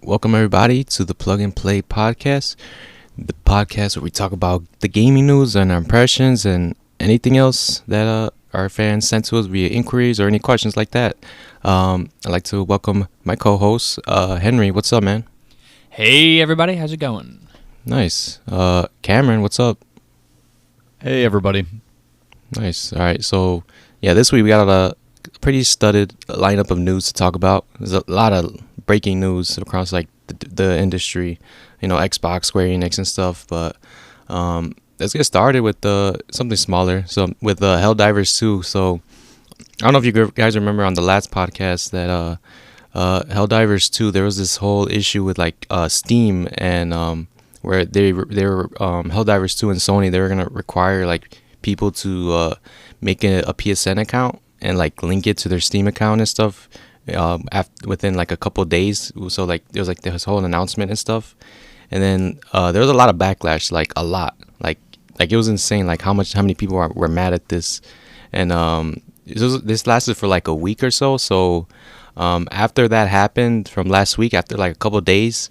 welcome everybody to the Plug and Play podcast, the podcast where we talk about the gaming news and our impressions and anything else that our fans sent to us via inquiries or any questions like that. I'd like to welcome my co-host, Henry. What's up, man? Hey, everybody. How's it going? Nice. Cameron, what's up? Hey, everybody. Nice. All right. So, yeah, this week we got a pretty studded lineup of news to talk about. There's a lot of breaking news across like the industry, you know, Xbox, Square Enix and stuff. But let's get started with something smaller. So with Helldivers 2. So I don't know if you guys remember on the last podcast that Helldivers 2, there was this whole issue with like Steam and where they were Helldivers 2 and Sony, they were gonna require like people to make a PSN account and like link it to their Steam account and stuff within like a couple of days. So like there was like this whole announcement and stuff, and then there was a lot of backlash, like a lot, like it was insane, like how many people were mad at this, and this lasted for like a week or so. So after that happened from last week, after like a couple of days,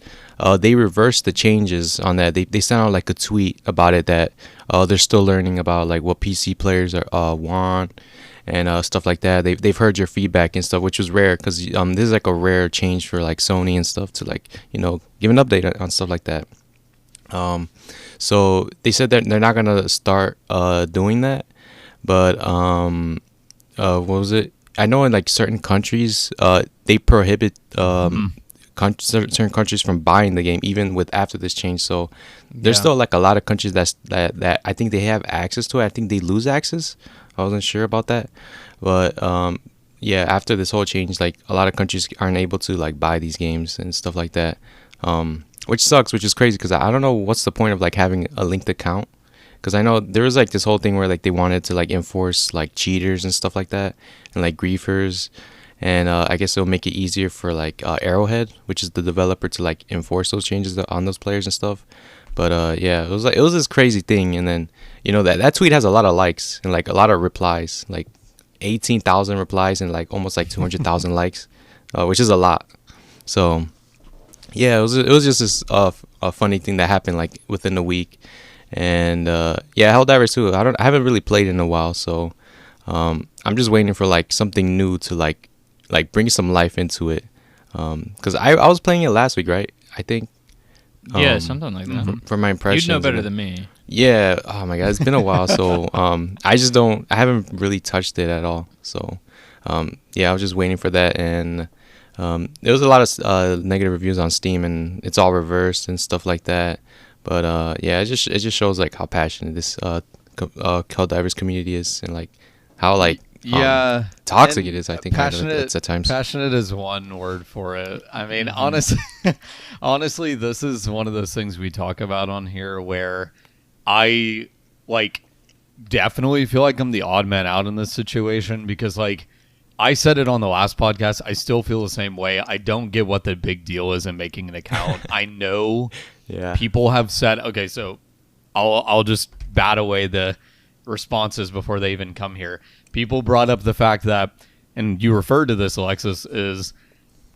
they reversed the changes on that. They sent out like a tweet about it that they're still learning about like what PC players want and stuff like that. They've heard your feedback and stuff, which was rare because this is like a rare change for like Sony and stuff to like, you know, give an update on stuff like that. So they said that they're not gonna start doing that, but what was it? I know in like certain countries they prohibit certain countries from buying the game even after this change. So there's still like a lot of countries that I think they have access to it. I think they lose access. I wasn't sure about that, but yeah, after this whole change, like a lot of countries aren't able to like buy these games and stuff like that, which sucks, which is crazy because I don't know what's the point of like having a linked account, because I know there was like this whole thing where like they wanted to like enforce like cheaters and stuff like that and like griefers, and I guess it'll make it easier for like Arrowhead, which is the developer, to like enforce those changes on those players and stuff. But yeah, it was this crazy thing, and then you know that tweet has a lot of likes and like a lot of replies, like 18,000 replies and like almost like 200,000 likes, which is a lot. So yeah, it was just this a funny thing that happened like within a week, and yeah, Helldivers 2. I haven't really played in a while, so I'm just waiting for like something new to like bring some life into it, because I was playing it last week, right? I think. Yeah, something like that. For my impressions. You'd know better than me. Yeah. Oh my God, it's been a while. So I haven't really touched it at all. So yeah, I was just waiting for that, and there was a lot of negative reviews on Steam, and it's all reversed and stuff like that. But yeah, it just shows like how passionate this Helldivers community is, and like how like toxic it is. I think passionate at times. Passionate is one word for it. I mean, honestly, this is one of those things we talk about on here where I like definitely feel like I'm the odd man out in this situation, because like I said it on the last podcast, I still feel the same way. I don't get what the big deal is in making an account. I know people have said, okay, so I'll just bat away the responses before they even come here. People brought up the fact that, and you referred to this, Alexis, is,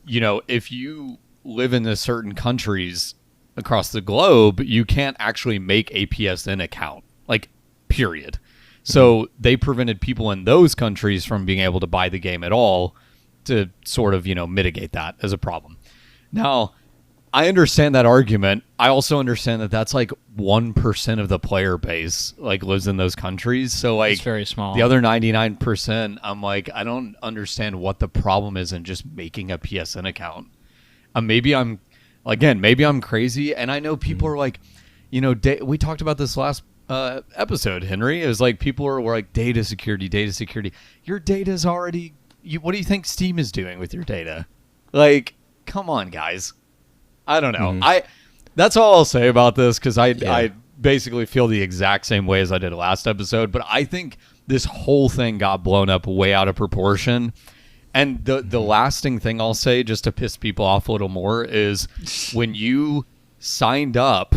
you know, if you live in certain countries across the globe, you can't actually make a PSN account, like, period. So they prevented people in those countries from being able to buy the game at all to sort of, you know, mitigate that as a problem. Now, I understand that argument. I also understand that that's like 1% of the player base like lives in those countries. So like it's very small. The other 99%, I'm like, I don't understand what the problem is in just making a PSN account. Maybe I'm crazy, and I know people are like, you know, we talked about this last episode, Henry. It was like people were like data security. Your data's already. What do you think Steam is doing with your data? Like, come on, guys. I don't know. That's all I'll say about this, because I basically feel the exact same way as I did last episode. But I think this whole thing got blown up way out of proportion. And the lasting thing I'll say, just to piss people off a little more, is when you signed up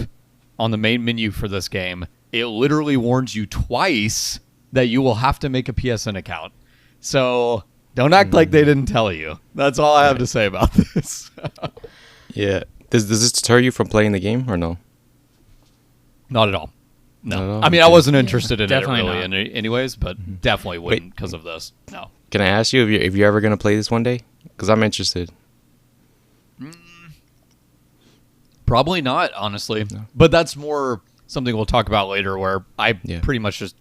on the main menu for this game, it literally warns you twice that you will have to make a PSN account. So don't act like they didn't tell you. That's all I have to say about this. Yeah. Does this deter you from playing the game or no? Not at all. Not at No. all? I mean, I wasn't interested in it Definitely really not. anyways, but definitely wouldn't because of this. No. Can I ask you if you're ever gonna play this one day? Because I'm interested. Probably not, honestly. No. But that's more something we'll talk about later where I Yeah. pretty much just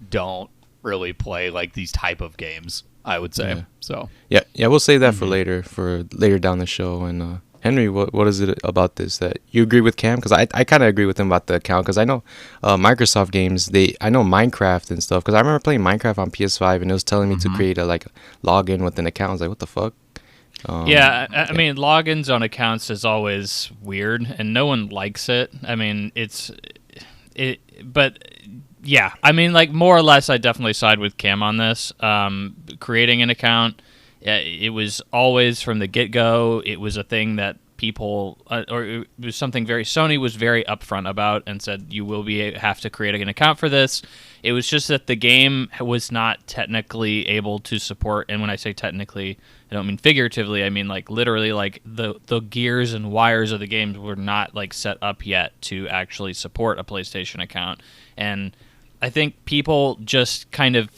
don't really play like these type of games, I would say. Yeah. So Yeah. We'll save that for later down the show. And Henry, what is it about this that you agree with Cam? Because I kind of agree with him about the account. Because I know Microsoft games, I know Minecraft and stuff. Because I remember playing Minecraft on PS5 and it was telling me to create a login with an account. I was like, what the fuck? I mean, logins on accounts is always weird, and no one likes it. I mean, but yeah, I mean, like more or less, I definitely side with Cam on this. Creating an account, it was always from the get-go. It was a thing that people, or it was something Sony was very upfront about and said you will have to create an account for this. It was just that the game was not technically able to support, and when I say technically, I don't mean figuratively, I mean like literally, like the gears and wires of the games were not like set up yet to actually support a PlayStation account. And I think people just kind of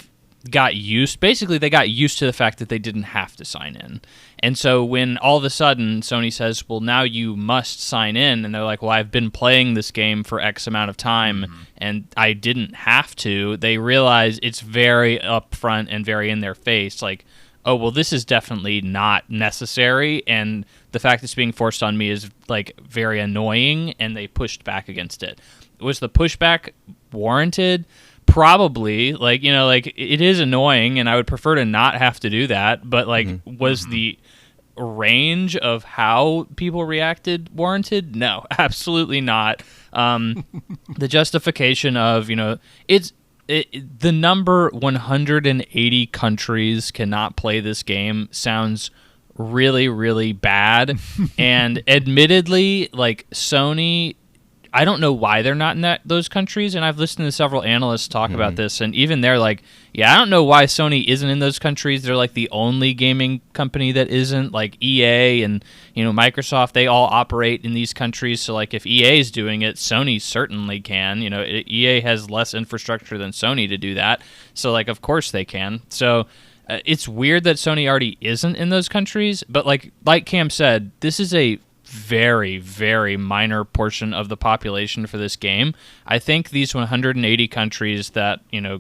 got used to the fact that they didn't have to sign in. And so when all of a sudden Sony says, well, now you must sign in, and they're like, well, I've been playing this game for X amount of time and I didn't have to, they realize it's very upfront and very in their face, like, oh, well, this is definitely not necessary, and the fact it's being forced on me is like very annoying, and they pushed back against it. Was the pushback warranted? Probably. Like, you know, like it is annoying, and I would prefer to not have to do that, but like was the range of how people reacted warranted? No, absolutely not. The justification of, you know, the number 180 countries cannot play this game sounds really, really bad. And admittedly, like Sony, I don't know why they're not in those countries, and I've listened to several analysts talk about this, and even they're like, yeah, I don't know why Sony isn't in those countries. They're like the only gaming company that isn't. Like EA and, you know, Microsoft, they all operate in these countries, so like if EA is doing it, Sony certainly can. You know, EA has less infrastructure than Sony to do that, so like of course they can. So it's weird that Sony already isn't in those countries, but like Cam said, this is a very, very minor portion of the population for this game. I think these 180 countries that, you know,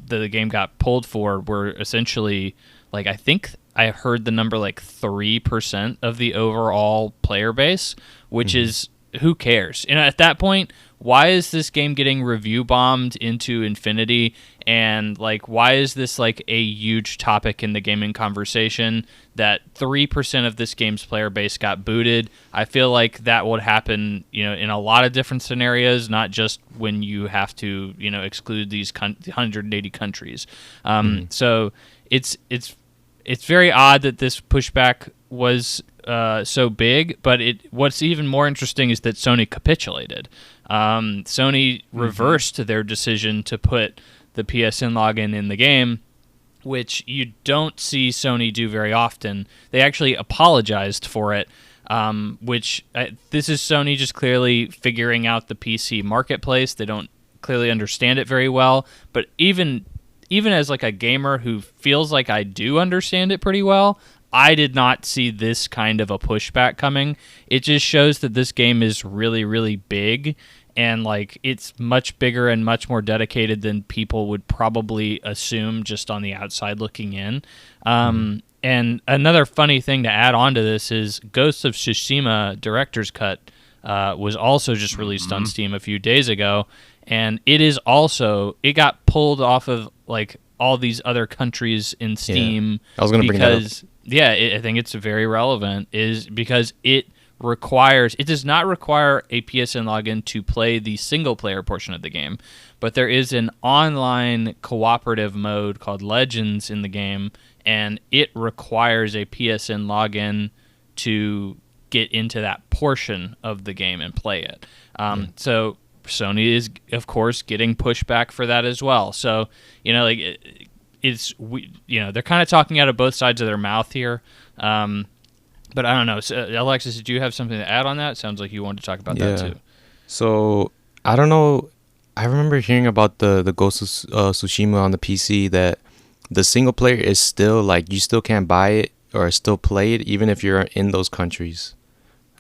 the game got pulled for were essentially, like, I think I heard the number like 3% of the overall player base, which is, who cares? You know, at that point, why is this game getting review bombed into infinity? And like, why is this like a huge topic in the gaming conversation that 3% of this game's player base got booted? I feel like that would happen, you know, in a lot of different scenarios, not just when you have to, you know, exclude these 180 countries. So it's very odd that this pushback was so big, but what's even more interesting is that Sony capitulated. Sony reversed their decision to put the PSN login in the game, which you don't see Sony do very often. They actually apologized for it, which this is Sony just clearly figuring out the PC marketplace. They don't clearly understand it very well, but even as like a gamer who feels like I do understand it pretty well, I did not see this kind of a pushback coming. It just shows that this game is really, really big, and like it's much bigger and much more dedicated than people would probably assume just on the outside looking in. And another funny thing to add on to this is Ghost of Tsushima Director's Cut was also just released on Steam a few days ago, and it got pulled off of like all these other countries in Steam. Yeah. I was going to bring that up. Yeah, I think it's very relevant, is because it does not require a PSN login to play the single player portion of the game, but there is an online cooperative mode called Legends in the game, and it requires a PSN login to get into that portion of the game and play it. So Sony is, of course, getting pushback for that as well. So, you know, like they're kind of talking out of both sides of their mouth here. But I don't know. So, Alexis, did you have something to add on that? Sounds like you wanted to talk about that too. So I don't know. I remember hearing about the Ghost of Tsushima on the PC, that the single player is still like, you still can't buy it or still play it even if you're in those countries.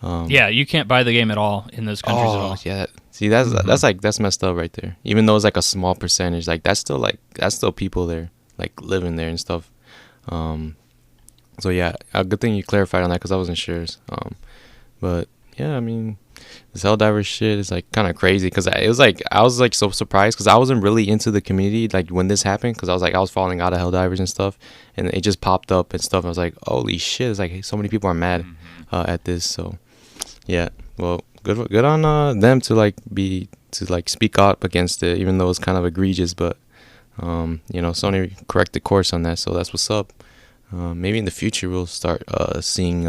Yeah, you can't buy the game at all in those countries at all. Yeah. See, that's messed up right there. Even though it's like a small percentage, like that's still people there, like living there and stuff. So yeah, a good thing you clarified on that, because I wasn't sure. But yeah, I mean, this Helldivers shit is like kind of crazy, because I was like so surprised, because I wasn't really into the community like when this happened, because I was falling out of Helldivers and stuff, and it just popped up and stuff. I was like, holy shit! It's like so many people are mad at this. So yeah, well, good on them to speak up against it, even though it's kind of egregious. But Sony corrected course on that, so that's what's up. Maybe in the future we'll start seeing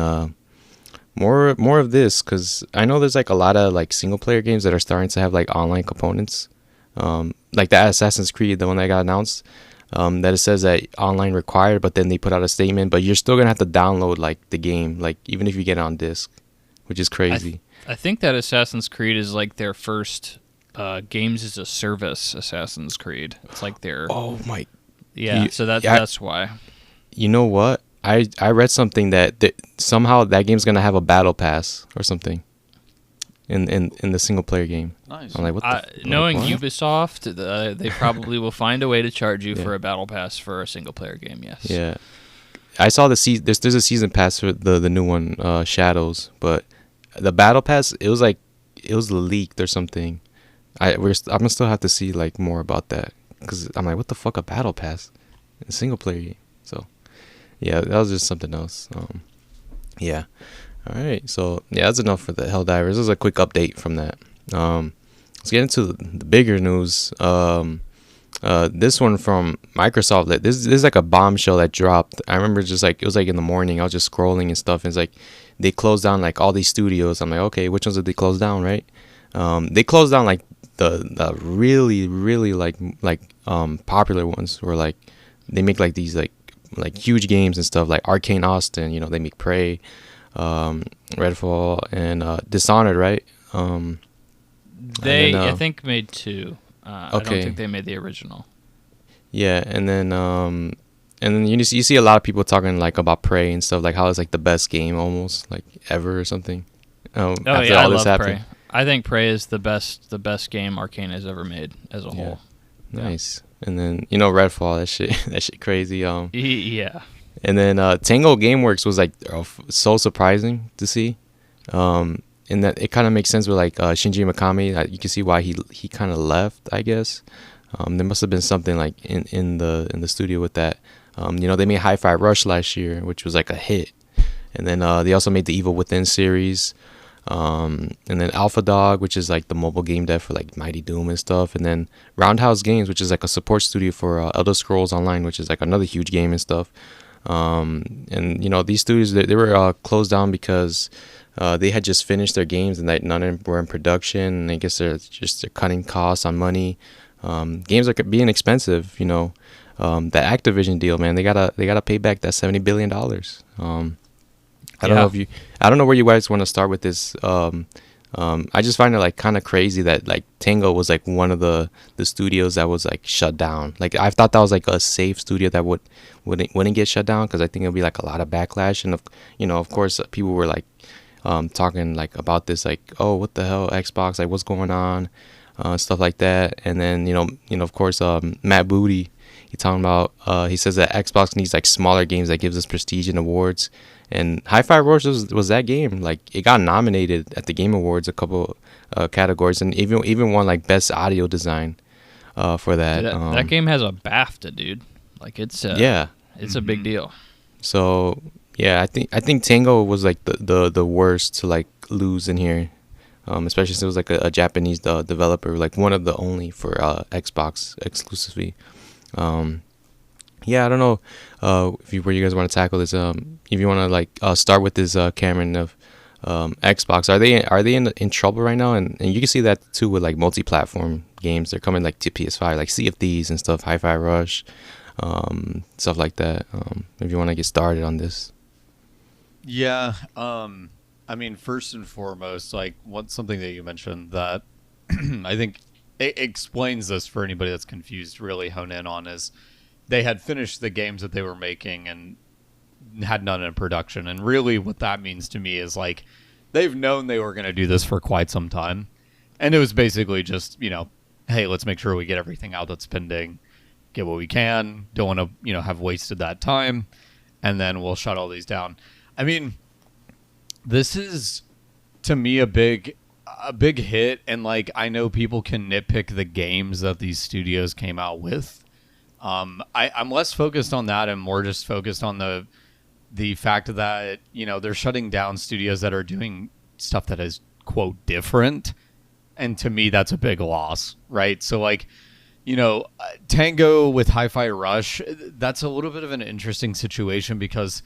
more of this, because I know there's like a lot of like single player games that are starting to have like online components, like that Assassin's Creed, the one that got announced, that it says that online required, but then they put out a statement, but you're still gonna have to download like the game, like even if you get it on disc, which is crazy. I think that Assassin's Creed is like their first games as a service Assassin's Creed. It's like their so that's why. You know what? I read something that somehow that game's gonna have a battle pass or something in the single player game. Nice. I'm like, what knowing what? Ubisoft, they probably will find a way to charge you for a battle pass for a single player game. Yes. Yeah. I saw there's a season pass for the new one, Shadows, but the battle pass, it was leaked or something. I'm gonna still have to see like more about that, because I'm like, what the fuck, a battle pass in a single player game? So yeah, that was just something else. Yeah. All right. So yeah, that's enough for the Helldivers. This is a quick update from that. Let's get into the bigger news. This one from Microsoft. This is like a bombshell that dropped. I remember just like, it was like in the morning, I was just scrolling and stuff, and it's like they closed down like all these studios. I'm like, okay, which ones did they close down, right? They closed down like the really popular ones, were like they make like these like huge games and stuff, like Arkane Austin, they make Prey, Redfall, and Dishonored, right? They I think made two. I don't think they made the original. Yeah, and then you see a lot of people talking like about Prey and stuff, like how it's like the best game almost like ever or something. I love Prey. I think Prey is the best game Arkane has ever made as a whole. Nice. And then Redfall, that shit crazy. Yeah. And then Tango Gameworks was like so surprising to see, in that it kind of makes sense with like Shinji Mikami. You can see why he kind of left, I guess. There must have been something like in the studio with that. They made Hi-Fi Rush last year, which was like a hit, and then they also made the Evil Within series. And then Alpha Dog, which is like the mobile game dev for like Mighty Doom and stuff, and then Roundhouse Games, which is like a support studio for Elder Scrolls Online, which is like another huge game and stuff. And these studios, they were closed down because they had just finished their games and that none of them were in production, and I guess they're cutting costs on money. Games are being expensive. That Activision deal, man, they gotta pay back that $70 billion. I don't know where you guys want to start with this. I just find it like kind of crazy that like Tango was like one of the studios that was like shut down. Like I thought that was like a safe studio that wouldn't get shut down, because I think it'll be like a lot of backlash, and of course people were like talking like about this, like, oh, what the hell, Xbox, like what's going on, stuff like that. And then of course Matt Booty, he talking about he says that Xbox needs like smaller games that gives us prestige and awards. And Hi-Fi Rush was that game. Like it got nominated at the Game Awards, a couple categories, and even won like best audio design for that. That game has a BAFTA, dude. Like it's a big deal. So yeah, I think Tango was like the worst to like lose in here, especially since it was like a Japanese developer, like one of the only for Xbox exclusively. Yeah, I don't know where you guys want to tackle this. If you want to like start with this, Cameron, of Xbox, are they in trouble right now? And you can see that too with like multi-platform games. They're coming like to PS5, like Sea of Thieves and stuff, Hi-Fi Rush, stuff like that. If you want to get started on this. Yeah. I mean, first and foremost, like something that you mentioned that I think it explains this for anybody that's confused. Really hone in on is they had finished the games that they were making and had none in production. And really, what that means to me is like they've known they were going to do this for quite some time, and it was basically just hey, let's make sure we get everything out that's pending, get what we can. Don't want to have wasted that time, and then we'll shut all these down. I mean, this is to me a big hit, and like I know people can nitpick the games that these studios came out with. I'm less focused on that and more just focused on the fact that they're shutting down studios that are doing stuff that is quote different, and to me that's a big loss, right? So like Tango with Hi-Fi Rush, that's a little bit of an interesting situation because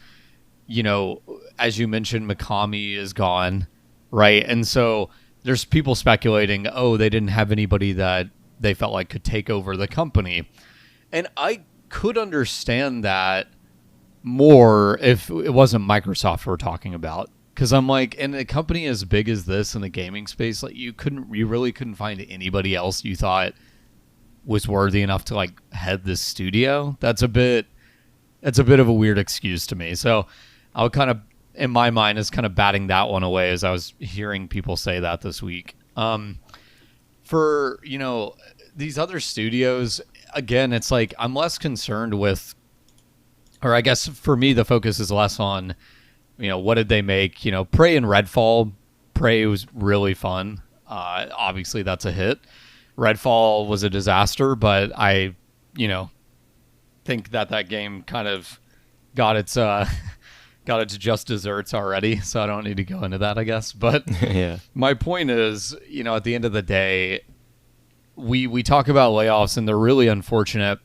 as you mentioned, Mikami is gone, right? And so there's people speculating, oh, they didn't have anybody that they felt like could take over the company. And I could understand that more if it wasn't Microsoft we're talking about. Because I'm like, in a company as big as this in the gaming space, like you really couldn't find anybody else you thought was worthy enough to like head this studio. That's a bit of a weird excuse to me. So I would kind of, in my mind, is kind of batting that one away as I was hearing people say that this week. For these other studios, again, it's like I'm less concerned with, or I guess for me the focus is less on what did they make. Prey and Redfall. Prey was really fun. Obviously that's a hit. Redfall was a disaster, but I think that game kind of got its just desserts already, so I don't need to go into that, I guess. But Yeah. My point is, at the end of the day, we talk about layoffs, and they're really unfortunate.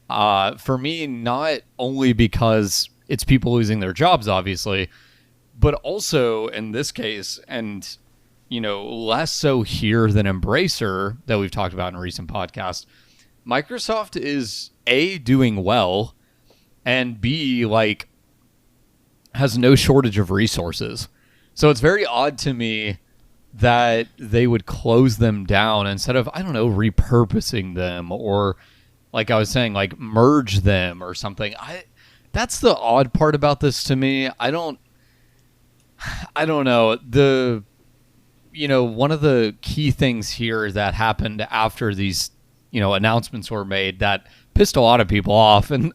For me, not only because it's people losing their jobs, obviously, but also in this case, and less so here than Embracer that we've talked about in a recent podcast. Microsoft is A, doing well, and B, like, has no shortage of resources. So it's very odd to me that they would close them down instead of, I don't know, repurposing them or, like I was saying, like merge them or something. That's the odd part about this to me. I don't know. One of the key things here that happened after these, announcements were made that pissed a lot of people off and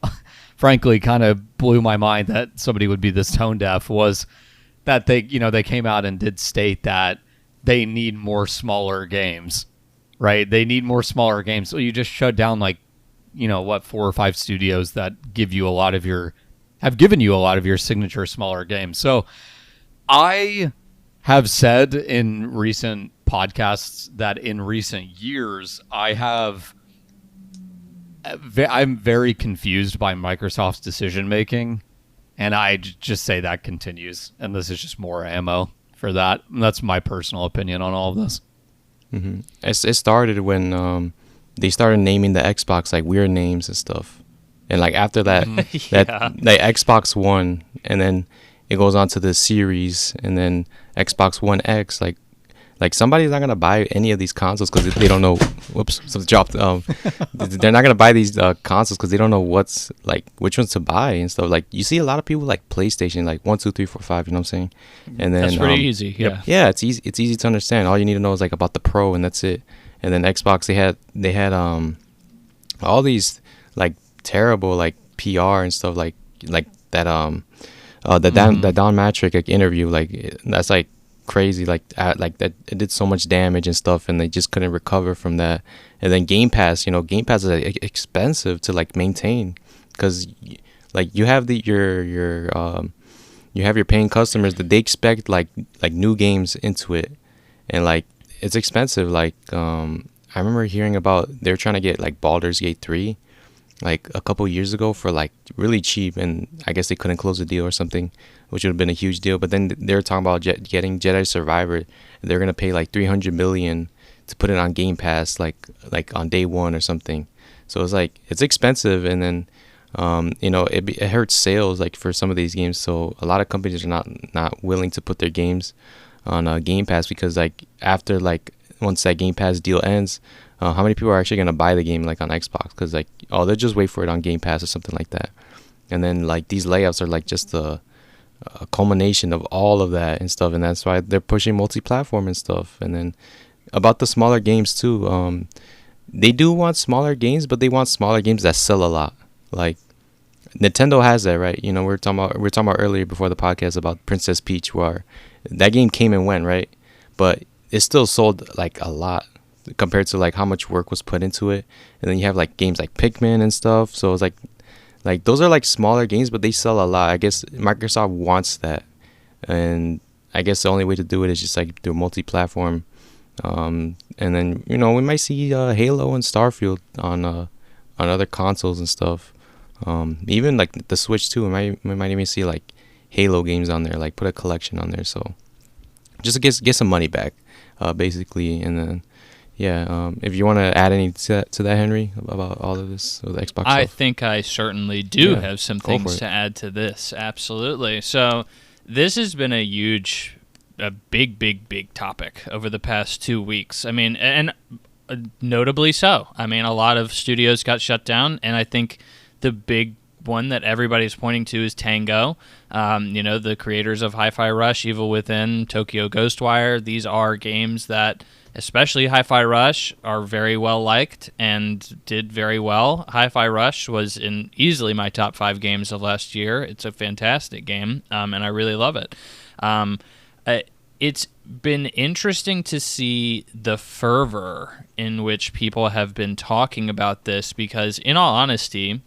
frankly kind of blew my mind that somebody would be this tone deaf was that they came out and did state that they need more smaller games, right? They need more smaller games. So you just shut down 4 or 5 studios that have given you a lot of your signature smaller games. So I have said in recent podcasts that in recent years I'm very confused by Microsoft's decision making, and I just say that continues, and this is just more ammo for that. And that's my personal opinion on all of this. Mm-hmm. It started when they started naming the Xbox like weird names and stuff, and like after that, that Xbox One, and then it goes on to the Series, and then Xbox One X. Like somebody's not gonna buy any of these consoles because they don't know. Whoops, something dropped. They're not gonna buy these consoles because they don't know which ones to buy and stuff. Like you see a lot of people like PlayStation, like 1, 2, 3, 4, 5. You know what I'm saying? And then that's pretty easy. Yeah. Yeah, it's easy. It's easy to understand. All you need to know is like about the Pro, and that's it. And then Xbox, they had all these like terrible like PR and stuff like that the Don Matrick like interview, like that's like crazy, like that it did so much damage and stuff, and they just couldn't recover from that. And then Game Pass, Game Pass is like, expensive to like maintain because like you have your paying customers that they expect like new games into it, and like it's expensive. Like I remember hearing about they're trying to get like Baldur's Gate 3 like a couple years ago for like really cheap, and I guess they couldn't close the deal or something, which would have been a huge deal. But then they're talking about getting Jedi Survivor, and they're gonna pay like $300 million to put it on Game Pass like on day one or something. So it's like it's expensive, and then it hurts sales like for some of these games. So a lot of companies are not willing to put their games on Game Pass because like after like once that Game Pass deal ends, how many people are actually gonna buy the game like on Xbox? Because like they'll just wait for it on Game Pass or something like that. And then like these layouts are like just a culmination of all of that and stuff, and that's why they're pushing multi-platform and stuff. And then about the smaller games too, they do want smaller games, but they want smaller games that sell a lot. Like Nintendo has that, right? We were talking about earlier before the podcast about Princess Peach, where that game came and went, right? But it still sold like a lot compared to like how much work was put into it. And then you have like games like Pikmin and stuff. So it's like those are like smaller games, but they sell a lot. I guess Microsoft wants that, and I guess the only way to do it is just like do multi-platform. And then we might see Halo and Starfield on other consoles and stuff. Even like the Switch too. We might even see like Halo games on there. Like put a collection on there, so just to get some money back, basically. And then if you want to add any to that, Henry, about all of this with Xbox I stuff. think I certainly do have some things to add to this. Absolutely. So this has been a big topic over the past 2 weeks. I mean, and notably so. I mean, a lot of studios got shut down, and I think the big one that everybody's pointing to is Tango. The creators of Hi-Fi Rush, Evil Within, Tokyo Ghostwire. These are games that, especially Hi-Fi Rush, are very well liked and did very well. Hi-Fi Rush was in easily my top 5 games of last year. It's a fantastic game, and I really love it. It's been interesting to see the fervor in which people have been talking about this because, in all honesty,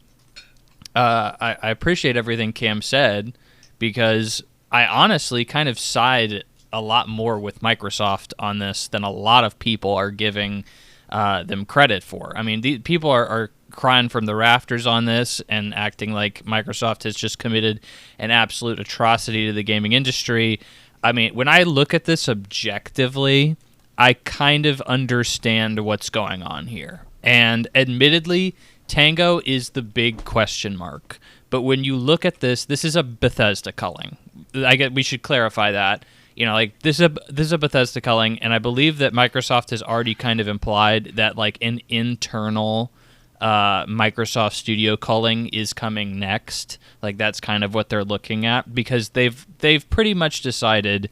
I appreciate everything Cam said because I honestly kind of side a lot more with Microsoft on this than a lot of people are giving them credit for. I mean, people are crying from the rafters on this and acting like Microsoft has just committed an absolute atrocity to the gaming industry. I mean, when I look at this objectively, I kind of understand what's going on here. And admittedly, Tango is the big question mark. But when you look at this is a Bethesda culling. We should clarify that. This is a Bethesda culling, and I believe that Microsoft has already kind of implied that like an internal Microsoft Studio culling is coming next. Like that's kind of what they're looking at because they've pretty much decided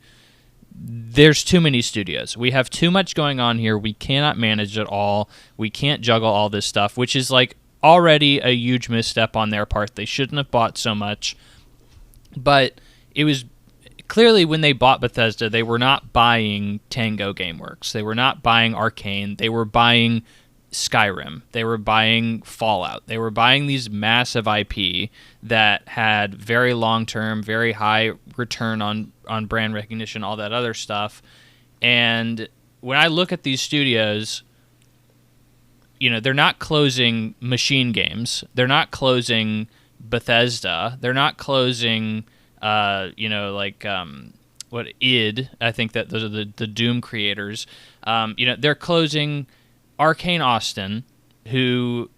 there's too many studios. We have too much going on here. We cannot manage it all. We can't juggle all this stuff, which is like already a huge misstep on their part. They shouldn't have bought so much. But it was clearly when they bought Bethesda, they were not buying Tango Gameworks. They were not buying Arkane. They were buying Skyrim. They were buying Fallout. They were buying these massive IP that had very long-term, very high return on brand recognition, all that other stuff. And when I look at these studios, they're not closing Machine Games. They're not closing Bethesda. They're not closing, id. I think that those are the Doom creators. They're closing Arkane Austin, who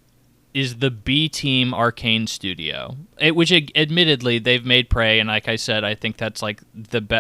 is the B-team Arkane studio, which admittedly they've made Prey, and like I said, I think that's like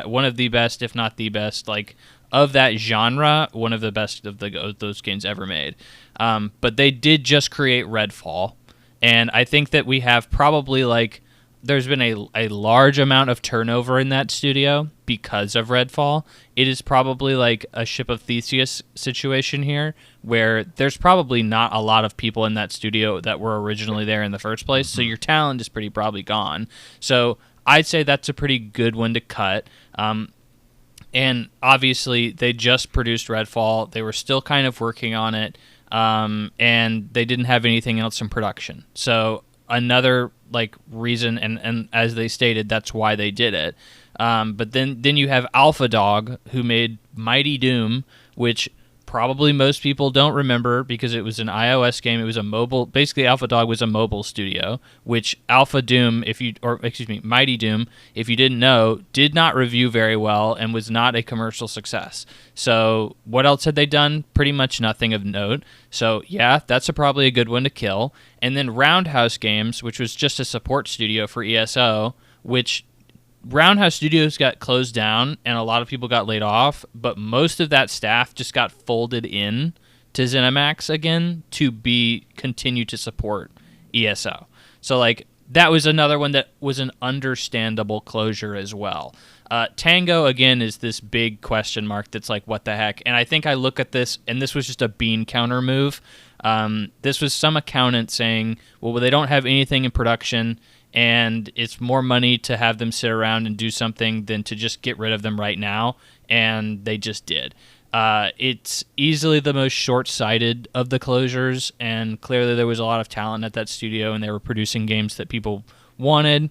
one of the best, if not the best, like of that genre, one of the best of those games ever made. But they did just create Redfall, and I think that we have probably like there's been a large amount of turnover in that studio because of Redfall. It is probably like a Ship of Theseus situation here, where there's probably not a lot of people in that studio that were originally there in the first place, so your talent is pretty probably gone. So I'd say that's a pretty good one to cut. And obviously, they just produced Redfall. They were still kind of working on it, and they didn't have anything else in production. So another like reason, and as they stated, that's why they did it. But then you have Alpha Dog, who made Mighty Doom, which probably most people don't remember because it was an iOS game. It was a mobile. Basically, Alpha Dog was a mobile studio, which Mighty Doom, if you didn't know, did not review very well and was not a commercial success. So what else had they done? Pretty much nothing of note. So yeah, that's probably a good one to kill. And then Roundhouse Games, which was just a support studio for ESO, which Roundhouse Studios got closed down and a lot of people got laid off, but most of that staff just got folded in to ZeniMax again to continue to support ESO. So like that was another one that was an understandable closure as well. Tango again is this big question mark that's like what the heck, and I think I look at this and this was just a bean counter move. This was some accountant saying, well, they don't have anything in production and it's more money to have them sit around and do something than to just get rid of them right now, and they just did. It's easily the most short-sighted of the closures, and clearly there was a lot of talent at that studio, and they were producing games that people wanted.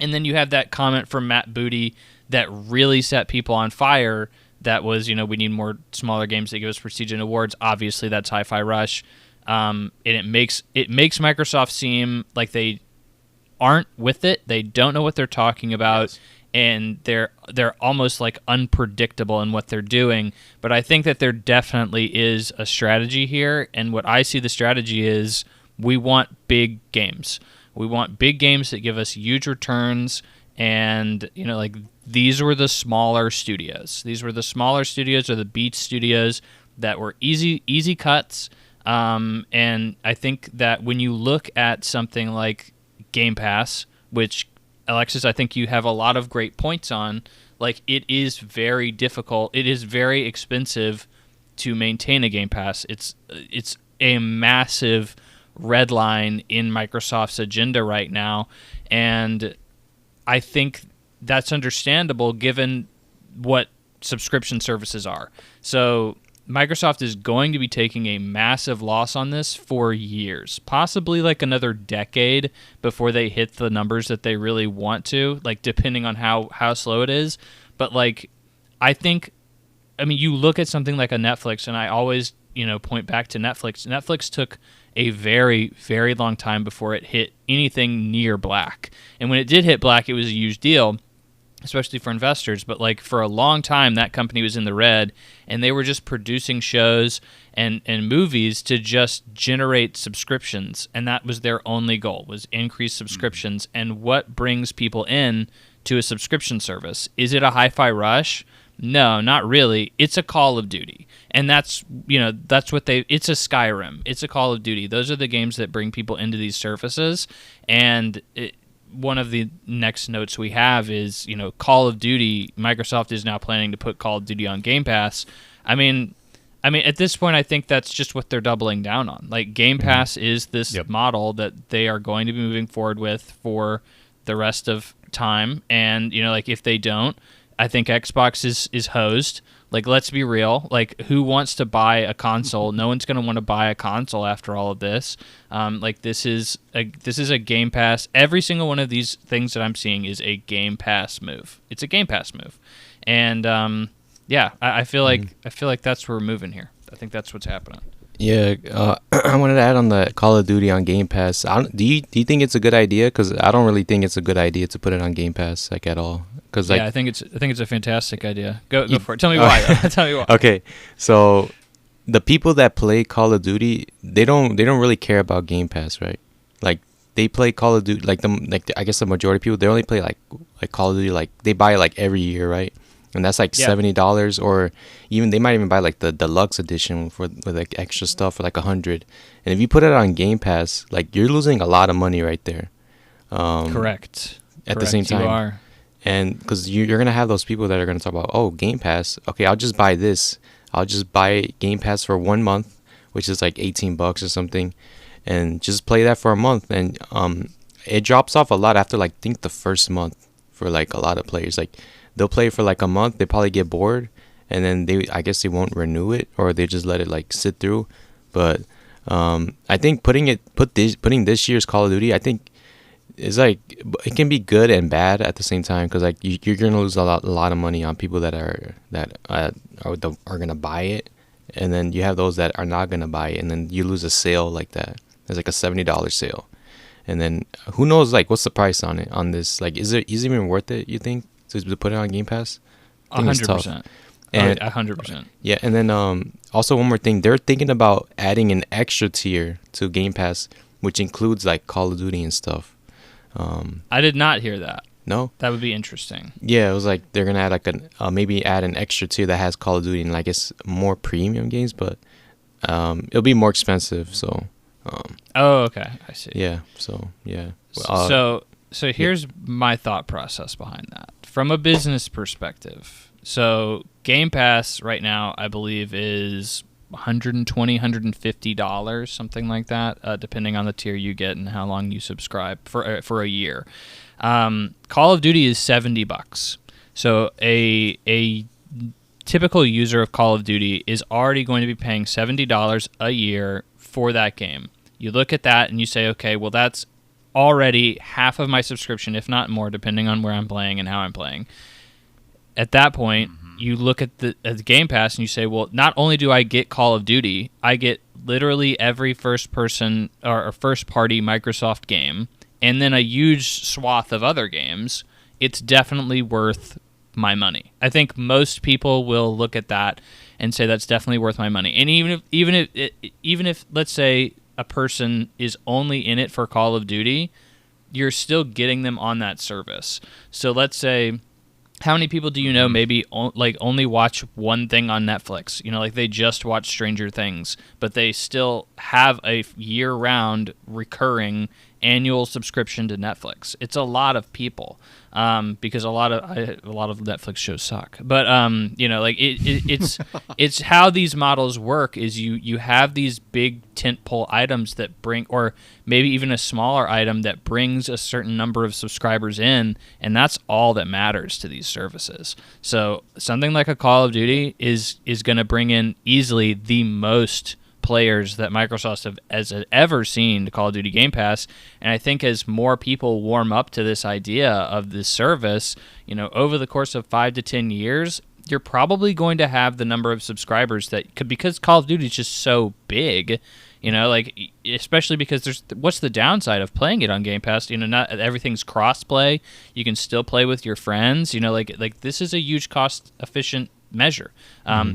And then you have that comment from Matt Booty that really set people on fire. That was, we need more smaller games that give us prestige and awards. Obviously, that's Hi-Fi Rush, and it makes Microsoft seem like they aren't with it. They don't know what they're talking about. Yes. And they're almost like unpredictable in what they're doing. But I think that there definitely is a strategy here. And what I see the strategy is we want big games. We want big games that give us huge returns. And, like these were the smaller studios. These were the smaller studios or the beat studios that were easy cuts. And I think that when you look at something like Game Pass, which Alexis, I think you have a lot of great points on. Like, it is very difficult. It is very expensive to maintain a Game Pass. It's a massive red line in Microsoft's agenda right now, and I think that's understandable given what subscription services are. So Microsoft is going to be taking a massive loss on this for years, possibly like another decade before they hit the numbers that they really want to, like depending on how slow it is. But like, you look at something like a Netflix, and I always, point back to Netflix. Netflix took a very, very long time before it hit anything near black. And when it did hit black, it was a huge deal, especially for investors. But like for a long time, that company was in the red, and they were just producing shows and movies to just generate subscriptions. And that was their only goal, was increase subscriptions. And what brings people in to a subscription service? Is it a Hi-Fi Rush? No, not really. It's a Call of Duty. And that's what it's a Skyrim. It's a Call of Duty. Those are the games that bring people into these services. And one of the next notes we have is, Call of Duty. Microsoft is now planning to put Call of Duty on Game Pass. I mean, at this point, I think that's just what they're doubling down on. Like, Game Pass is this model that they are going to be moving forward with for the rest of time. And, if they don't, I think Xbox is hosed. Like, let's be real. Like, who wants to buy a console? No one's going to want to buy a console after all of this. This is a Game Pass. Every single one of these things that I'm seeing is a Game Pass move. It's a Game Pass move, and I feel like that's where we're moving here. I think that's what's happening. Yeah, I wanted to add on the Call of Duty on Game Pass. Do you think it's a good idea? Because I don't really think it's a good idea to put it on Game Pass at all. Cause I think it's a fantastic idea. Go for it. Tell me why. Tell me why. Okay, so the people that play Call of Duty, they don't really care about Game Pass, right? Like, they play Call of Duty I guess the majority of people, they only play like Call of Duty, like they buy it like every year, right? And that's like $70, or even they might even buy like the deluxe edition with like extra stuff for like $100. And if you put it on Game Pass, like, you're losing a lot of money right there. Correct. At the same time, you are. And because you're gonna have those people that are gonna talk about, oh, Game Pass. Okay, I'll just buy this. I'll just buy Game Pass for 1 month, which is like $18 or something, and just play that for a month. And it drops off a lot after like, I think the first month for like a lot of players. Like, they'll play for like a month, they probably get bored, and then I guess they won't renew it, or they just let it like sit through. But I think putting this year's Call of Duty, I think is like, it can be good and bad at the same time, because like you're gonna lose a lot of money on people that are gonna buy it, and then you have those that are not gonna buy it, and then you lose a sale like that. There's like a $70 sale, and then who knows like what's the price on it on this? Like, is it even worth it? You think to put it on Game Pass? 100%. And 100%. Yeah, and then also one more thing, they're thinking about adding an extra tier to Game Pass, which includes like Call of Duty and stuff. I did not hear that. No, that would be interesting. Yeah, it was like they're gonna add like maybe add an extra tier that has Call of Duty and like it's more premium games, but it'll be more expensive. So. Oh, okay, I see. Yeah. So yeah. So here's my thought process behind that from a business perspective. So Game Pass right now, I believe, is $120, $150, something like that, depending on the tier you get and how long you subscribe for a year. Call of Duty is $70. So a typical user of Call of Duty is already going to be paying $70 a year for that game. You look at that and you say, okay, well, that's already half of my subscription, if not more, depending on where I'm playing and how I'm playing. At that point, you look at the Game Pass and you say, well, not only do I get Call of Duty, I get literally every first-person or first-party Microsoft game, and then a huge swath of other games. It's definitely worth my money. I think most people will look at that and say that's definitely worth my money. And even if let's say a person is only in it for Call of Duty, you're still getting them on that service. So let's say, how many people do you know maybe only watch one thing on Netflix? You know, like they just watch Stranger Things, but they still have a year-round recurring annual subscription to Netflix. It's a lot of people, because a lot of Netflix shows suck. But you know, like it's how these models work. Is you have these big tentpole items that bring, or maybe even a smaller item that brings a certain number of subscribers in, and that's all that matters to these services. So something like a Call of Duty is going to bring in easily the most players that Microsoft has ever seen to Call of Duty Game Pass. And I think as more people warm up to this idea of this service, you know, over the course of 5 to 10 years, you're probably going to have the number of subscribers that could, because Call of Duty is just so big, you know, like, especially because what's the downside of playing it on Game Pass? You know, not everything's cross-play. You can still play with your friends, you know, like this is a huge cost-efficient measure.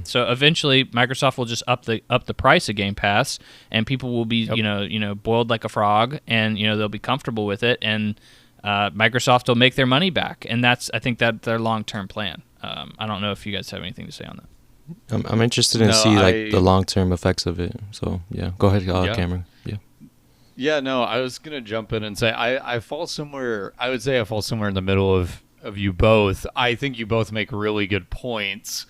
So eventually Microsoft will just up the price of Game Pass, and people will be you know boiled like a frog, and you know they'll be comfortable with it, and Microsoft will make their money back, and I think that's their long-term plan. I don't know if you guys have anything to say on that. I'm interested in see like the long-term effects of it. So yeah, go ahead, Cameron. Yeah, no, I was gonna jump in and say I fall somewhere. I would say I fall somewhere in the middle of you both. I think you both make really good points.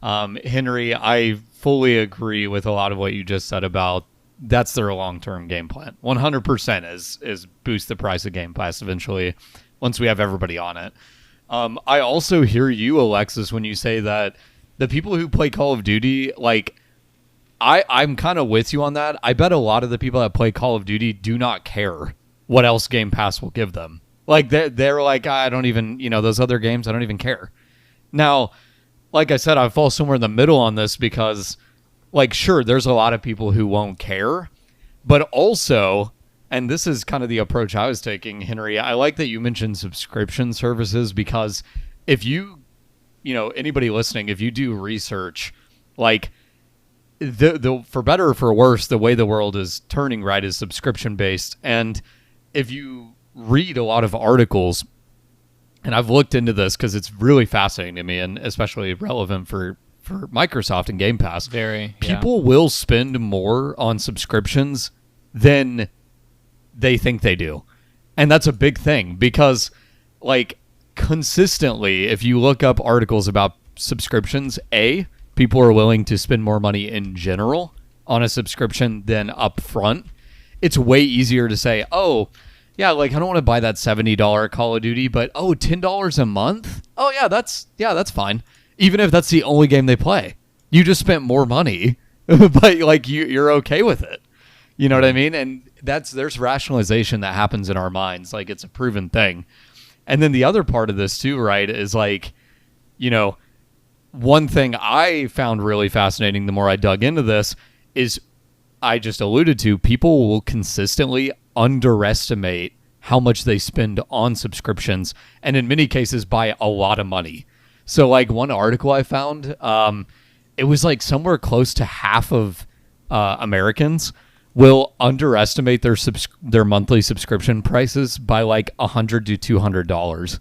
Henry, I fully agree with a lot of what you just said about that's their long-term game plan. 100% is boost the price of Game Pass eventually once we have everybody on it. I also hear you, Alexis, when you say that the people who play Call of Duty, like, I'm kind of with you on that. I bet a lot of the people that play Call of Duty do not care what else Game Pass will give them. Like, they're like, I don't even, you know, those other games, I don't even care. Now, like I said, I fall somewhere in the middle on this because, like, sure, there's a lot of people who won't care. But also, and this is kind of the approach I was taking, Henry, I like that you mentioned subscription services, because if you know, anybody listening, if you do research, like, the for better or for worse, the way the world is turning, right, is subscription-based. And if you read a lot of articles, and I've looked into this because it's really fascinating to me, and especially relevant for Microsoft and Game Pass. People will spend more on subscriptions than they think they do. And that's a big thing because, like, consistently, if you look up articles about subscriptions, people are willing to spend more money in general on a subscription than up front. It's way easier to say, oh, yeah, like, I don't want to buy that $70 Call of Duty, but $10 a month? Oh, yeah, that's fine. Even if that's the only game they play. You just spent more money, but, like, you're okay with it. You know what I mean? And there's rationalization that happens in our minds. Like, it's a proven thing. And then the other part of this, too, right, is, like, you know, one thing I found really fascinating the more I dug into this is I just alluded to, people will consistently underestimate how much they spend on subscriptions, and in many cases by a lot of money. So like one article I found, it was like somewhere close to half of Americans will underestimate their monthly subscription prices by like $100 to $200.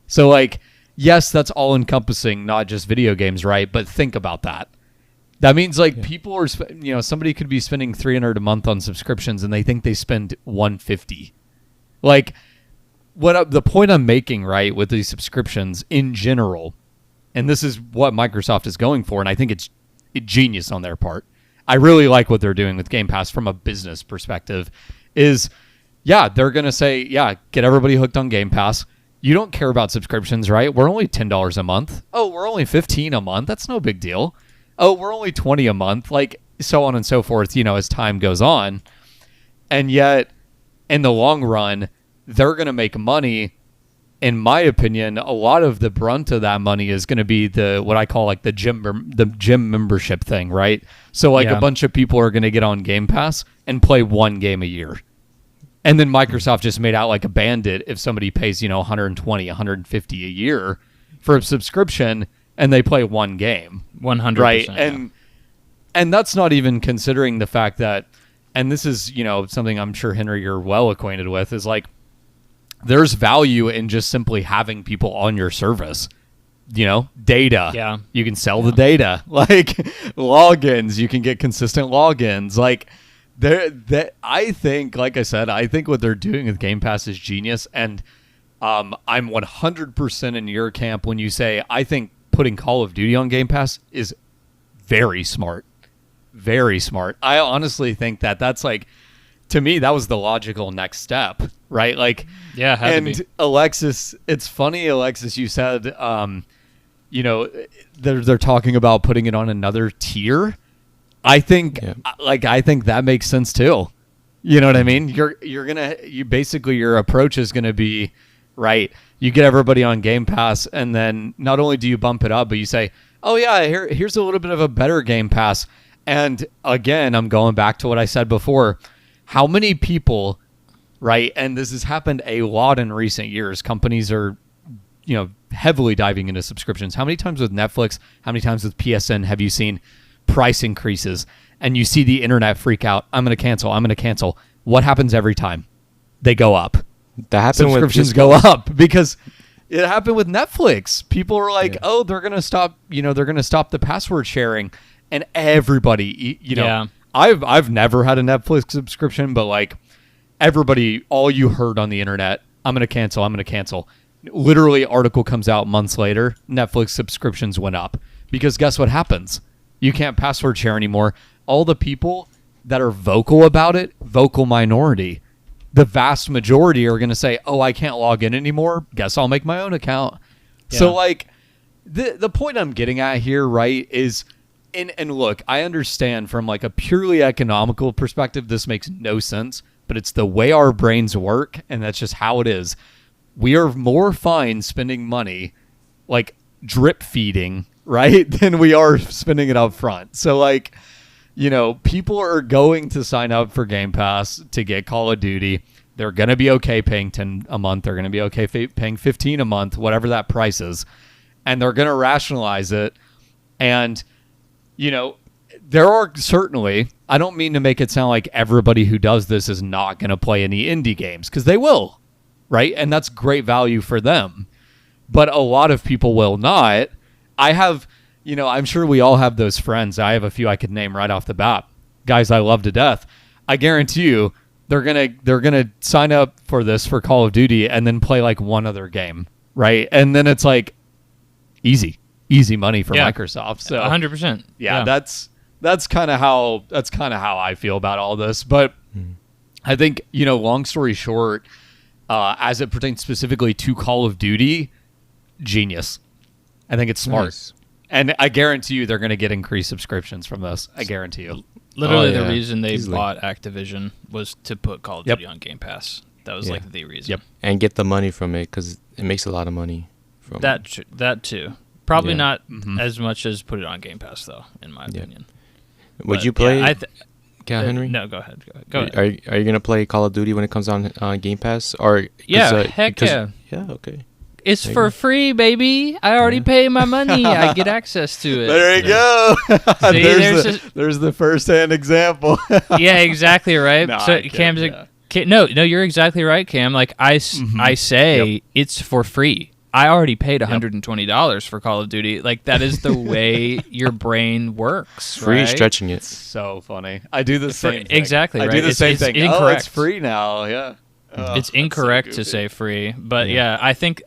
So like, yes, that's all encompassing, not just video games, right? But think about that. That means like people are, somebody could be spending $300 a month on subscriptions and they think they spend $150. Like the point I'm making, right, with these subscriptions in general, and this is what Microsoft is going for, and I think it's genius on their part. I really like what they're doing with Game Pass from a business perspective is, they're going to say, get everybody hooked on Game Pass. You don't care about subscriptions, right? We're only $10 a month. Oh, we're only $15 a month. That's no big deal. Oh, we're only $20 a month, like so on and so forth, as time goes on. And yet, in the long run, they're going to make money. In my opinion, a lot of the brunt of that money is going to be what I call like the gym membership thing, right? So like a bunch of people are going to get on Game Pass and play one game a year. And then Microsoft just made out like a bandit if somebody pays, $120, $150 a year for a subscription and they play one game. 100%. Right. And that's not even considering the fact that, and this is, something I'm sure, Henry, you're well acquainted with, is like there's value in just simply having people on your service. Data. Yeah. You can sell the data. Like logins, you can get consistent logins. Like I think, like I said, I think what they're doing with Game Pass is genius. And I'm 100% in your camp when you say I think putting Call of Duty on Game Pass is very smart. Very smart. I honestly think that's like, to me, that was the logical next step, right? Like, and Alexis, it's funny, Alexis, you said, they're talking about putting it on another tier. I think, I think that makes sense too. You know what I mean? Your approach is gonna be, right, you get everybody on Game Pass, and then not only do you bump it up, but you say, oh yeah, here's a little bit of a better Game Pass. And again, I'm going back to what I said before. How many people, right, and this has happened a lot in recent years, companies are, heavily diving into subscriptions. How many times with Netflix, how many times with PSN have you seen price increases and you see the internet freak out? I'm going to cancel. What happens every time? They go up. That happened subscriptions go up because it happened with Netflix. People are like, oh, they're going to stop, they're going to stop the password sharing. And everybody, I've never had a Netflix subscription, but like everybody, all you heard on the internet, I'm going to cancel. Literally, article comes out months later, Netflix subscriptions went up. Because guess what happens? You can't password share anymore. All the people that are vocal about it, vocal minority, the vast majority are going to say, oh, I can't log in anymore. Guess I'll make my own account. Yeah. So like the point I'm getting at here, right, is, and look, I understand from like a purely economical perspective, this makes no sense, but it's the way our brains work, and that's just how it is. We are more fine spending money, like drip feeding, right, than we are spending it up front. So like, people are going to sign up for Game Pass to get Call of Duty. They're going to be okay paying $10 a month. They're going to be okay paying $15 a month, whatever that price is. And they're going to rationalize it. And, there are certainly, I don't mean to make it sound like everybody who does this is not going to play any indie games, because they will, right? And that's great value for them. But a lot of people will not. I have, I'm sure we all have those friends. I have a few I could name right off the bat. Guys I love to death. I guarantee you they're gonna sign up for this for Call of Duty and then play like one other game, right? And then it's like easy money for Microsoft. So 100%. Yeah, that's kind of how I feel about all this. But I think, long story short, as it pertains specifically to Call of Duty, genius. I think it's smart. Nice. And I guarantee you they're going to get increased subscriptions from this. I guarantee you. Literally the reason they bought Activision was to put Call of Duty on Game Pass. That was like the reason. Yep. And get the money from it, because it makes a lot of money. From that too. Probably Yeah. not as much as put it on Game Pass, though, in my opinion. Would But, you play? Yeah, Henry? No, go ahead. Go ahead. Are you gonna play Call of Duty when it comes on Game Pass? Or 'cause, Yeah, heck yeah. Yeah, okay. It's There you for go. free, baby. I already pay my money. I get access to it. There you go. See, there's the first-hand example. Yeah, exactly right. No, So I kid, Cam's yeah. no, you're exactly right, Cam. Like I say, it's for free. I already paid $120 for Call of Duty. Like that is the way your brain works. Free right? stretching it. So funny. I do the same thing. Exactly, I right. do the same It's thing. incorrect. Oh, it's free now. Yeah. Oh, It's that's so incorrect to goofy. say free, but yeah, I think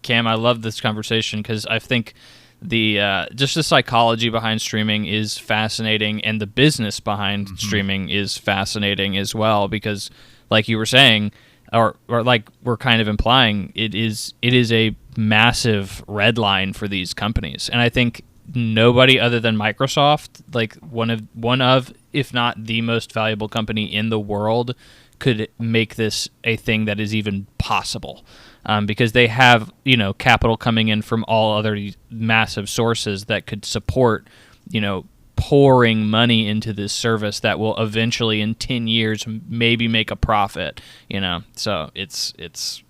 Cam, I love this conversation because I think the just the psychology behind streaming is fascinating, and the business behind streaming is fascinating as well. Because, like you were saying, or like we're kind of implying, it is a massive red line for these companies, and I think nobody other than Microsoft, like one of if not the most valuable company in the world, could make this a thing that is even possible, because they have capital coming in from all other massive sources that could support pouring money into this service that will eventually in 10 years maybe make a profit. So it's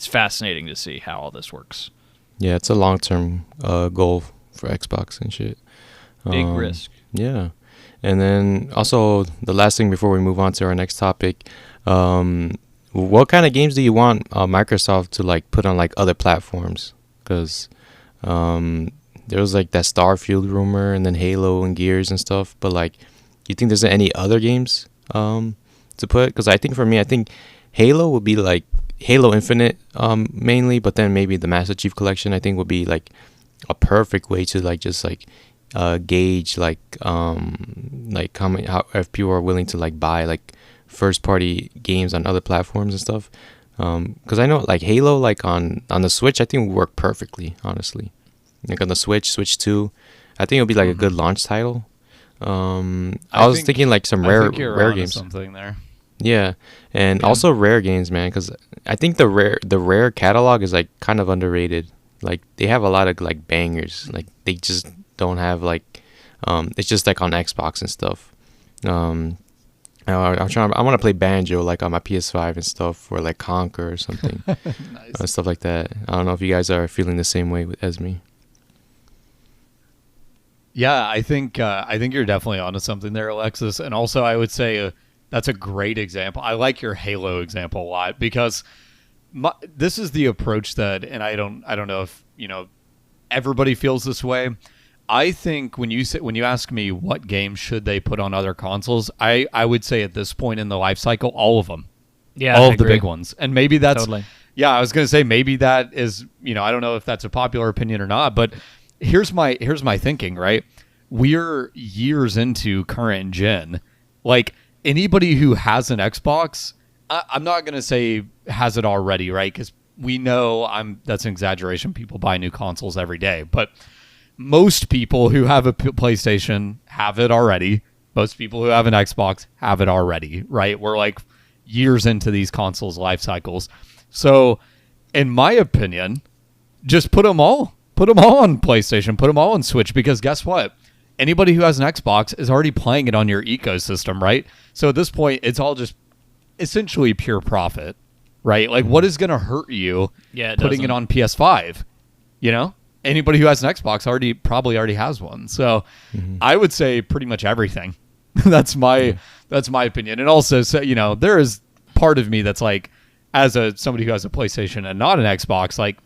fascinating to see how all this works. Yeah, it's a long-term goal for Xbox and shit. Big risk. Yeah. And then also the last thing before we move on to our next topic, what kind of games do you want Microsoft to like put on like other platforms? Because there was like that Starfield rumor, and then Halo and Gears and stuff. But like, you think there's any other games to put? Because I think for me, I think Halo would be like Halo Infinite mainly, but then maybe the Master Chief Collection I think would be like a perfect way to like just like gauge like how if people are willing to like buy like first party games on other platforms and stuff. Because I know like Halo like on the Switch I think would work perfectly, honestly. Like on the Switch 2, I think it would be like a good launch title. I was thinking like some rare games. Something there. Yeah, and also rare games, man, because I think the rare catalog is like kind of underrated. Like they have a lot of like bangers. Like they just don't have like it's just like on Xbox and stuff. I want to play Banjo like on my PS5 and stuff, or like Conquer or something. Nice. Stuff like that. I don't know if you guys are feeling the same way as me. Yeah, I think you're definitely onto something there, Alexis. And also, I would say that's a great example. I like your Halo example a lot because this is the approach that, and I don't know if everybody feels this way. I think when you ask me what games should they put on other consoles, I would say at this point in the life cycle, all of them. Yeah, all I of the agree. big ones. And maybe that's Totally. Yeah, I was going to say maybe that is, I don't know if that's a popular opinion or not, but here's my thinking, right? We're years into current gen. Like anybody who has an Xbox, I'm not going to say has it already, right? Cuz we know that's an exaggeration. People buy new consoles every day, but most people who have a PlayStation have it already. Most people who have an Xbox have it already, right? We're like years into these consoles' life cycles. So, in my opinion, just put them all on PlayStation, put them all on Switch, because guess what? Anybody who has an Xbox is already playing it on your ecosystem, right? So at this point, it's all just essentially pure profit, right? Like, what is going to hurt you putting it on PS5? Anybody who has an Xbox probably already has one. So I would say pretty much everything. That's my opinion. And also, so, there is part of me that's like, as somebody who has a PlayStation and not an Xbox, like,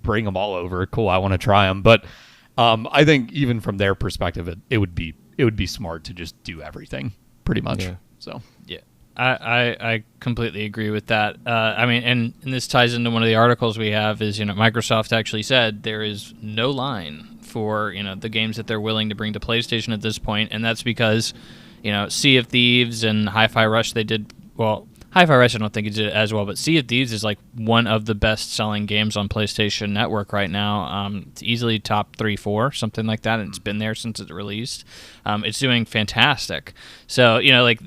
bring them all over. Cool, I want to try them. But I think even from their perspective, it would be smart to just do everything pretty much. Yeah. So yeah, I completely agree with that. I mean, and this ties into one of the articles we have is Microsoft actually said there is no line for the games that they're willing to bring to PlayStation at this point, and that's because Sea of Thieves and Hi-Fi Rush they did well. Hi-Fi Rush I don't think it did as well, but Sea of Thieves is like one of the best-selling games on PlayStation Network right now. It's easily top 3-4, something like that, and it's been there since it released. It's doing fantastic. So, like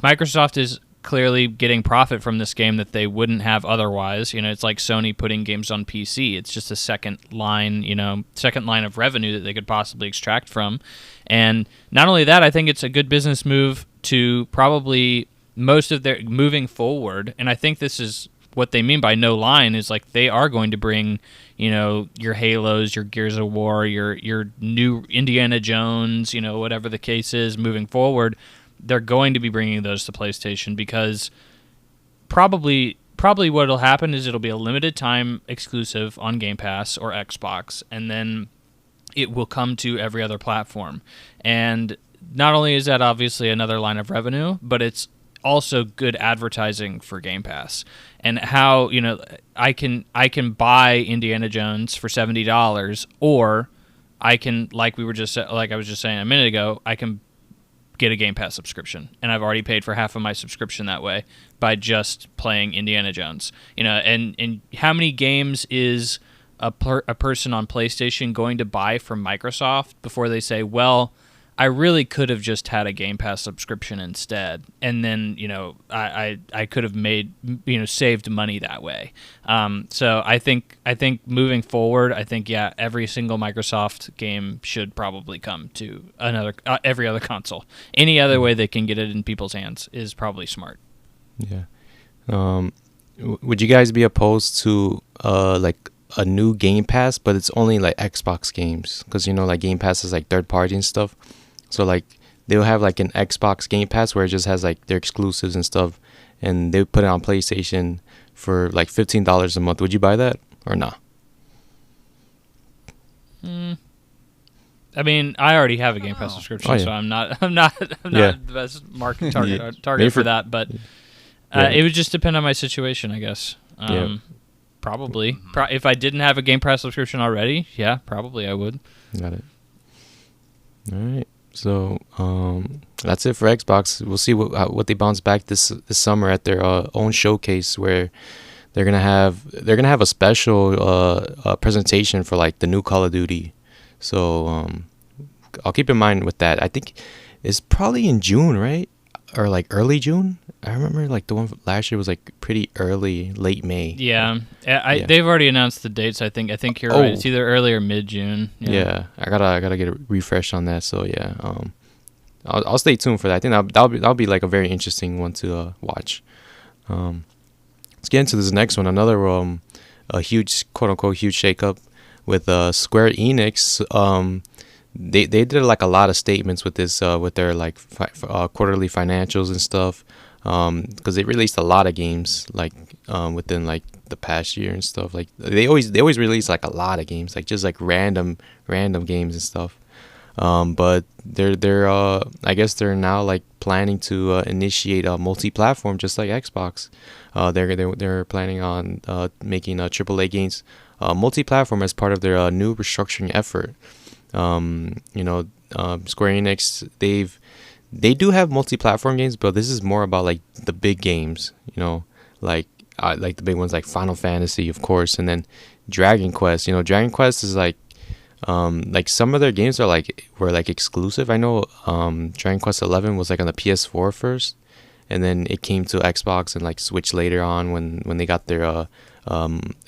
Microsoft is clearly getting profit from this game that they wouldn't have otherwise. It's like Sony putting games on PC. It's just a second line of revenue that they could possibly extract from. And not only that, I think it's a good business move to probably most of their moving forward. And I think this is what they mean by no line is like they are going to bring, your Halos, your Gears of War, your new Indiana Jones, whatever the case is moving forward. They're going to be bringing those to PlayStation because probably what'll happen is it'll be a limited time exclusive on Game Pass or Xbox, and then it will come to every other platform. And not only is that obviously another line of revenue, but it's also good advertising for Game Pass. And how, I can buy Indiana Jones for $70, or I can, like I was just saying a minute ago, I can get a Game Pass subscription, and I've already paid for half of my subscription that way by just playing Indiana Jones. And how many games is a person on PlayStation going to buy from Microsoft before they say, well, I really could have just had a Game Pass subscription instead, and then I could have made saved money that way. So I think moving forward, every single Microsoft game should probably come to every other console. Any other way they can get it in people's hands is probably smart. Yeah. Would you guys be opposed to like a new Game Pass, but it's only like Xbox games? Because like Game Pass is like third party and stuff. So like they'll have like an Xbox Game Pass where it just has like their exclusives and stuff, and they put it on PlayStation for like $15 a month. Would you buy that or not? I mean, I already have a Game Pass subscription, so I'm not the best market target for that. But it would just depend on my situation, I guess. Probably, if I didn't have a Game Pass subscription already, probably I would. Got it. All right. So that's it for Xbox. We'll see what they bounce back this summer at their own showcase, where they're gonna have a special presentation for like the new Call of Duty. So I'll keep in mind with that. I think it's probably in June, right? Or like early June. I remember like the one last year was like pretty early, late May. Yeah, they've already announced the dates. I think you're right. It's either early or mid June. Yeah, I gotta get a refresh on that. So yeah, I'll stay tuned for that. I think that'll be like a very interesting one to watch. Let's get into this next one. Another a huge, quote unquote, huge shakeup with Square Enix. They did like a lot of statements with this with their like quarterly financials and stuff, because they released a lot of games like within like the past year and stuff. Like they always release like a lot of games, like just like random games and stuff. But they're I guess they're now like planning to initiate a multi-platform just like Xbox. They're planning on making AAA games multi-platform as part of their new restructuring effort. Square Enix, they do have multi-platform games, but this is more about like the big games, like the big ones like Final Fantasy, of course, and then Dragon Quest. Dragon Quest is like some of their games were exclusive. I know Dragon Quest 11 was like on the PS4 first, and then it came to Xbox and like Switch later on when they got their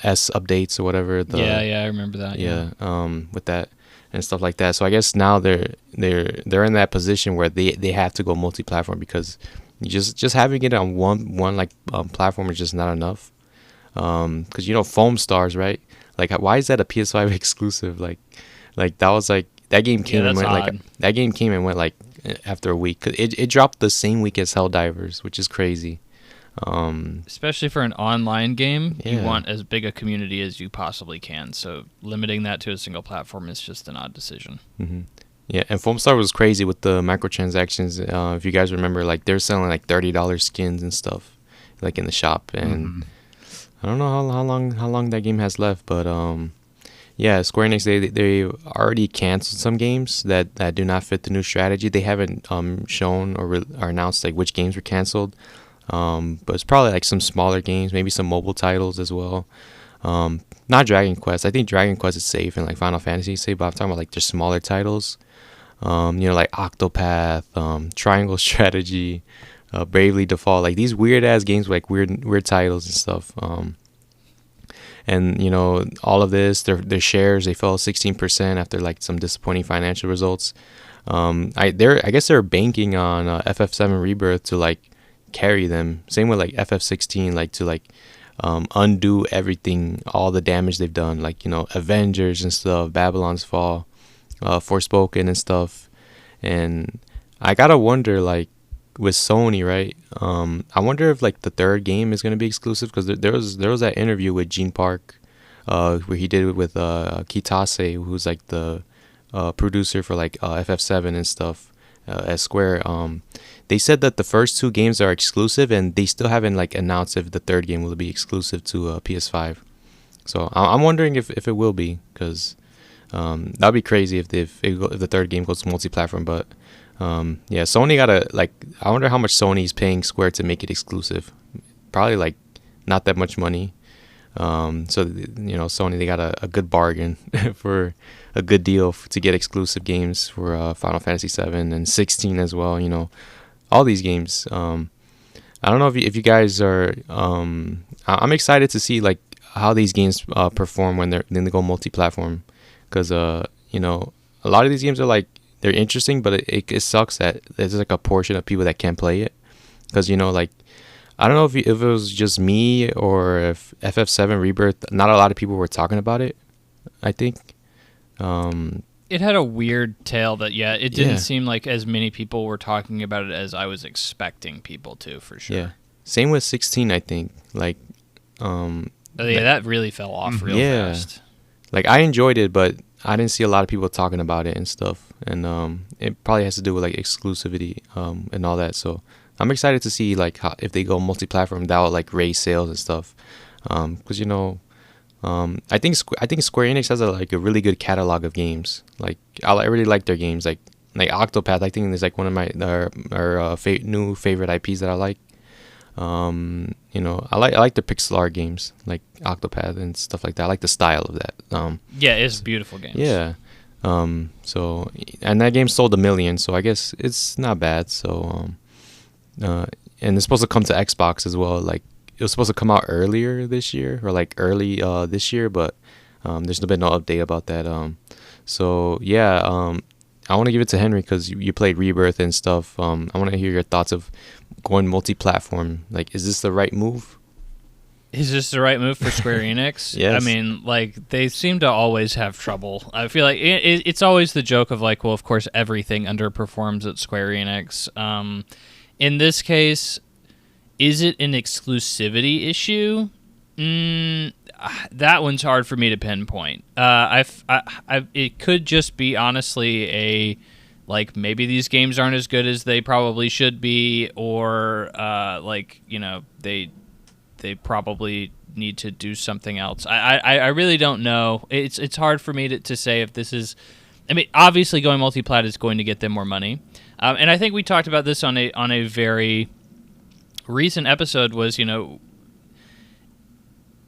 S updates or whatever. I remember that. With that and stuff like that. So I guess now they're in that position where they have to go multi-platform, because just having it on one platform is just not enough. Because Foam Stars, right? Like, why is that a PS5 exclusive? Like that was like that game came and went odd. That game came and went like after a week. It dropped the same week as Helldivers, which is crazy. Especially for an online game, you want as big a community as you possibly can. So limiting that to a single platform is just an odd decision. Mm-hmm. Yeah, and Foam Star was crazy with the microtransactions. If you guys remember, like they're selling like $30 skins and stuff, like in the shop. And I don't know how long that game has left, but Square Enix they already canceled some games that do not fit the new strategy. They haven't shown or announced like which games were canceled. But it's probably like some smaller games, maybe some mobile titles as well. Not Dragon Quest. I think Dragon Quest is safe and like Final Fantasy is safe, but I'm talking about like their smaller titles. Like Octopath, Triangle Strategy, Bravely Default, like these weird ass games with like weird titles and stuff. And you know, all of this, their shares, they fell 16% after like some disappointing financial results. I guess they're banking on FF7 Rebirth to like carry them. Same with like FF16, like to like undo everything, all the damage they've done, like, you know, Avengers and stuff, Babylon's Fall, Forspoken and stuff. And I gotta wonder, like, with Sony, right? I wonder if like the third game is gonna be exclusive, because there was that interview with Gene Park, where he did it with Kitase, who's like the producer for like FF7 and stuff at Square. They said that the first two games are exclusive, and they still haven't like announced if the third game will be exclusive to PS5. So I'm wondering if it will be, because that'd be crazy if the third game goes multi-platform. But yeah, Sony gotta, like, I wonder how much Sony's paying Square to make it exclusive. Probably like not that much money. So you know, Sony, they got a good bargain for a good deal to get exclusive games for Final Fantasy VII and 16 as well. You know, all these games. I don't know if you guys are. I'm excited to see like how these games perform when they go multi-platform, because you know, a lot of these games are like, they're interesting, but it sucks that there's like a portion of people that can't play it, because, you know, like, I don't know if it was just me or if FF7 Rebirth, not a lot of people were talking about it, I think. It had a weird tale that, it didn't seem like as many people were talking about it as I was expecting people to, for sure. Yeah. Same with 16, I think. Like, that really fell off real fast. Like, I enjoyed it, but I didn't see a lot of people talking about it and stuff. And it probably has to do with like exclusivity and all that. So I'm excited to see like how, if they go multi-platform, that will like raise sales and stuff. Because, you know, I think Square Enix has a really good catalog of games. Like, I really like their games. Like Octopath, I think is like one of my new favorite IPs that I like. You know, I like the pixel art games like Octopath and stuff like that. I like the style of that. It's beautiful games. Yeah. So, and that game sold 1 million, so I guess it's not bad. So, and it's supposed to come to Xbox as well. Like, it was supposed to come out earlier this year, or like early this year, but there's been no update about that. So yeah, I want to give it to Henry, because you played Rebirth and stuff. I want to hear your thoughts of going multi-platform. Like, is this the right move? Is this the right move for Square Enix? Yes. I mean, like, they seem to always have trouble. I feel like it's always the joke of like, well, of course, everything underperforms at Square Enix. In this case, is it an exclusivity issue? That one's hard for me to pinpoint. It could just be honestly like, maybe these games aren't as good as they probably should be, or like, you know, they probably need to do something else. I really don't know. It's hard for me to say if this is. I mean, obviously going multi-plat is going to get them more money, and I think we talked about this on a very recent episode. Was, you know,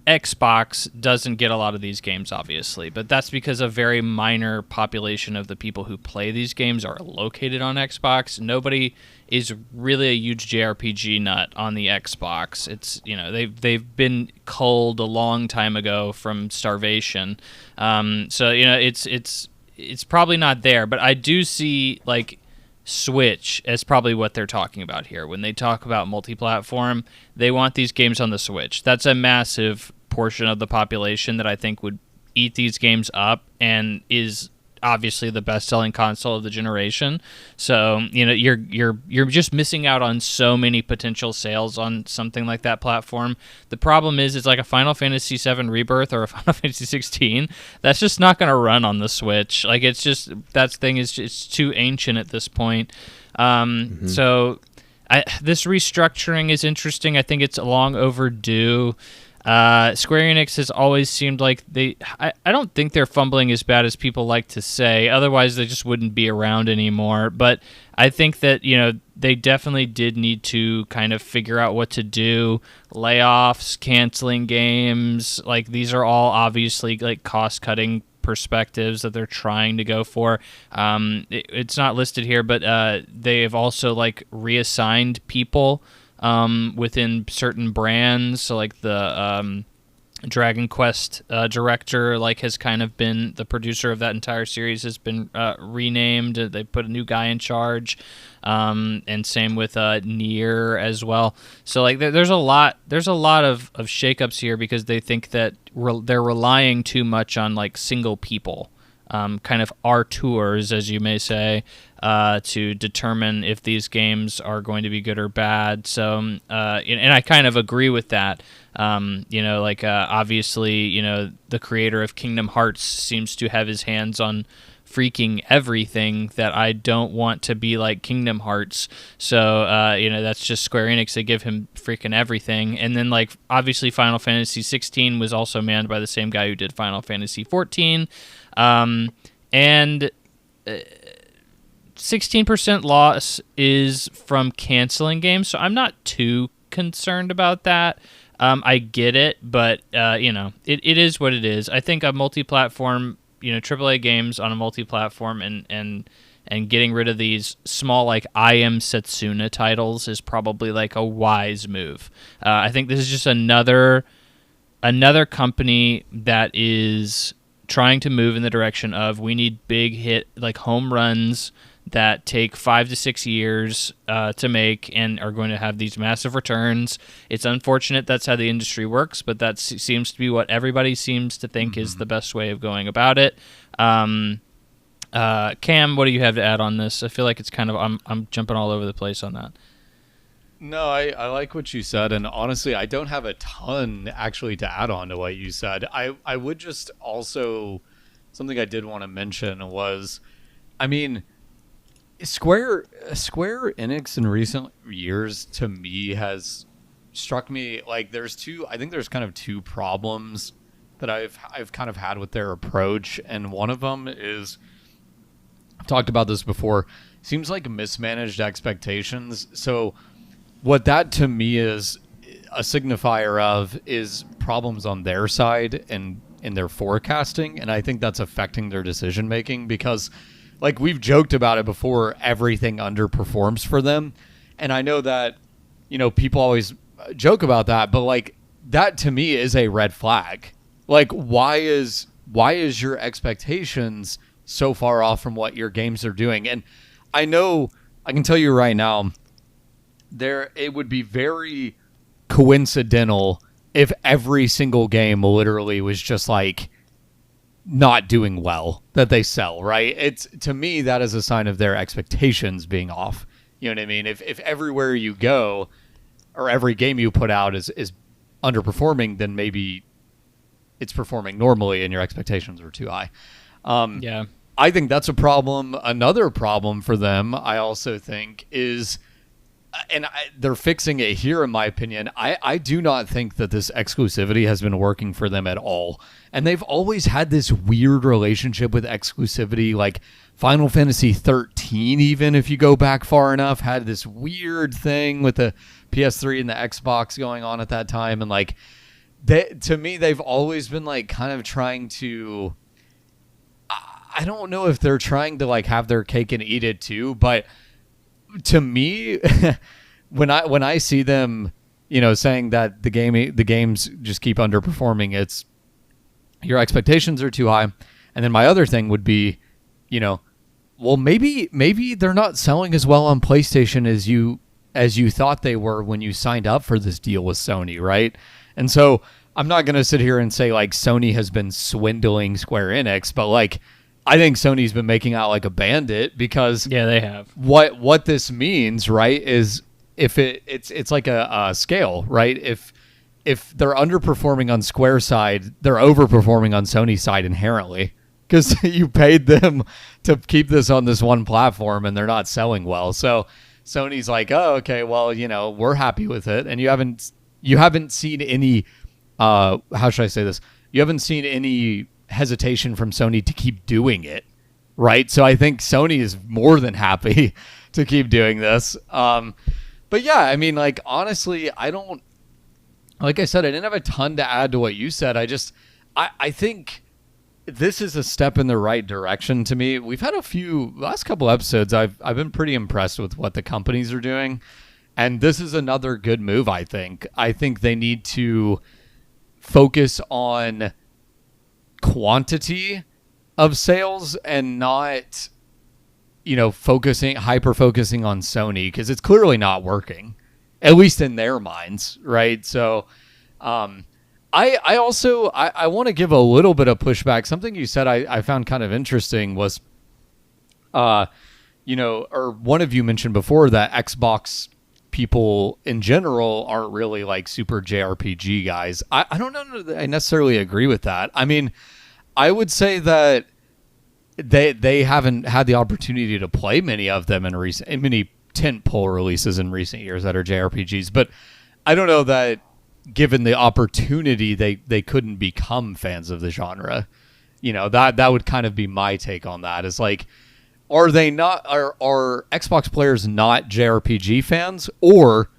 Xbox doesn't get a lot of these games, obviously, but that's because a very minor population of the people who play these games are located on Xbox. Nobody is really a huge JRPG nut on the Xbox. It's, you know, they've been culled a long time ago from starvation. So, you know, it's probably not there, but I do see like Switch as probably what they're talking about here. When they talk about multi-platform, they want these games on the Switch. That's a massive portion of the population that I think would eat these games up, and is obviously the best-selling console of the generation. So, you know, you're just missing out on so many potential sales on something like that platform. The problem is, it's like a Final Fantasy VII Rebirth or a Final Fantasy XVI. That's just not going to run on the Switch. Like, it's just, that thing is just too ancient at this point. So this restructuring is interesting. I think it's long overdue. Square Enix has always seemed like I don't think they're fumbling as bad as people like to say. Otherwise, they just wouldn't be around anymore. But I think that, you know, they definitely did need to kind of figure out what to do. Layoffs, canceling games, like, these are all obviously like cost-cutting perspectives that they're trying to go for. It's not listed here, but they have also like reassigned people within certain brands. So like the Dragon Quest director like has kind of been the producer of that entire series, has been renamed. They put a new guy in charge, and same with Nier as well. So like there's a lot of shakeups here because they think that they're relying too much on like single people, kind of auteurs, as you may say, to determine if these games are going to be good or bad. So, and I kind of agree with that. Obviously, the creator of Kingdom Hearts seems to have his hands on freaking everything that I don't want to be like Kingdom Hearts. So, that's just Square Enix. They give him freaking everything. And then, like, obviously Final Fantasy XVI was also manned by the same guy who did Final Fantasy XIV. And 16% loss is from canceling games, so I'm not too concerned about that. I get it, but it is what it is. I think a multi-platform, AAA games on a multi-platform and getting rid of these small like I Am Setsuna titles is probably like a wise move. I think this is just another company that is trying to move in the direction of we need big hit like home runs that take 5 to 6 years to make and are going to have these massive returns. It's unfortunate that's how the industry works, but that seems to be what everybody seems to think is the best way of going about it. Cam, what do you have to add on this? I feel like it's kind of I'm jumping all over the place on that. No, I like what you said, and honestly, I don't have a ton actually to add on to what you said. I would just also, something I did want to mention was, I mean, Square Enix in recent years to me has struck me like there's kind of two problems that I've kind of had with their approach, and one of them is, I've talked about this before, seems like mismanaged expectations. So what that to me is a signifier of is problems on their side and in their forecasting, and I think that's affecting their decision making because, like we've joked about it before, everything underperforms for them. And I know that, people always joke about that, but like that to me is a red flag. Like why is your expectations so far off from what your games are doing? And I know I can tell you right now, it would be very coincidental if every single game literally was just like not doing well that they sell, right? It's, to me, that is a sign of their expectations being off. You know what I mean? If everywhere you go or every game you put out is underperforming, then maybe it's performing normally and your expectations are too high. Yeah. I think that's a problem. Another problem for them, I also think, is, and they're fixing it here, in my opinion, I do not think that this exclusivity has been working for them at all. And they've always had this weird relationship with exclusivity. Like Final Fantasy XIII, even if you go back far enough, had this weird thing with the PS3 and the Xbox going on at that time. And like, to me, they've always been like kind of trying to, I don't know if they're trying to like have their cake and eat it too, but to me, when I see them, saying that the games just keep underperforming, it's your expectations are too high. And then my other thing would be, well, maybe they're not selling as well on PlayStation as you thought they were when you signed up for this deal with Sony, right? And so I'm not going to sit here and say like Sony has been swindling Square Enix, but like I think Sony's been making out like a bandit because yeah, they have. What this means, right, is if it's like a scale, right? If they're underperforming on Square side, they're overperforming on Sony side inherently because you paid them to keep this on this one platform and they're not selling well. So Sony's like, oh, okay, well, we're happy with it, and you haven't seen any how should I say this? You haven't seen any hesitation from Sony to keep doing it, right? So I think Sony is more than happy to keep doing this. But yeah, I mean, like, honestly, like I said, I didn't have a ton to add to what you said. I think this is a step in the right direction to me. We've had last couple episodes, I've been pretty impressed with what the companies are doing. And this is another good move, I think. I think they need to focus on quantity of sales and not, hyper focusing on Sony, because it's clearly not working, at least in their minds, right? So, I also want to give a little bit of pushback. Something you said I found kind of interesting was, or one of you mentioned before that Xbox people in general aren't really like super JRPG guys. I don't know that I necessarily agree with that. I mean, I would say that they haven't had the opportunity to play many of them in many tentpole releases in recent years that are JRPGs, but I don't know that given the opportunity they couldn't become fans of the genre. That would kind of be my take on that, is like, are Xbox players not JRPG fans, or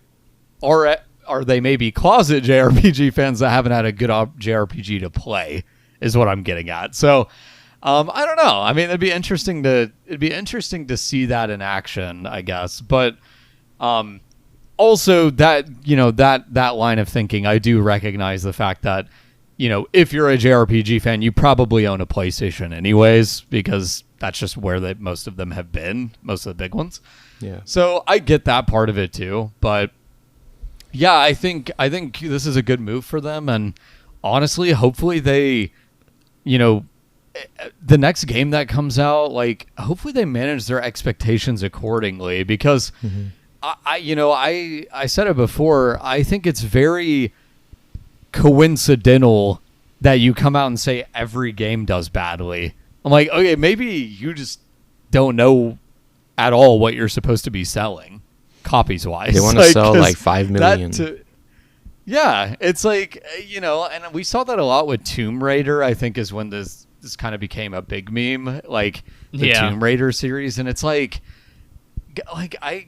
are they maybe closet JRPG fans that haven't had a good JRPG to play, is what I'm getting at. So I don't know. I mean, it'd be interesting to see that in action, I guess. But also that that line of thinking, I do recognize the fact that if you're a JRPG fan, you probably own a PlayStation anyways, because that's just where most of them have been, most of the big ones. Yeah. So I get that part of it too, but yeah, I think this is a good move for them, and honestly, hopefully they, the next game that comes out, like, hopefully they manage their expectations accordingly, because I said it before, I think it's very coincidental that you come out and say every game does badly. I'm like, okay, maybe you just don't know at all what you're supposed to be selling copies wise. They want to sell like 5 million. Yeah, it's like, and we saw that a lot with Tomb Raider, I think, is when this kind of became a big meme, like the Tomb Raider series. And it's like I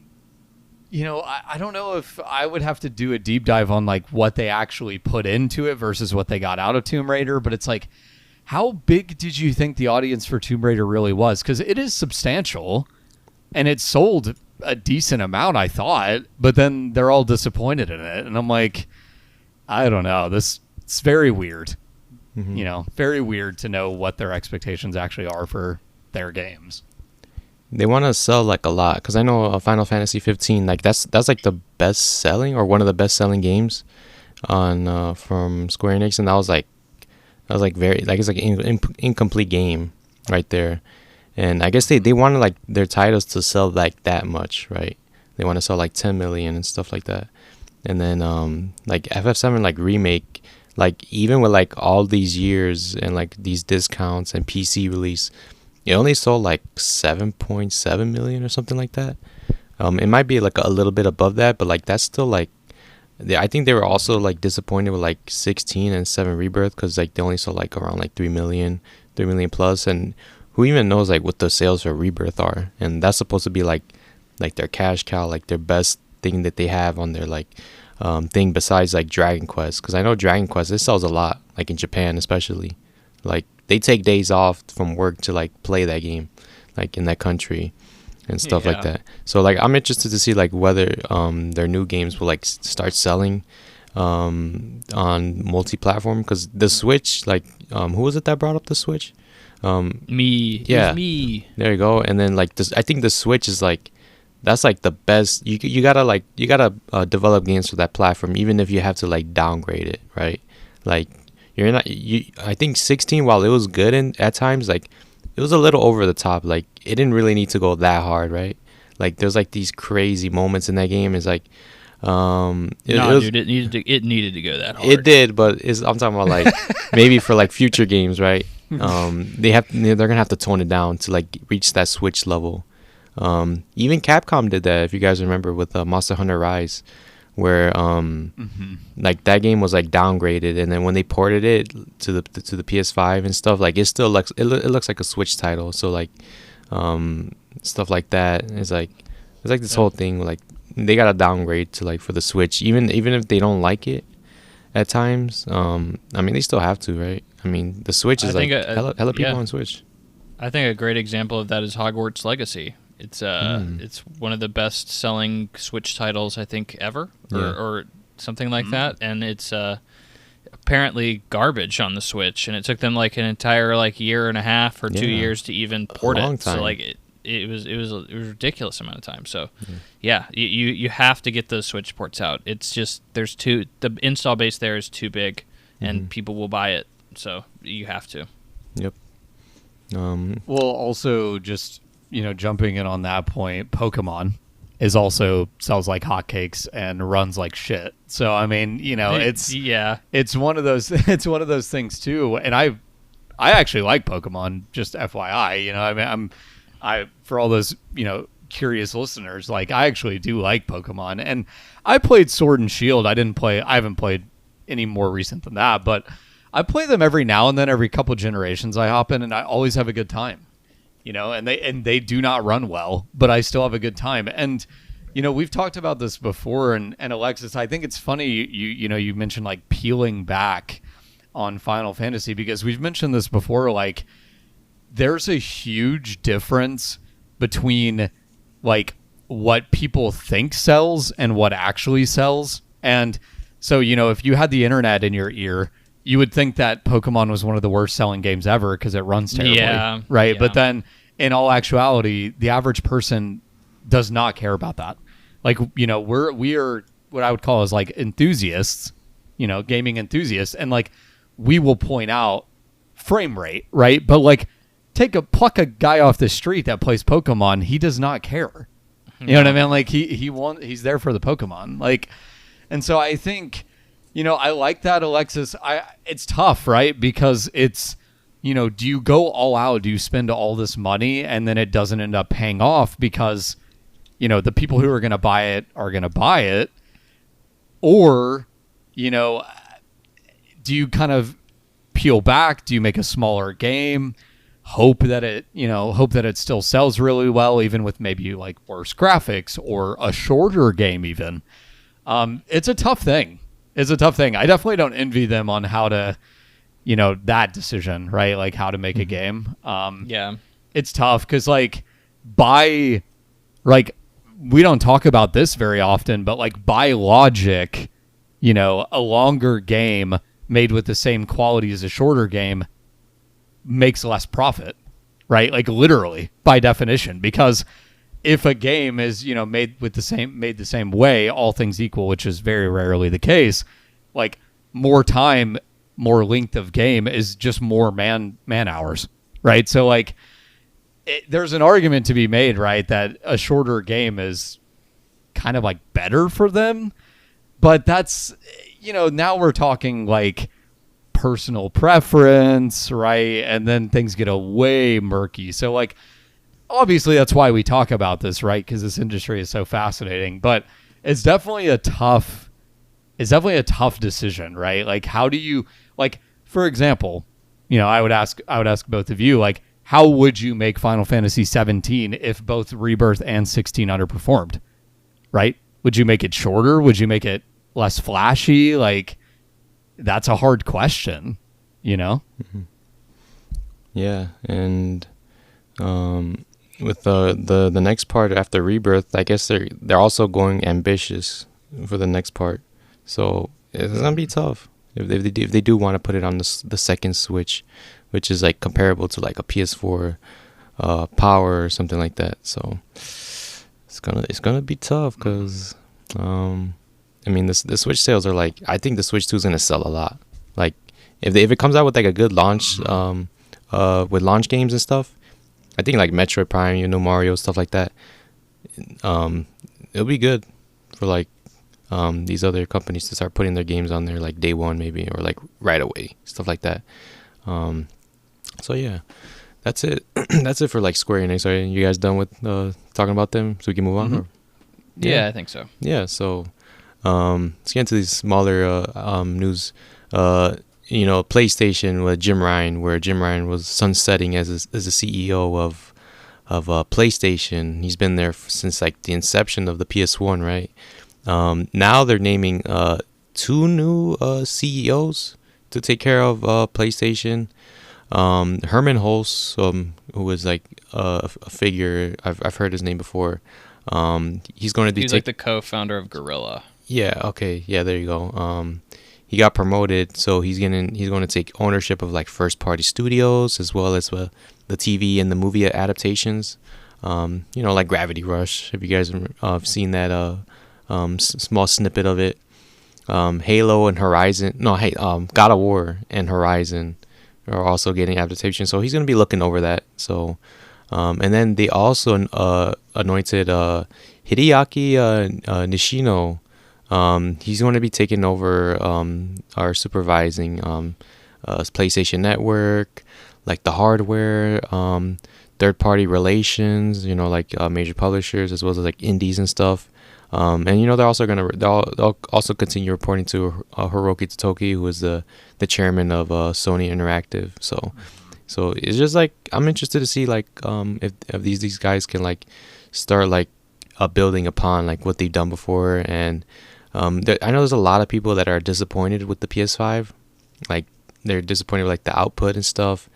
don't know if I would have to do a deep dive on like what they actually put into it versus what they got out of Tomb Raider, but it's like, how big did you think the audience for Tomb Raider really was? Because it is substantial, and it sold a decent amount, I thought, but then they're all disappointed in it. And I'm like, I don't know. It's very weird. Mm-hmm. Very weird to know what their expectations actually are for their games. They want to sell like a lot, because I know Final Fantasy 15, like that's like the best selling, or one of the best selling games on from Square Enix, and that was like very, like, it's like an incomplete game right there. And I guess they want like their titles to sell like that much, right? They want to sell like 10 million and stuff like that. And then like FF7 like remake, like even with like all these years and like these discounts and PC release, it only sold like 7.7 million or something like that. It might be like a little bit above that, but like that's still like, I think they were also like disappointed with like 16 and 7 Rebirth, because like they only sold like around like 3 million plus, and who even knows like what the sales for Rebirth are. And that's supposed to be like their cash cow, like their best thing that they have on their like thing besides like Dragon Quest, because I know Dragon Quest, it sells a lot, like in Japan especially. Like they take days off from work to like play that game, like in that country and stuff like that. So like I'm interested to see like whether their new games will like start selling on multi-platform, because the Switch, like who was it that brought up the Switch? Me. Yeah, me. There you go. And then like this, I think the Switch is like, that's like the best. You gotta develop games for that platform, even if you have to like downgrade it, right? Like I think 16, while it was good at times, like it was a little over the top. Like it didn't really need to go that hard, right? Like there's like these crazy moments in that game. It's like dude, it needed to go that hard. It did, but I'm talking about like maybe for like future games, right? They're gonna have to tone it down to like reach that Switch level. Even Capcom did that, if you guys remember, with Monster Hunter Rise, where like that game was like downgraded, and then when they ported it to the PS5 and stuff, like it still looks like a Switch title. So like stuff like that. It's like this whole thing, like they gotta downgrade to like for the Switch, even if they don't like it. at times. I mean, they still have to, right? I mean, the Switch is like hella people on Switch. I think a great example of that is Hogwarts Legacy. It's one of the best selling Switch titles I think ever, or something like that, and it's apparently garbage on the Switch, and it took them like an entire like year and a half or 2 years to even port it. So like it was a ridiculous amount of time. So you have to get those Switch ports out. It's just the install base there is too big, and people will buy it. So you have to. Yep. Well, also just jumping in on that point, Pokemon is also sells like hotcakes and runs like shit. So I mean, it's one of those things too. And I actually like Pokemon. Just FYI, I mean, I for all those curious listeners, like I actually do like Pokemon, and I played Sword and Shield. I haven't played any more recent than that, but I play them every now and then. Every couple generations, I hop in, and I always have a good time. And they do not run well, but I still have a good time. And we've talked about this before, and Alexis, I think it's funny you mentioned like peeling back on Final Fantasy, because we've mentioned this before. Like, there's a huge difference between like what people think sells and what actually sells. And so if you had the internet in your ear, you would think that Pokemon was one of the worst selling games ever because it runs terribly, right? Yeah. But then, in all actuality, the average person does not care about that. Like, we are what I would call as like enthusiasts, gaming enthusiasts, and like we will point out frame rate, right? But like, pluck a guy off the street that plays Pokemon, he does not care. You know what I mean? Like he's there for the Pokemon, like, and so I think. I like that, Alexis. It's tough, right? Because it's, do you go all out? Do you spend all this money and then it doesn't end up paying off because, the people who are going to buy it are going to buy it? Or, do you kind of peel back? Do you make a smaller game? Hope that it still sells really well, even with maybe like worse graphics, or a shorter game even. It's a tough thing. I definitely don't envy them on how to, that decision, right? Like how to make a game. It's tough because we don't talk about this very often, but like by logic, a longer game made with the same quality as a shorter game makes less profit, right? Like literally by definition, because if a game is, made the same way, all things equal, which is very rarely the case, like more time, more length of game is just more man hours, right? So like there's an argument to be made, right, that a shorter game is kind of like better for them, but that's, now we're talking like personal preference, right? And then things get way murky. So like, obviously, that's why we talk about this, right? Because this industry is so fascinating. But it's definitely a tough decision, right? Like, how do you, like, for example, I would ask both of you, like, how would you make Final Fantasy XVII if both Rebirth and 16 underperformed, right? Would you make it shorter? Would you make it less flashy? Like, that's a hard question, Mm-hmm. Yeah, and with the next part after Rebirth, I guess they're also going ambitious for the next part, so it's gonna be tough if they do want to put it on the second Switch, which is like comparable to like a PS4 Power or something like that. So it's gonna be tough because I mean the Switch sales are like, I think the Switch 2 is gonna sell a lot. Like if it comes out with like a good launch with launch games and stuff. I think like Metroid Prime, Mario, stuff like that. It'll be good for like these other companies to start putting their games on there like day one maybe, or like right away, stuff like that. So yeah, that's it. That's it for like Square Enix. Are you guys done with talking about them so we can move on? Mm-hmm. Yeah, I think so. Yeah, so let's get into these smaller news. PlayStation with Jim Ryan, where Jim Ryan was sunsetting as a CEO of PlayStation. He's been there since like the inception of the PS1, right? Now they're naming two new CEOs to take care of PlayStation. Herman Hulst, who was like a figure, I've heard his name before. He's going to do. He's like the co-founder of Gorilla. Yeah. Okay. Yeah. There you go. He got promoted, so he's going to take ownership of like first party studios as well as the TV and the movie adaptations. Like Gravity Rush. If you guys have seen that small snippet of it. Halo and Horizon. No, hey, God of War and Horizon are also getting adaptation. So he's going to be looking over that. So, and then they also anointed Hideaki Nishino. He's going to be taking over our supervising PlayStation Network, like the hardware, third-party relations, like major publishers as well as like indies and stuff. And they're also they'll also continue reporting to Hiroki Totoki, who is the chairman of Sony Interactive. So it's just like I'm interested to see like if these guys can like start like building upon like what they've done before. And I know there's a lot of people that are disappointed with the PS5, like they're disappointed with like the output and stuff,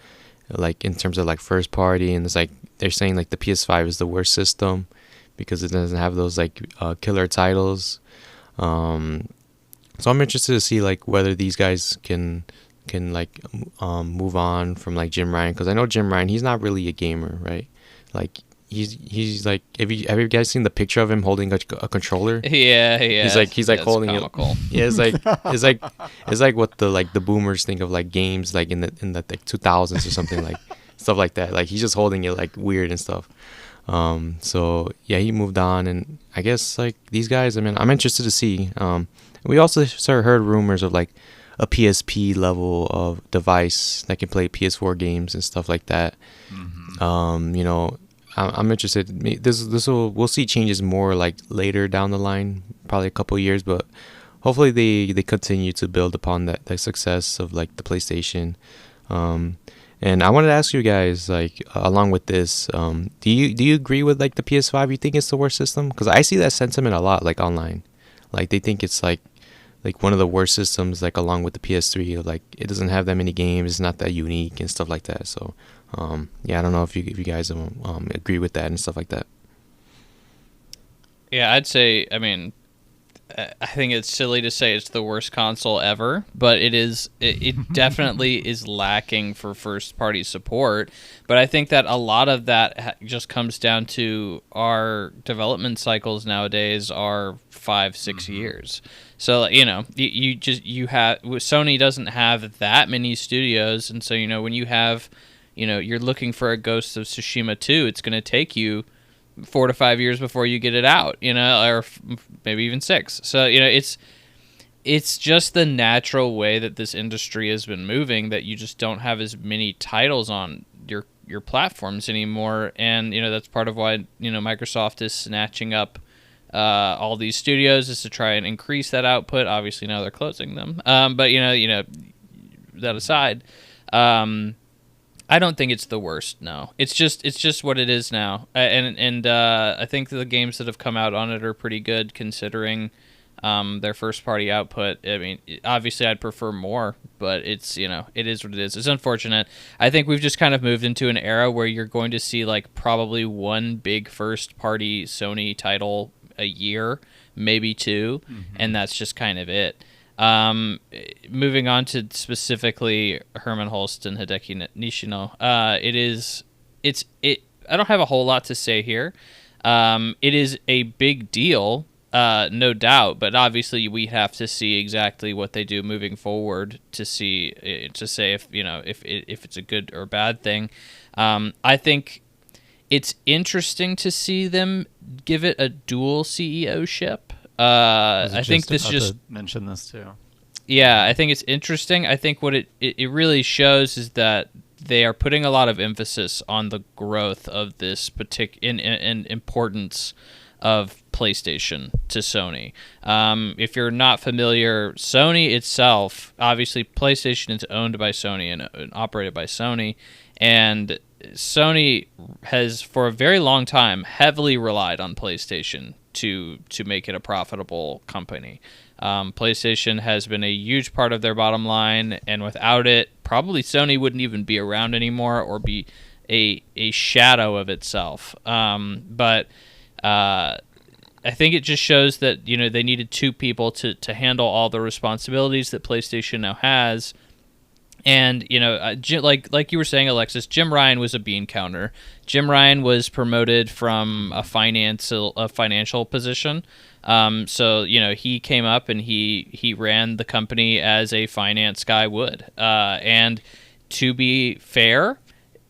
like in terms of like first party, and it's like they're saying like the PS5 is the worst system because it doesn't have those like killer titles. So I'm interested to see like whether these guys can like move on from like Jim Ryan, because I know Jim Ryan, he's not really a gamer, right? Like he's like, have you guys seen the picture of him holding a controller? Yeah. He's like holding comical. it. Yeah, it's like what the boomers think of like games like in the like 2000s or something, like stuff like that. Like he's just holding it like weird and stuff. So yeah, he moved on, and I guess like these guys, I mean, I'm interested to see. We also sort of heard rumors of like a PSP level of device that can play PS4 games and stuff like that. Mm-hmm. I'm interested. We'll see changes more like later down the line, probably a couple of years, but hopefully they continue to build upon the success of like the PlayStation. And I wanted to ask you guys, like, along with this, do you agree with like the PS5? You think it's the worst system? Because I see that sentiment a lot, like online. Like they think it's like one of the worst systems, like along with the PS3. Like it doesn't have that many games, it's not that unique and stuff like that. So, yeah, I don't know if you guys agree with that and stuff like that. Yeah, I'd say. I mean, I think it's silly to say it's the worst console ever, but it is. It definitely is lacking for first-party support. But I think that a lot of that just comes down to our development cycles nowadays are 5-6 years. So you have Sony doesn't have that many studios, and so when you have, you're looking for a Ghost of Tsushima 2, it's going to take you 4 to 5 years before you get it out, or maybe even 6. So, it's just the natural way that this industry has been moving, that you just don't have as many titles on your platforms anymore. And, that's part of why, Microsoft is snatching up all these studios, is to try and increase that output. Obviously now they're closing them. But, that aside, I don't think it's the worst. No, it's just what it is now, and I think the games that have come out on it are pretty good considering their first party output. I mean, obviously I'd prefer more, but it's it is what it is. It's unfortunate. I think we've just kind of moved into an era where you're going to see like probably one big first party Sony title a year, maybe two, and that's just kind of it. Moving on to specifically Herman Hulst and Hideaki Nishino, I don't have a whole lot to say here. It is a big deal, no doubt, but obviously we have to see exactly what they do moving forward to say if it's a good or bad thing. I think it's interesting to see them give it a dual CEO-ship. I think this just mention this too. Yeah, I think it's interesting. I think what it really shows is that they are putting a lot of emphasis on the growth of this and importance of PlayStation to Sony. If you're not familiar, Sony itself, obviously PlayStation is owned by Sony and operated by Sony, and Sony has for a very long time heavily relied on PlayStation to make it a profitable company. PlayStation has been a huge part of their bottom line, and without it, probably Sony wouldn't even be around anymore or be a shadow of itself. But I think it just shows that they needed two people to handle all the responsibilities that PlayStation now has. And like you were saying, Alexis, Jim Ryan was a bean counter. Jim Ryan was promoted from a financial position. So he came up and he ran the company as a finance guy would. And to be fair,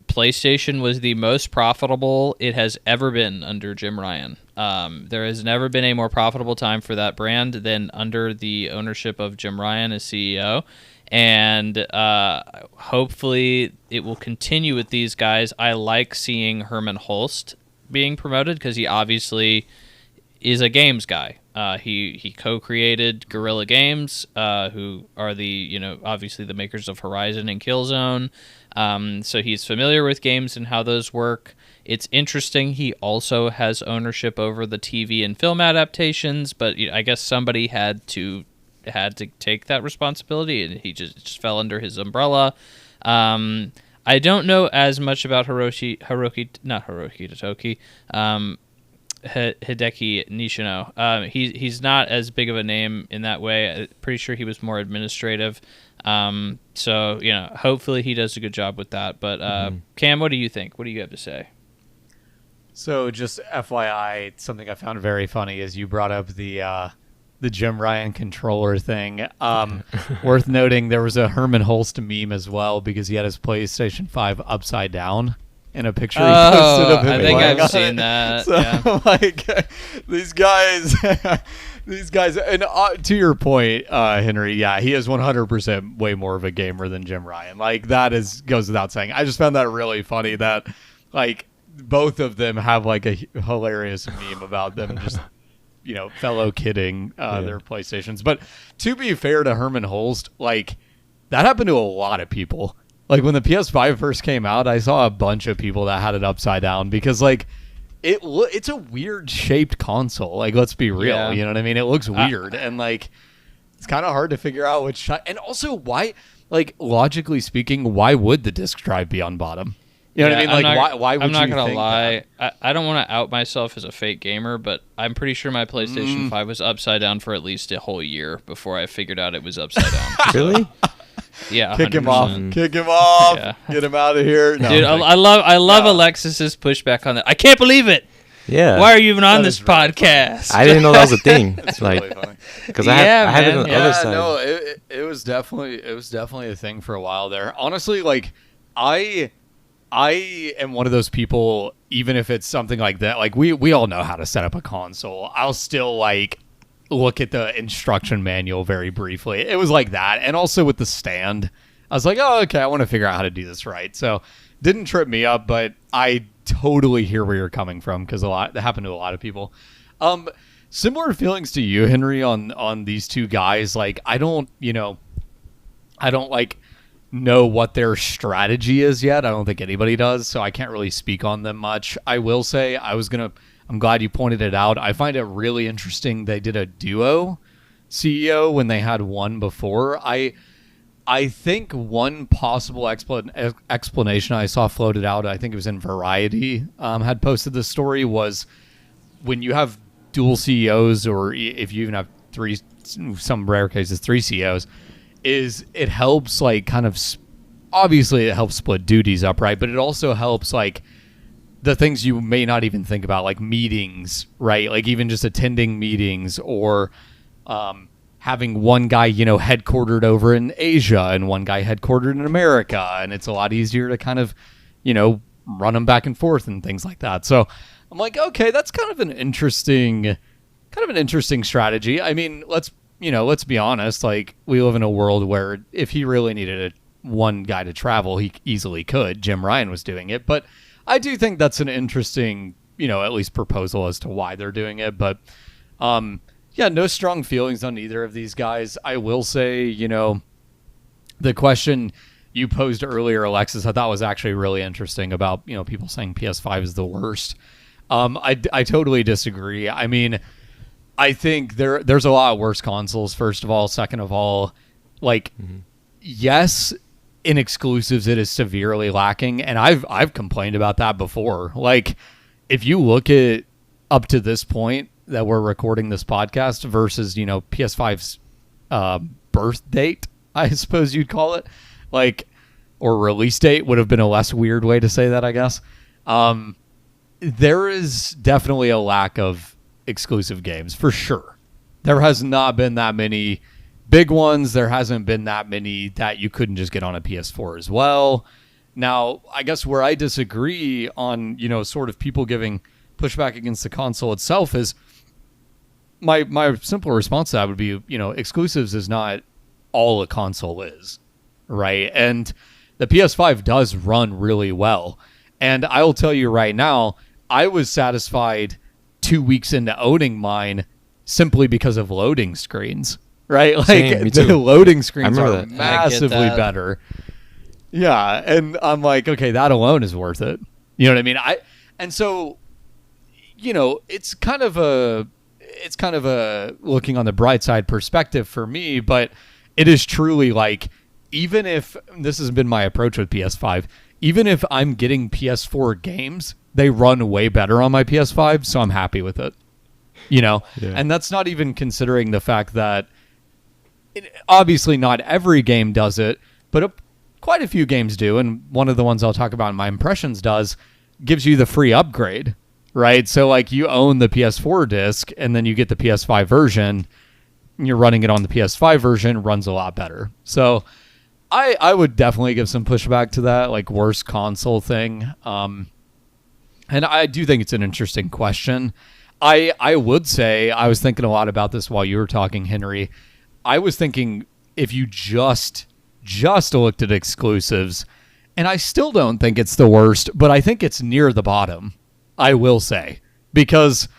PlayStation was the most profitable it has ever been under Jim Ryan. There has never been a more profitable time for that brand than under the ownership of Jim Ryan as CEO. And hopefully it will continue with these guys. I like seeing Herman Hulst being promoted because he obviously is a games guy. He co-created Guerrilla Games, who are the obviously the makers of Horizon and Killzone. So he's familiar with games and how those work. It's interesting. He also has ownership over the TV and film adaptations, but I guess somebody had to take that responsibility, and he just fell under his umbrella. I don't know as much about Hideaki Nishino. He's not as big of a name in that way. I'm pretty sure he was more administrative. So hopefully he does a good job with that. But Cam, what do you think? What do you have to say? So just FYI, something I found very funny is you brought up the Jim Ryan controller thing. Worth noting, there was a Herman Hulst meme as well because he had his PlayStation 5 upside down in a picture he posted of him. I think I've seen that. So, yeah. These guys, and to your point, Henry, yeah, he is 100% way more of a gamer than Jim Ryan. Like, that goes without saying. I just found that really funny that, like, both of them have, like, a hilarious meme about them just fellow kidding their PlayStations. But to be fair to Herman Hulst, like, that happened to a lot of people. Like, when the PS5 first came out, I saw a bunch of people that had it upside down because, like, it's a weird shaped console. Like, let's be real. Yeah. You know what I mean? It looks weird. And, like, it's kind of hard to figure out which... And also, why, like, logically speaking, why would the disc drive be on bottom? You know what I mean? Like, why would you think I'm not going to lie. I don't want to out myself as a fake gamer, but I'm pretty sure my PlayStation 5 was upside down for at least a whole year before I figured out it was upside down. Really? Yeah, Kick him off. Yeah. Get him out of here. No, dude, I love Alexis's pushback on that. I can't believe it. Yeah. Why are you even on this podcast? I didn't know that was a thing. That's like, really funny. because I have it on the other side. No, it was definitely a thing for a while there. Honestly, like, I am one of those people, even if it's something like that, like we all know how to set up a console. I'll still, like, look at the instruction manual very briefly. It was like that. And also with the stand, I was like, oh, okay, I want to figure out how to do this right. So didn't trip me up, but I totally hear where you're coming from because that happened to a lot of people. Similar feelings to you, Henry, on these two guys. Like, I don't like know what their strategy is yet. I don't think anybody does, so I can't really speak on them much. I will say I'm glad you pointed it out. I find it really interesting they did a duo CEO when they had one before. I think one possible explanation I saw floated out, I think it was in Variety, had posted this story, was when you have dual CEOs, or if you even have some rare cases, three CEOs, is it helps, like, kind of, obviously it helps split duties up, right? But it also helps, like, the things you may not even think about, like meetings, right? Like, even just attending meetings, or having one guy, headquartered over in Asia and one guy headquartered in America. And it's a lot easier to kind of, run them back and forth and things like that. So I'm like, okay, that's kind of an interesting strategy. I mean, let's be honest. Like, we live in a world where if he really needed one guy to travel, he easily could. Jim Ryan was doing it, but I do think that's an interesting, at least proposal as to why they're doing it. But, no strong feelings on either of these guys. I will say, the question you posed earlier, Alexis, I thought was actually really interesting about, you know, people saying PS5 is the worst. I totally disagree. I mean, I think there's a lot of worse consoles, first of all. Second of all, like, yes, in exclusives it is severely lacking, and I've complained about that before. Like, if you look at up to this point that we're recording this podcast versus, you know, PS5's birth date, I suppose you'd call it, like, or release date would have been a less weird way to say that, I guess. There is definitely a lack of exclusive games, for sure. There has not been that many big ones. There hasn't been that many that you couldn't just get on a PS4 as well. Now, I guess where I disagree on, you know, sort of people giving pushback against the console itself is my simple response to that would be, you know, exclusives is not all a console is, right? And the PS5 does run really well. And I will tell you right now, I was satisfied 2 weeks into owning mine simply because of loading screens, right? Like, Same, the loading screens are that. massively better. Yeah, and I'm like, okay, that alone is worth it. You know what I mean? And so, you know, it's kind of a looking on the bright side perspective for me, but it is truly like, even if this has been my approach with PS5, even if I'm getting PS4 games, they run way better on my PS5, so I'm happy with it. You know? Yeah. And that's not even considering the fact that obviously not every game does it, but quite a few games do, and one of the ones I'll talk about in my impressions gives you the free upgrade, right? So, like, you own the PS4 disc, and then you get the PS5 version, and you're running it on the PS5 version, runs a lot better. So I would definitely give some pushback to that, like, worst console thing. And I do think it's an interesting question. I would say, I was thinking a lot about this while you were talking, Henry. I was thinking if you just looked at exclusives, and I still don't think it's the worst, but I think it's near the bottom, I will say. Because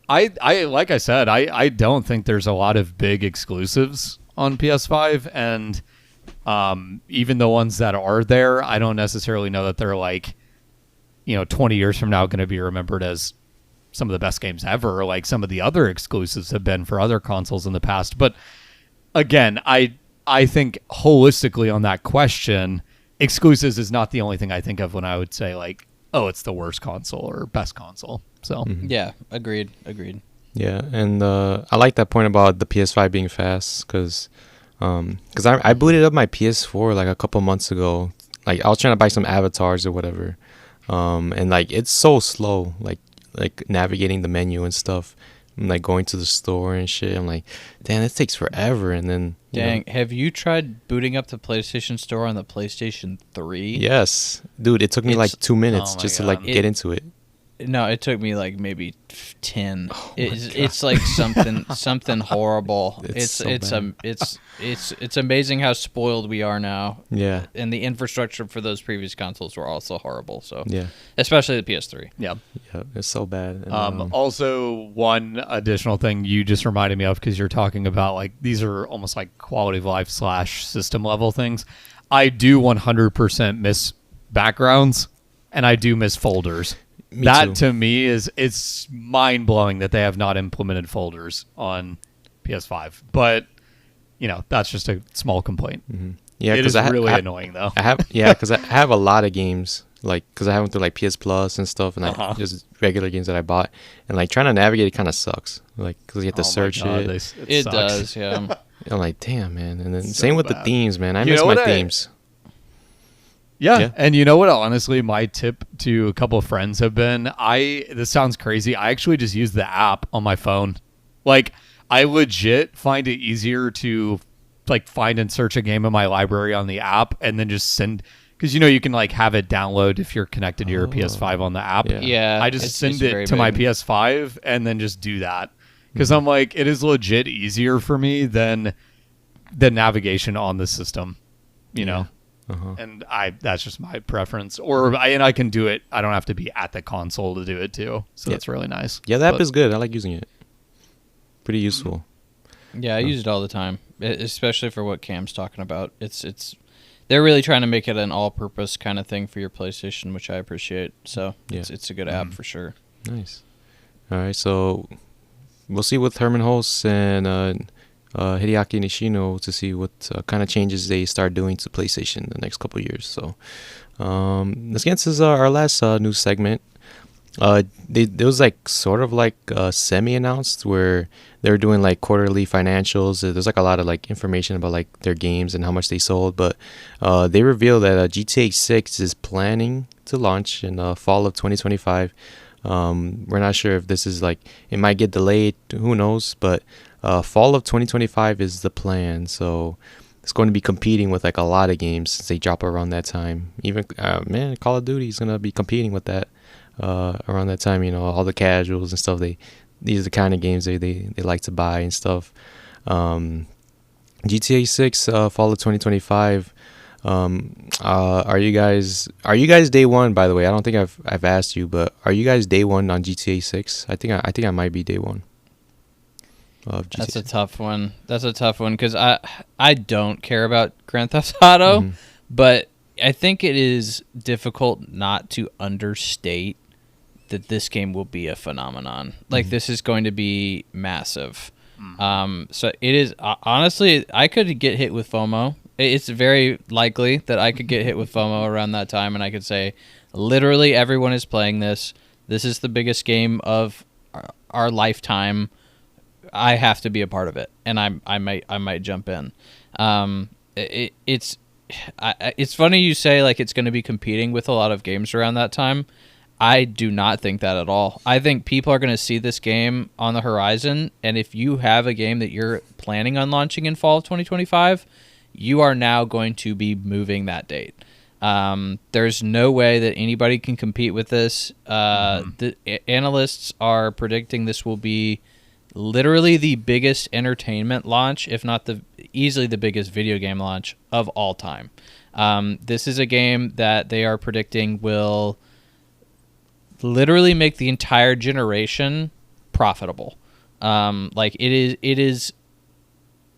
I like I said, I don't think there's a lot of big exclusives on PS5, and even the ones that are there, I don't necessarily know that they're, like, you know, 20 years from now going to be remembered as some of the best games ever, like some of the other exclusives have been for other consoles in the past. But again, I think holistically on that question, exclusives is not the only thing I think of when I would say, like, oh, it's the worst console or best console. So yeah, agreed. Yeah, and I like that point about the PS5 being fast, because I booted up my PS4 like a couple months ago. Like, I was trying to buy some avatars or whatever, and like, it's so slow, like navigating the menu and stuff. I'm like going to the store and shit. I'm like, damn, this takes forever. And then, dang, have you tried booting up the PlayStation Store on the PlayStation 3? Yes, dude. It took me like 2 minutes just to like get into it. No, it took me like maybe 10. It's like something horrible. It's amazing how spoiled we are now. Yeah. And the infrastructure for those previous consoles were also horrible. So yeah, especially the PS3. Yeah. Yeah, it's so bad. Also, one additional thing you just reminded me of, because you're talking about, like, these are almost like quality of life / system level things. I do 100% miss backgrounds, and I do miss folders. That to me it's mind blowing that they have not implemented folders on PS5. But, you know, that's just a small complaint. Mm-hmm. Yeah, it is really annoying though. Because I have a lot of games, like, because I have them through like PS Plus and stuff, and like just regular games that I bought, and like trying to navigate it kind of sucks, like, because you have to search it. It does, yeah. I'm like, damn, man. And then same with the themes, man. I miss my themes. Yeah, and you know what? Honestly, my tip to a couple of friends have been, this sounds crazy, I actually just use the app on my phone. Like, I legit find it easier to, like, find and search a game in my library on the app, and then just send, because, you know, you can, like, have it download if you're connected to your PS5 on the app. Yeah, I just send it to my PS5 and then just do that, because I'm like, it is legit easier for me than the navigation on the system, you know. And that's just my preference. And I can do it. I don't have to be at the console to do it too. So that's really nice. Yeah, the app is good. I like using it. Pretty useful. Yeah, I use it all the time, especially for what Cam's talking about. It's they're really trying to make it an all-purpose kind of thing for your PlayStation, which I appreciate. So it's a good app for sure. Nice. All right, so we'll see with Herman Hulst and Hideaki Nishino to see what kind of changes they start doing to PlayStation in the next couple of years. So let's get into our last news segment. It was like sort of like semi-announced where they're doing like quarterly financials. There's like a lot of like information about like their games and how much they sold, but they revealed that GTA 6 is planning to launch in fall of 2025. We're not sure if this is like, it might get delayed, who knows, but fall of 2025 is the plan. So it's going to be competing with like a lot of games since they drop around that time. Even Call of Duty is going to be competing with that around that time. You know, all the casuals and stuff, these are the kind of games they like to buy and stuff. GTA 6 fall of 2025. Are you guys day one, by the way? I don't think I've asked you, but are you guys day one on GTA 6? I think I might be day one of GTA. That's a tough one. Because I don't care about Grand Theft Auto, but I think it is difficult not to understate that this game will be a phenomenon. Like, this is going to be massive. So it is, honestly, I could get hit with FOMO. It's very likely that I could get hit with FOMO around that time, and I could say, literally everyone is playing this. This is the biggest game of our lifetime. I have to be a part of it, and I might jump in. It's funny you say like it's going to be competing with a lot of games around that time. I do not think that at all. I think people are going to see this game on the horizon, and if you have a game that you're planning on launching in fall of 2025, you are now going to be moving that date. There's no way that anybody can compete with this. The analysts are predicting this will be literally the biggest entertainment launch, if not easily the biggest video game launch of all time. This is a game that they are predicting will literally make the entire generation profitable. Like it is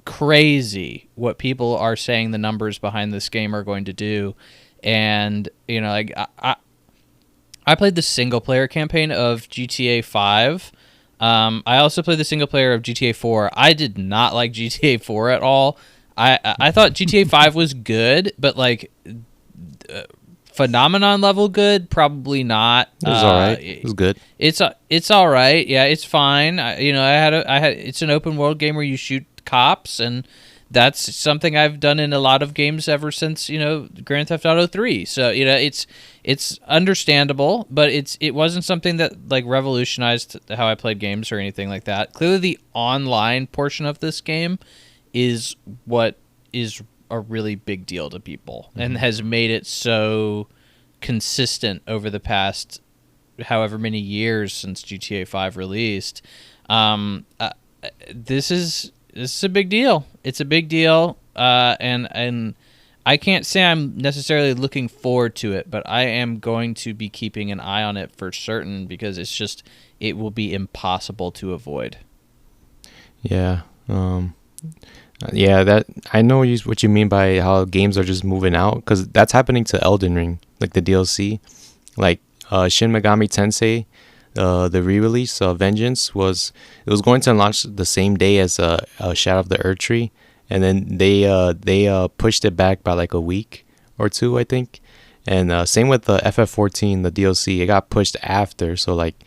crazy what people are saying the numbers behind this game are going to do. And you know, like I played the single player campaign of GTA 5. I also played the single player of GTA 4. I did not like GTA 4 at all. I thought GTA 5 was good, but like phenomenon level good, probably not. It was all right. It was good. It's all right. Yeah, it's fine. I had. It's an open world game where you shoot cops, and that's something I've done in a lot of games ever since Grand Theft Auto 3. So it's understandable, but it wasn't something that like revolutionized how I played games or anything like that. Clearly, the online portion of this game is what is a really big deal to people and has made it so consistent over the past however many years since GTA 5 released. This is a big deal. It's a big deal, and I can't say I'm necessarily looking forward to it, but I am going to be keeping an eye on it for certain because it will be impossible to avoid. Yeah. Yeah, that I know what you mean by how games are just moving out, because that's happening to Elden Ring, like the DLC, like Shin Megami Tensei, the re-release Vengeance was going to launch the same day as Shadow of the Erdtree, and then they pushed it back by like a week or two, I think, and same with the FF14, the DLC, it got pushed after, so like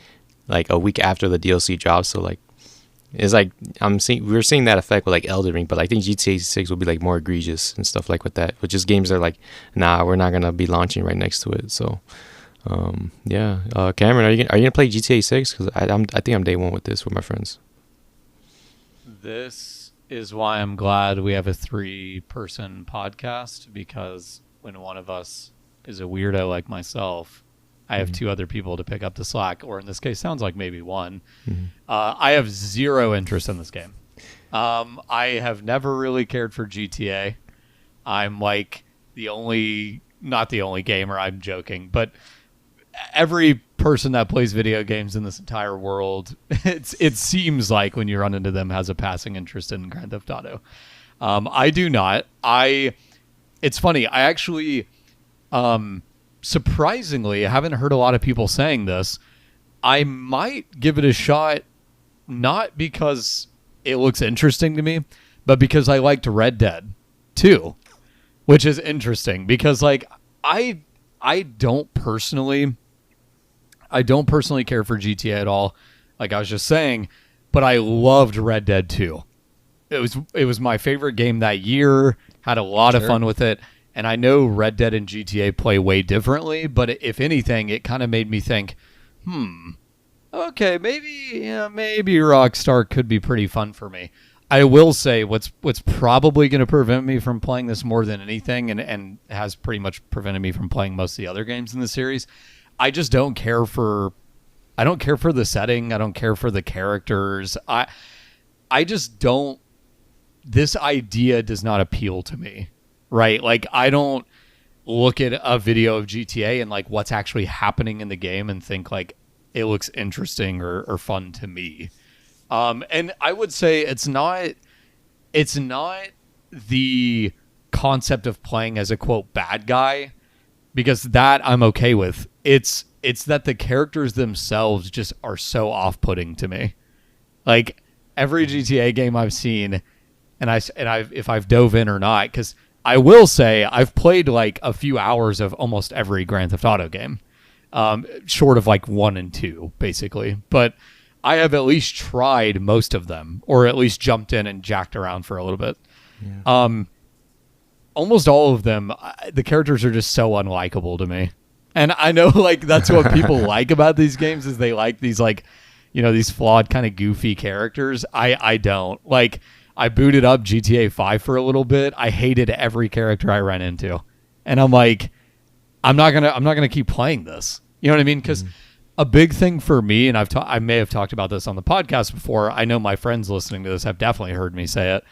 a week after the DLC dropped, so like. It's like we're seeing that effect with like Elden Ring, but I think GTA 6 will be like more egregious and stuff like with that. But just games that are like, nah, we're not gonna be launching right next to it. So, yeah. Cameron, are you gonna play GTA 6? Because I think I'm day one with this with my friends. This is why I'm glad we have a 3-person podcast, because when one of us is a weirdo like myself, I have 2 other people to pick up the slack, or in this case, sounds like maybe 1. I have zero interest in this game. I have never really cared for GTA. I'm like not the only gamer, I'm joking, but every person that plays video games in this entire world, it seems like when you run into them has a passing interest in Grand Theft Auto. I do not. it's funny. I actually, surprisingly, I haven't heard a lot of people saying this. I might give it a shot, not because it looks interesting to me, but because I liked Red Dead 2, which is interesting because like I don't personally care for GTA at all, like I was just saying, but I loved Red Dead 2. It was my favorite game that year. Had a lot of fun with it, and I know Red Dead and GTA play way differently, but if anything, it kind of made me think, okay, maybe Rockstar could be pretty fun for me. I will say what's probably going to prevent me from playing this more than anything, and has pretty much prevented me from playing most of the other games in the series. I just don't care for the setting. I don't care for the characters. I just don't. This idea does not appeal to me, right? Like I don't look at a video of GTA and like what's actually happening in the game and think like it looks interesting or fun to me. And I would say it's not the concept of playing as a quote bad guy, because that I'm okay with. It's that the characters themselves just are so off-putting to me. Like every GTA game I've seen, and if I've dove in or not, because I will say I've played like a few hours of almost every Grand Theft Auto game, short of like 1 and 2, basically. But I have at least tried most of them, or at least jumped in and jacked around for a little bit. Yeah. Almost all of them, the characters are just so unlikable to me. And I know like that's what people like about these games, is they like these like, these flawed kind of goofy characters. I don't. Like I booted up GTA 5 for a little bit. I hated every character I ran into. And I'm like, I'm not going to keep playing this. You know what I mean? Cuz a big thing for me, and I may have talked about this on the podcast before. I know my friends listening to this have definitely heard me say it.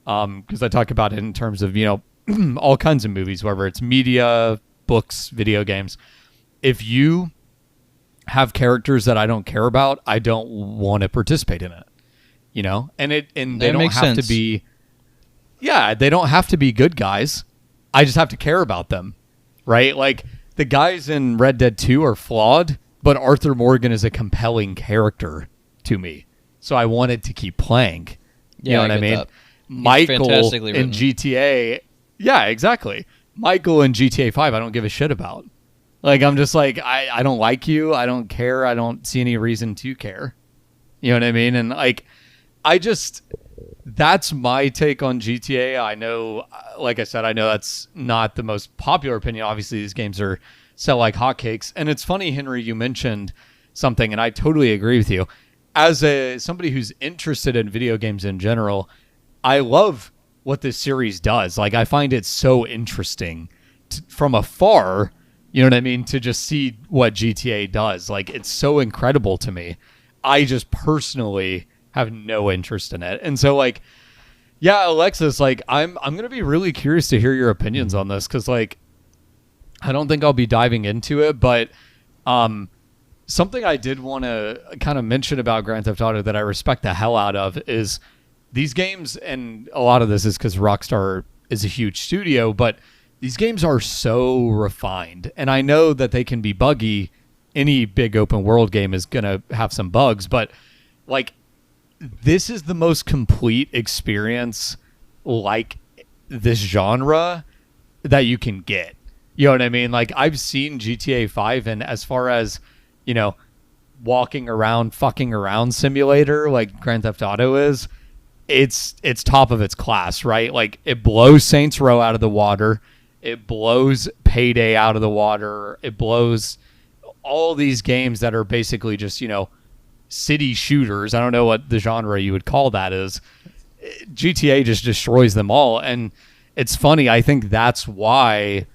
Cuz I talk about it in terms of, all kinds of movies, whether it's media, books, video games. If you have characters that I don't care about, I don't want to participate in it. And they don't have to be, they don't have to be good guys. I just have to care about them, right? Like the guys in Red Dead 2 are flawed, but Arthur Morgan is a compelling character to me, so I wanted to keep playing. You know what I mean? That. Michael in GTA, yeah, exactly. Michael in GTA 5, I don't give a shit about. Like I'm just like I don't like you. I don't care. I don't see any reason to care. You know what I mean? And like. That's my take on GTA. I know, like I said, I know that's not the most popular opinion. Obviously, these games sell like hotcakes. And it's funny, Henry, you mentioned something, and I totally agree with you. As somebody who's interested in video games in general, I love what this series does. Like, I find it so interesting from afar, you know what I mean, to just see what GTA does. Like, it's so incredible to me. I just personally have no interest in it. And so like, yeah, Alexis, like I'm going to be really curious to hear your opinions on this. Cause like, I don't think I'll be diving into it, but, something I did want to kind of mention about Grand Theft Auto that I respect the hell out of is these games. And a lot of this is cause Rockstar is a huge studio, but these games are so refined, and I know that they can be buggy. Any big open world game is going to have some bugs, but like, this is the most complete experience like this genre that you can get. You know what I mean? Like I've seen GTA 5, and as far as, walking around, fucking around simulator like Grand Theft Auto is, it's top of its class, right? Like it blows Saints Row out of the water. It blows Payday out of the water. It blows all these games that are basically just, city shooters. I don't know what the genre you would call that is. GTA just destroys them all. And it's funny. I think that's why,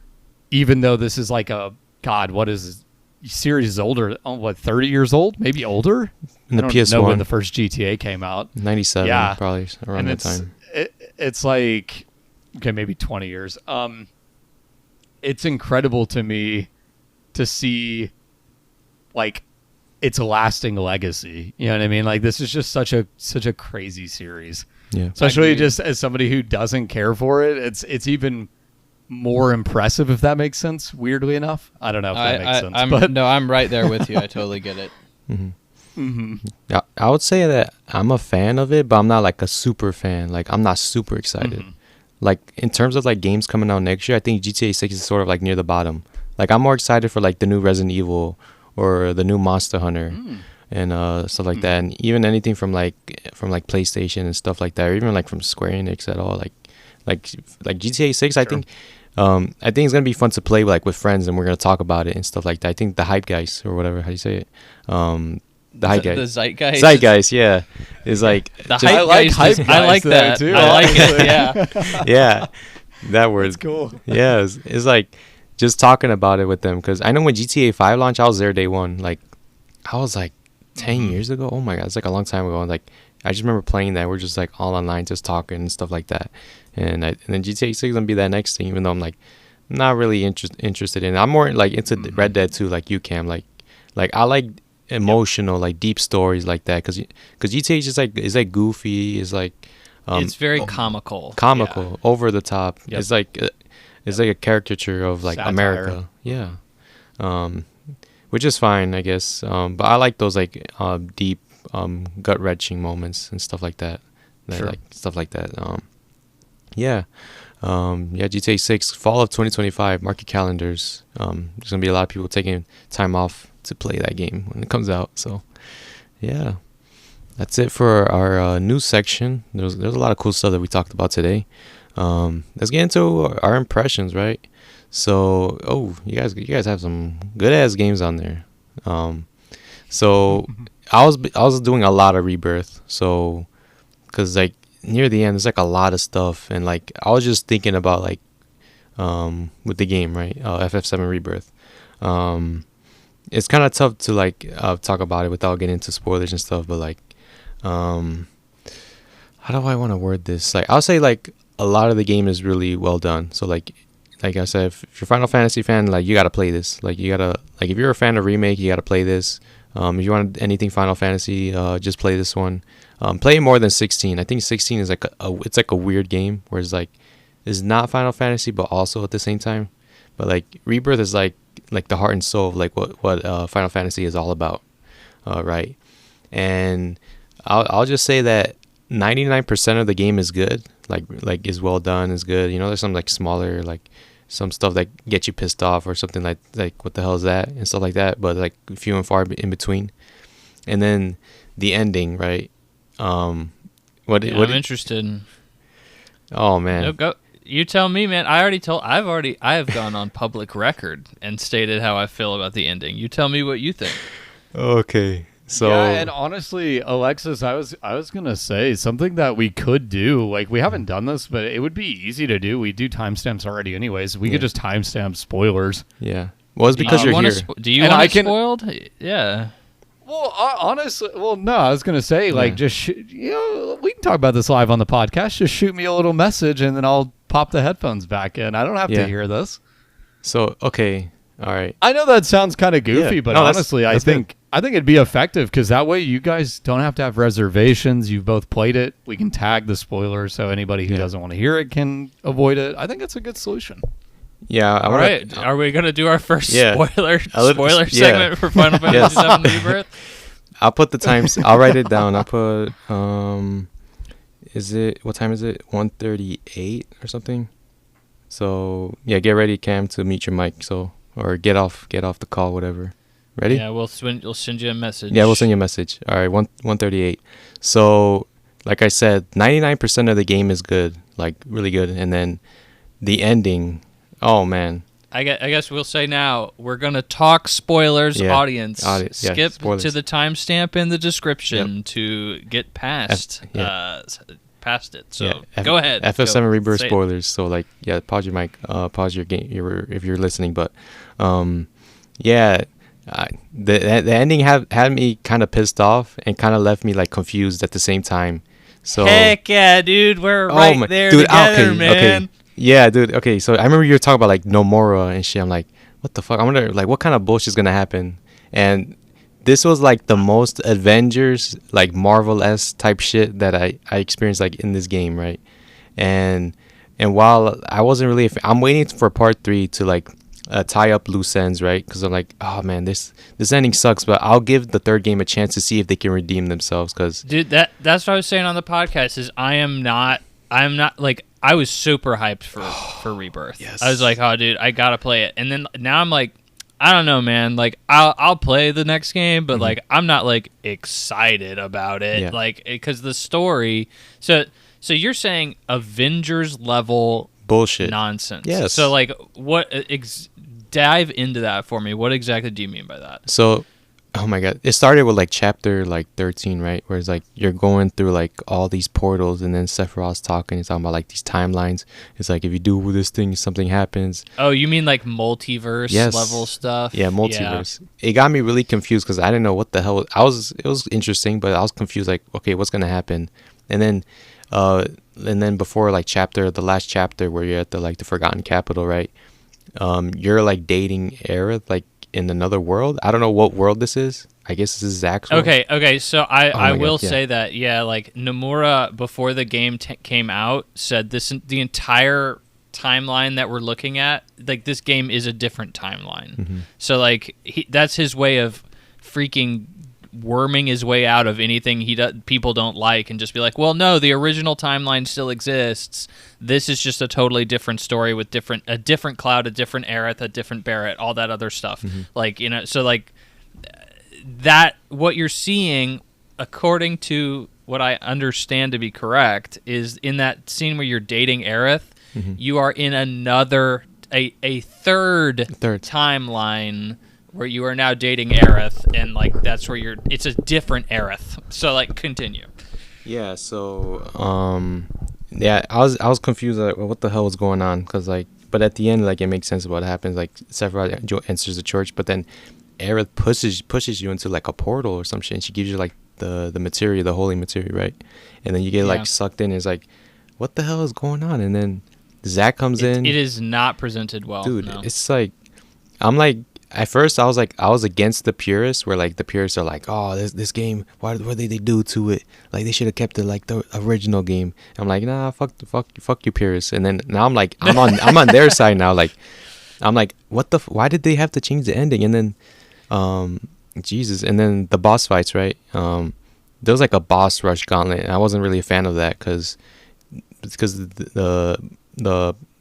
even though this is like what is this series is older, 30 years old, maybe older? In the I don't PS1. know when the first GTA came out. 97, probably around that time. It's like, okay, maybe 20 years. It's incredible to me to see like its lasting legacy. You know what I mean? Like this is just such a crazy series. Yeah. Especially just as somebody who doesn't care for it, it's even more impressive, if that makes sense. Weirdly enough, I don't know if that makes sense. I'm right there with you. I totally get it. Yeah, I would say that I'm a fan of it, but I'm not like a super fan. Like I'm not super excited. Like in terms of like games coming out next year, I think GTA 6 is sort of like near the bottom. Like I'm more excited for like the new Resident Evil or the new Monster Hunter and stuff like that, and even anything from like PlayStation and stuff like that, or even like from Square Enix at all. Like GTA 6, I think it's gonna be fun to play like with friends, and we're gonna talk about it and stuff like that. I think the hype guys or whatever, how do you say it? The hype guys. The zeitgeist. Zeitgeist, yeah, is like the hype guys. I like that too. I like it. Yeah. Yeah, that word. It's cool. Yeah, it's like just talking about it with them, because I know when GTA 5 launched, I was there day one. Like I was like 10 years ago. Oh my god, it's like a long time ago. And like I just remember playing that. We're just like all online, just talking and stuff like that. And then GTA 6 is gonna be that next thing, even though I'm like not really interested in it. I'm more like into Red Dead 2, like you, Cam. Like I like emotional, like deep stories like that, because GTA is just like, it's like goofy, it's like it's very comical, over the top. It's like a caricature of like satire. America, which is fine, I guess. But I like those like deep, gut wrenching moments and stuff like that. Like stuff like that. GTA 6, fall of 2025. Mark your calendars. There's gonna be a lot of people taking time off to play that game when it comes out. So, yeah, that's it for our news section. There's a lot of cool stuff that we talked about today. Let's get into our impressions, right? So, you guys have some good ass games on there. So I was doing a lot of Rebirth. So, cause like near the end, there's like a lot of stuff, and like I was just thinking about like with the game, right? FF7 Rebirth. It's kind of tough to like talk about it without getting into spoilers and stuff, but like how do I want to word this? Like I'll say like a lot of the game is really well done. So like I said, if you're a Final Fantasy fan, like you gotta play this. Like you gotta, like if you're a fan of Remake, you gotta play this. If you want anything Final Fantasy, just play this one. Play it more than 16. I think 16 is like it's like a weird game where it's like it's not Final Fantasy but also at the same time. But like Rebirth is like the heart and soul of like what Final Fantasy is all about, right? And I'll just say that 99% of the game is good. Like is well done, is good. You know, there's some like smaller, like some stuff that get you pissed off or something like what the hell is that and stuff like that. But like few and far in between. And then the ending, right? I'm interested. Oh man, no, go. You tell me, man. I have gone on public record and stated how I feel about the ending. You tell me what you think. Okay. So yeah, and honestly, Alexis, I was gonna say something that we could do. Like we haven't done this, but it would be easy to do. We do timestamps already, anyways. We could just timestamp spoilers. Yeah. Well, it's because you're here. Do you want it spoiled? Yeah. Well, honestly, no. I was gonna say like just we can talk about this live on the podcast. Just shoot me a little message, and then I'll pop the headphones back in. I don't have to hear this. So okay, all right. I know that sounds kind of goofy, but honestly, I think it'd be effective because that way you guys don't have to have reservations. You've both played it. We can tag the spoilers so anybody who doesn't want to hear it can avoid it. I think it's a good solution. Yeah. All right. Are we gonna do our first spoiler segment for Final Fantasy VII Rebirth? I'll put the times. I'll write it down. I'll put what time is it? 1:38 or something. So yeah, get ready, Cam, to mute your mic. So or get off the call, whatever. Ready? Yeah, we'll send you a message. Yeah, we'll send you a message. All right, 1:38. So like I said, 99% of the game is good, like really good, and then the ending. Oh man! I guess we'll say now we're gonna talk spoilers, audience. Skip to the timestamp in the description to get past it. So go ahead. FF7 Rebirth spoilers. So like pause your mic, pause your game if you're listening. But the ending had me kind of pissed off and kind of left me like confused at the same time. So heck yeah, dude, we're there together, man. Okay. Yeah, dude. Okay, so I remember you were talking about like Nomura and shit. I'm like, what the fuck? I wonder like what kind of bullshit's gonna happen. And this was like the most Avengers, like Marvel-esque type shit that I experienced like in this game, right? And And while I wasn't really, I'm waiting for part 3 to like tie up loose ends, right? Because I'm like, oh man, this ending sucks. But I'll give the third game a chance to see if they can redeem themselves. Because dude, that's what I was saying on the podcast. Is I am not like, I was super hyped for Rebirth. Yes. I was like, oh dude, I gotta play it. And then now I'm like, I don't know, man. Like I'll play the next game, but like I'm not like excited about it. Yeah. Like because the story. So you're saying Avengers level bullshit. nonsense. Yes. So like what? Dive into that for me. What exactly do you mean by that? So, oh my god, it started with like chapter like 13, right? Where it's like you're going through like all these portals, and then Sephiroth's talking. He's talking about like these timelines. It's like if you do this thing, something happens. Oh, you mean like multiverse Yes. level stuff? Yeah, multiverse. It got me really confused because I didn't know what the hell. It was interesting, but I was confused. Like, okay, what's gonna happen? And then before like the last chapter where you're at the Forgotten Capital, right? You're like dating Aerith like in another world. I don't know what world this is. I guess this is Zach's world. Okay. So I my will God, yeah. say that, yeah, like Nomura before the game came out said the entire timeline that we're looking at, like this game is a different timeline. So like that's his way of freaking worming his way out of anything people don't like, and just be like, well, no, the original timeline still exists. This is just a totally different story with a different Cloud, a different Aerith, a different Barrett, all that other stuff. Like, you know, so like that, what you're seeing, according to what I understand to be correct, is in that scene where you're dating Aerith, you are in a third timeline where you are now dating Aerith, and like that's where it's a different Aerith. So like continue. Yeah. So yeah, I was confused. Like, what the hell was going on? Because like, but at the end, like it makes sense of what happens. Like Sephiroth enters the church, but then Aerith pushes you into like a portal or some shit, and she gives you like the material, the holy material, right? And then you get like sucked in. It's like, what the hell is going on? And then Zach comes in. It is not presented well, dude. No. It's like, I'm like, at first I was against the purists, where like the purists are like, oh, this game, what did they do to it? Like they should have kept it like the original game. I'm like, nah, fuck you purists. And then now I'm like, I'm on their side now. Like I'm like, why did they have to change the ending? And then Jesus, and then the boss fights, right? There was like a boss rush gauntlet, and I wasn't really a fan of that because the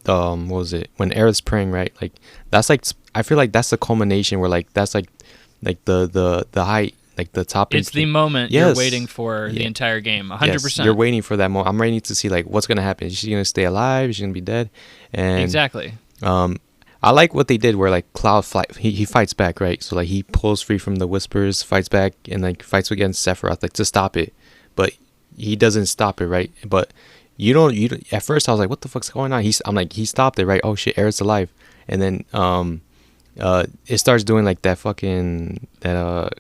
what was it, when Aerith's praying, right? Like that's like, I feel like that's the culmination where like that's like the height, like the top. It's the moment you're waiting for the entire game. 100%. Yes, you're waiting for that moment. I'm ready to see like what's gonna happen. Is she gonna stay alive? Is she gonna be dead? And exactly. I like what they did where like Cloud he fights back, right? So like he pulls free from the whispers, fights back, and like fights against Sephiroth like to stop it, but he doesn't stop it, right? But you don't at first I was like, what the fuck's going on? I'm like, he stopped it, right? Oh shit, Aerith's alive. And then it starts doing like that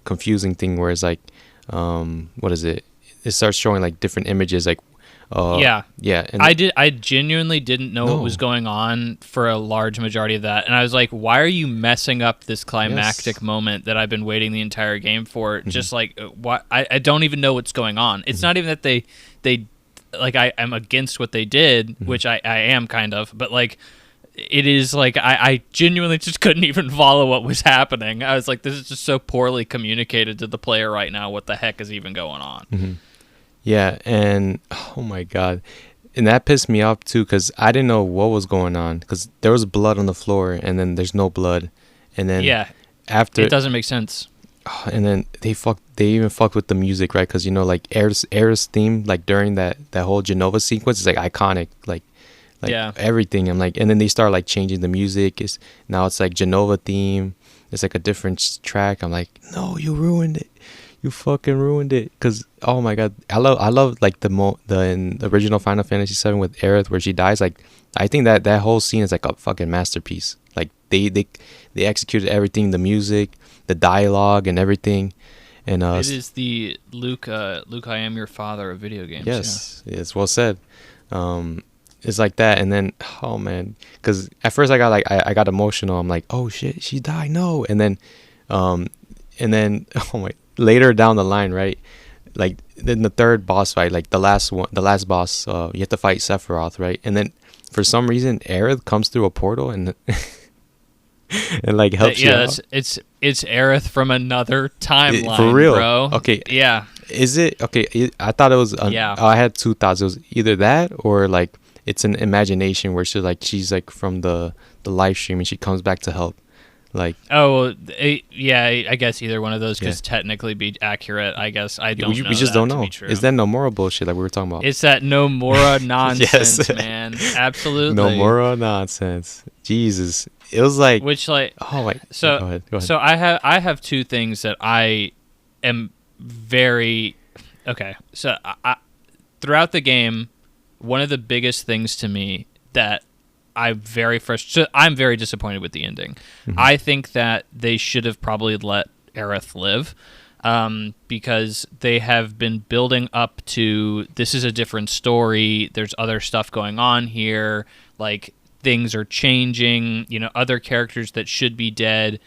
confusing thing where it's like, what is it? It starts showing like different images, like yeah. And I genuinely didn't know what was going on for a large majority of that, and I was like, why are you messing up this climactic moment that I've been waiting the entire game for? Just like, what? I don't even know what's going on. It's not even that they like, I'm against what they did, which I am kind of, but like, it is like I genuinely just couldn't even follow what was happening. I was like, this is just so poorly communicated to the player right now. What the heck is even going on? Yeah, and oh my god, and that pissed me off too because I didn't know what was going on because there was blood on the floor and then there's no blood, and then after it doesn't make sense. And then they even fucked with the music, right? Because you know, like Aerith's theme, like during that whole Genova sequence, is like iconic, like everything. I'm like, and then they start like changing the music. Now it's like Genova theme. It's like a different track. I'm like, no, you ruined it. You fucking ruined it. Because oh my god, I love like in the original Final Fantasy VII with Aerith where she dies. Like I think that whole scene is like a fucking masterpiece. Like they executed everything, the music, the dialogue, and everything. And it is the Luke, I am your father of video games. Yes, it's well said. It's like that, and then oh man, because at first I got emotional. I'm like, oh shit, she died, no, and then oh my, later down the line, right, like then the third boss fight, like the last boss, you have to fight Sephiroth, right, and then for some reason Aerith comes through a portal and and like helps you out. It's Aerith from another timeline, for real, bro. Okay, yeah. Is it okay? I thought it was. I had two thoughts. It was either that or like it's an imagination where she's like from the live stream and she comes back to help. Like, I guess either one of those could technically be accurate. I guess I don't. We just don't know. Is that Nomura bullshit like we were talking about? It's that Nomura nonsense, man. Absolutely. Nomura nonsense. Jesus, it was like oh wait. So go ahead. So I have two things that I am very okay. So throughout the game, one of the biggest things to me that I'm very disappointed with the ending. Mm-hmm. I think that they should have probably let Aerith live, because they have been building up to this is a different story. There's other stuff going on here. Like things are changing. You know, other characters that should be dead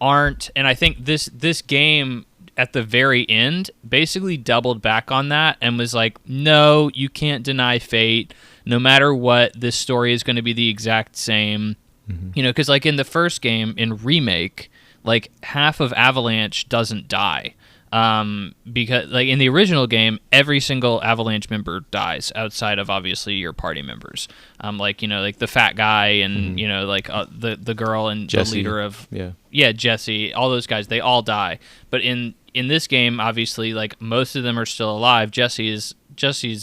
aren't. And I think this game at the very end basically doubled back on that and was like, no, you can't deny fate. No matter what, this story is going to be the exact same. Mm-hmm. You know, because like in the first game, in Remake, like half of Avalanche doesn't die. Because like in the original game, every single Avalanche member dies outside of obviously your party members. Like, you know, like the fat guy and, you know, like the girl and Jesse, the leader of... Yeah, Jesse, all those guys, they all die. But in this game, obviously, like most of them are still alive. Jesse's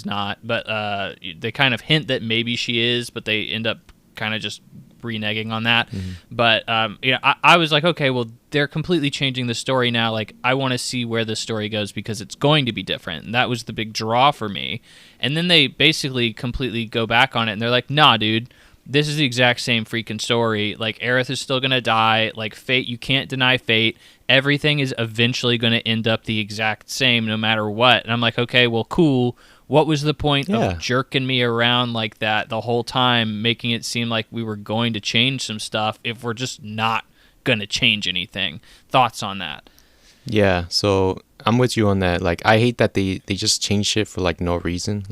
not, but they kind of hint that maybe she is, but they end up kind of just reneging on that. Mm-hmm. But you know, I was like, okay, well, they're completely changing the story now. Like, I want to see where the story goes because it's going to be different. And that was the big draw for me. And then they basically completely go back on it, and they're like, nah, dude, this is the exact same freaking story. Like, Aerith is still going to die. Like, fate, you can't deny fate. Everything is eventually going to end up the exact same no matter what. And I'm like, okay, well, cool. What was the point of jerking me around like that the whole time, making it seem like we were going to change some stuff if we're just not going to change anything? Thoughts on that? Yeah, so I'm with you on that. Like, I hate that they just change shit for, like, no reason.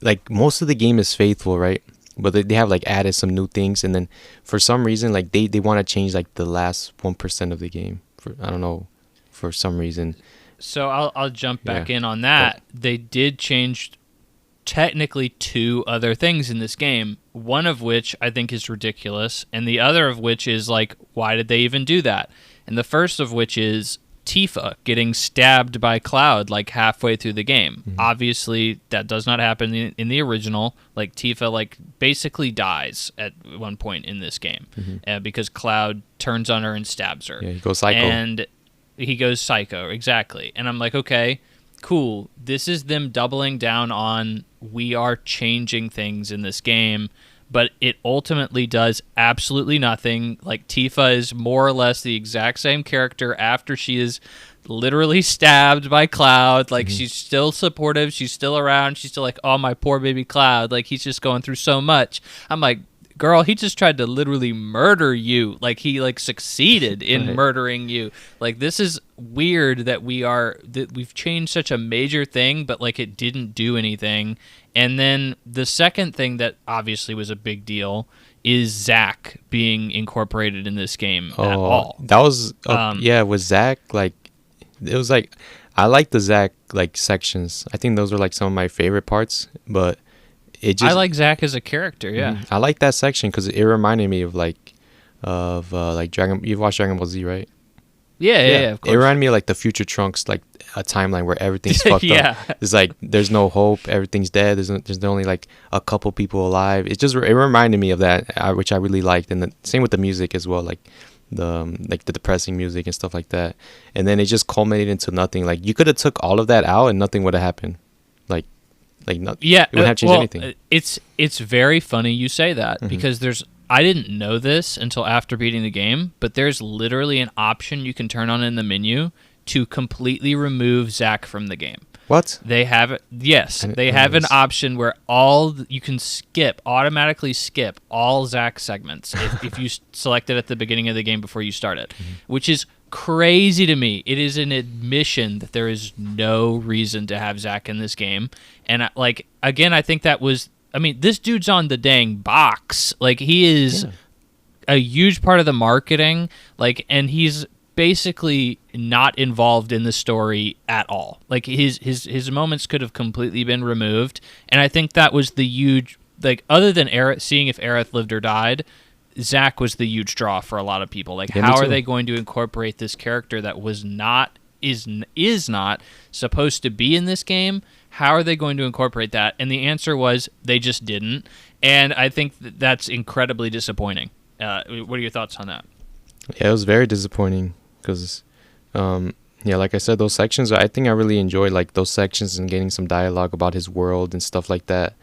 Like most of the game is faithful, right? But they have, like, added some new things. And then for some reason, like, they want to change, like, the last 1% of the game. I don't know, for some reason. So I'll jump back in on that. They did change technically two other things in this game, one of which I think is ridiculous, and the other of which is like, why did they even do that? And the first of which is Tifa getting stabbed by Cloud like halfway through the game. Mm-hmm. Obviously, that does not happen in the original. Like, Tifa like basically dies at one point in this game because Cloud turns on her and stabs her. Yeah, he goes psycho. And he goes psycho, exactly. And I'm like, okay, cool. This is them doubling down on we are changing things in this game, but it ultimately does absolutely nothing. Like, Tifa is more or less the exact same character after she is literally stabbed by Cloud. Like, she's still supportive. She's still around. She's still like, oh, my poor baby Cloud. Like, he's just going through so much. I'm like, girl, he just tried to literally murder you. Like, he like succeeded in murdering you. Like, this is weird that we've changed such a major thing, but like it didn't do anything. And then the second thing that obviously was a big deal is Zack being incorporated in this game at all. That was with Zack, like, it was like, I like the Zack like sections. I think those were like some of my favorite parts, but I like Zack as a character, yeah. I like that section because it reminded me of Dragon. You've watched Dragon Ball Z, right? Yeah, of course. It reminded me of like the Future Trunks, like a timeline where everything's fucked up. It's like there's no hope, everything's dead. There's only like a couple people alive. It reminded me of that, which I really liked, and same with the music as well, like the depressing music and stuff like that. And then it just culminated into nothing. Like, you could have took all of that out and nothing would have happened. Like not, it wouldn't have changed anything. It's very funny you say that because I didn't know this until after beating the game, but there's literally an option you can turn on in the menu to completely remove Zack from the game. What? They have it. Yes, they have an option where you can automatically skip all Zack segments if you select it at the beginning of the game before you start it, which is crazy to me. It is an admission that there is no reason to have Zack in this game. And again, I think that was I mean, this dude's on the dang box. Like, he is a huge part of the marketing. Like, and he's basically not involved in the story at all. Like, his moments could have completely been removed. And I think that was the huge, like, other than seeing if Aerith lived or died, Zach was the huge draw for a lot of people. Like, how are they going to incorporate this character that was not, is not supposed to be in this game? How are they going to incorporate that? And the answer was they just didn't. And I think that's incredibly disappointing. What are your thoughts on that? Yeah, it was very disappointing because, like I said, those sections, I think I really enjoyed, like, those sections and getting some dialogue about his world and stuff like that.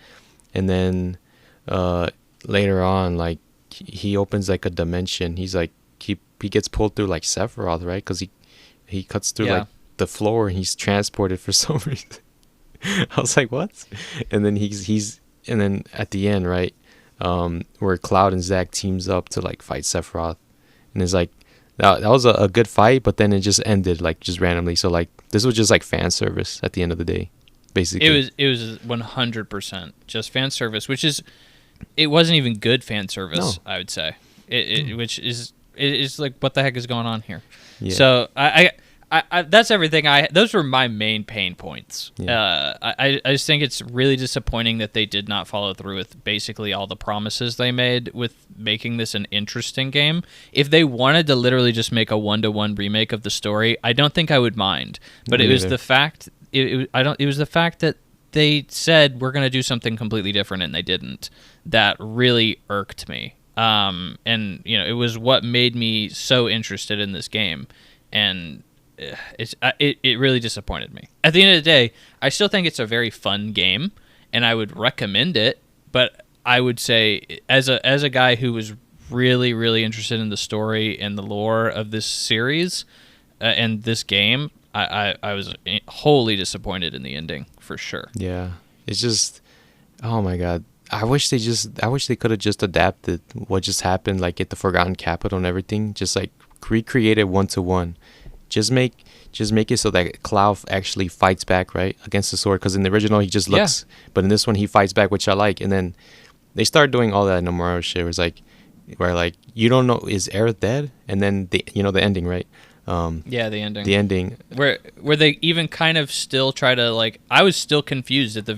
And then later on, like, he opens, like, a dimension. He's, like, he gets pulled through, like, Sephiroth, right? Because he cuts through, like, the floor and he's transported for some reason. I was like, what? And then and then at the end, right, where Cloud and Zack teams up to, like, fight Sephiroth, and it's like that was a good fight, but then it just ended, like, just randomly. So, like, this was just, like, fan service at the end of the day, basically. It was 100% just fan service, which is, it wasn't even good fan service. No. I would say which is like, what the heck is going on here? Yeah. So I that's everything. Those were my main pain points. Yeah. I just think it's really disappointing that they did not follow through with basically all the promises they made with making this an interesting game. If they wanted to literally just make a 1-to-1 remake of the story, I don't think I would mind. But it was the fact it was the fact that they said we're going to do something completely different and they didn't. That really irked me. And it was what made me so interested in this game, and it really disappointed me. At the end of the day, I still think it's a very fun game, and I would recommend it. But I would say, as a guy who was really, really interested in the story and the lore of this series and this game, I was wholly disappointed in the ending, for sure. Yeah, it's just, oh my god. I wish they could have just adapted what just happened, like at the Forgotten Capital and everything. Just, like, recreate it 1-to-1. Just make it so that Cloud actually fights back, right, against the sword. Because in the original he just looks, but in this one he fights back, which I like. And then they start doing all that Nomura shit. Where like you don't know, is Aerith dead? And then the ending, right? The ending. The ending. Where they even kind of still try to, like, I was still confused at the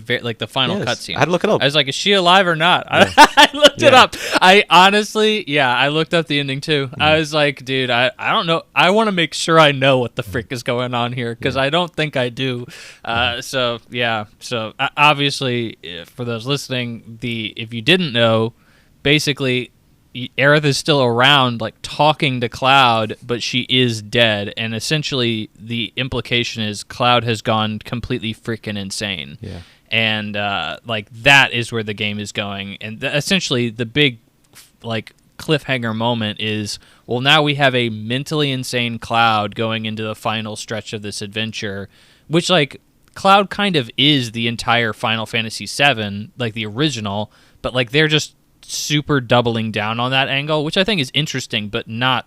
final cutscene. I had to look it up. I was like, is she alive or not? Yeah. I looked it up. I honestly, I looked up the ending too. Mm-hmm. I was like, dude, I don't know. I want to make sure I know what the frick is going on here, because I don't think I do. So obviously, for those listening, if you didn't know, basically, Aerith is still around, like, talking to Cloud, but she is dead, and essentially the implication is Cloud has gone completely freaking insane. Yeah. And like, that is where the game is going, and essentially the big, like, cliffhanger moment is, well, now we have a mentally insane Cloud going into the final stretch of this adventure, which, like, Cloud kind of is the entire Final Fantasy VII, like the original, but, like, they're just super doubling down on that angle, which I think is interesting, but not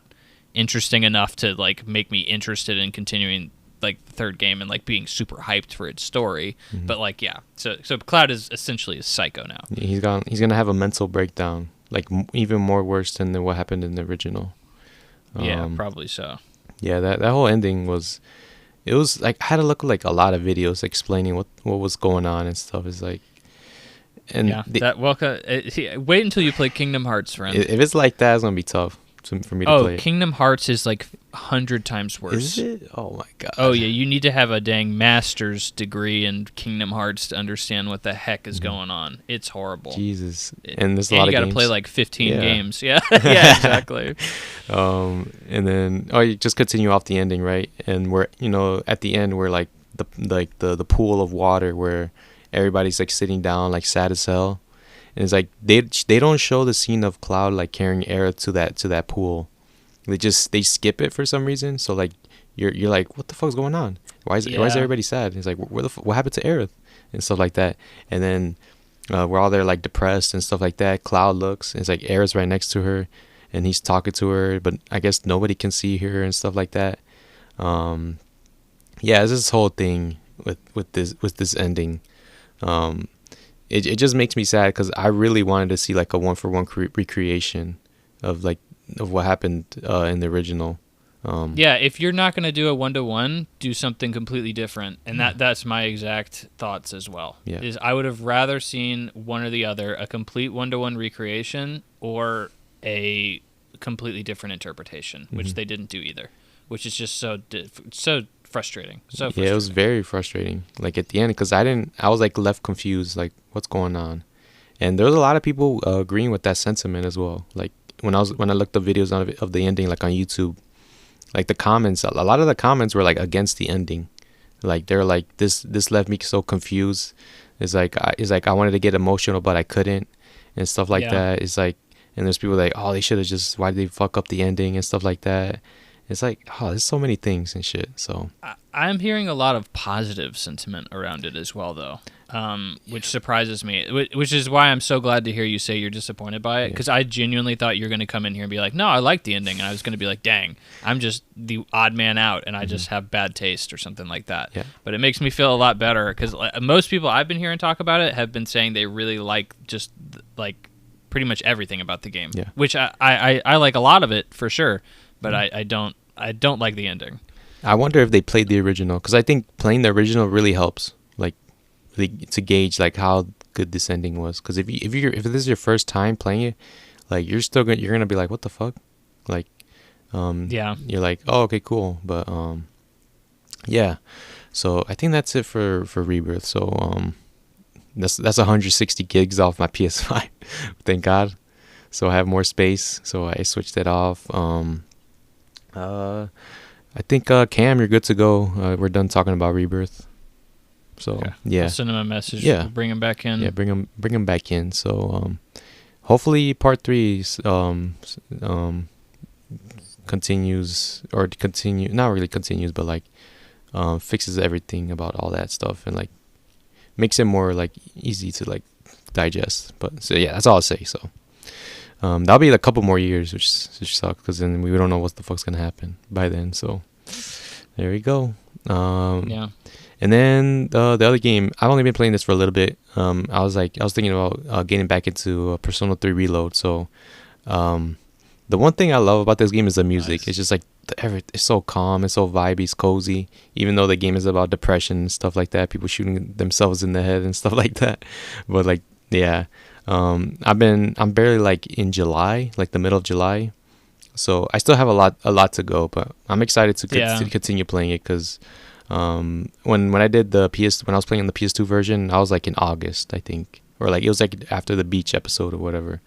interesting enough to, like, make me interested in continuing, like, the third game and, like, being super hyped for its story. Mm-hmm. But, like, so Cloud is essentially a psycho now. He's gonna have a mental breakdown, like, even more worse than what happened in the original. Probably so. Yeah, that whole ending was like, I had to look at, like, a lot of videos explaining what was going on and stuff. It's like, and wait until you play Kingdom Hearts, friend. If it's like that, it's gonna be tough for me to play. Oh, Kingdom Hearts is like 100 times worse. Is it? Oh my god. Oh yeah, you need to have a dang master's degree in Kingdom Hearts to understand what the heck is going on. It's horrible. Jesus. And there's a lot of games. You got to play like 15 games. Yeah. Yeah, exactly. And then you just continue off the ending, right? And we're, at the end, we're like the pool of water where everybody's, like, sitting down, like, sad as hell, and it's like they don't show the scene of Cloud, like, carrying Aerith to that pool. They skip it for some reason. So, like, you're like, what the fuck's going on? Why is everybody sad? It's like, what happened to Aerith and stuff like that. And then we're all there, like, depressed and stuff like that. Cloud looks, and it's like Aerith's right next to her, and he's talking to her, but I guess nobody can see her and stuff like that. It's this whole thing with this ending. it just makes me sad because I really wanted to see like a 1-for-1 recreation of what happened in the original. Yeah, if you're not going to do a 1-to-1, do something completely different, and that's my exact thoughts as well. Yeah. Is I would have rather seen one or the other, a complete 1-to-1 recreation or a completely different interpretation, which they didn't do either, which is just so frustrating. So frustrating. Yeah, it was very frustrating. Like at the end, because I was like left confused, like what's going on, and there was a lot of people agreeing with that sentiment as well. Like when I looked up videos of the ending, like on YouTube. Like the comments, a lot of the comments were like against the ending. Like they're like this left me so confused. It's like I wanted to get emotional but I couldn't and stuff like that. It's like, and there's people like, oh, they should have just, why did they fuck up the ending and stuff like that. It's like, oh, there's so many things and shit. So I'm hearing a lot of positive sentiment around it as well, though, which surprises me. Which is why I'm so glad to hear you say you're disappointed by it, because I genuinely thought you were going to come in here and be like, no, I like the ending, and I was going to be like, dang, I'm just the odd man out, and I just have bad taste or something like that. Yeah. But it makes me feel a lot better, because most people I've been hearing talk about it have been saying they really like just like pretty much everything about the game, which I like a lot of it for sure. But I don't like the ending. I wonder if they played the original, because I think playing the original really helps, like to gauge like how good this ending was. Because if this is your first time playing it, like you're gonna be like, what the fuck, like you're like, oh, okay, cool. But yeah, so I think that's it for Rebirth. So that's 160 gigs off my PS5, thank God. So I have more space, so I switched it off. I think Cam, you're good to go. We're done talking about Rebirth. So yeah, I'll send him a message. Yeah, We'll bring him back in. Yeah, bring him back in. So hopefully part 3 continues, not really continues, but like fixes everything about all that stuff and like makes it more like easy to like digest. But so yeah, that's all I'll say. So. That'll be a couple more years, which sucks, because then we don't know what the fuck's gonna happen by then. So there we go. And then the other game, I've only been playing this for a little bit. I was thinking about getting back into Persona 3 Reload. So the one thing I love about this game is the music. Nice. It's just like it's so calm, it's so vibey, it's cozy. Even though the game is about depression and stuff like that, people shooting themselves in the head and stuff like that. But like, yeah. I'm barely like in July, like the middle of July, so I still have a lot to go, but I'm excited to continue playing it, because when I did when I was playing the PS2 version, I was like in August, I think, or like it was like after the beach episode or whatever.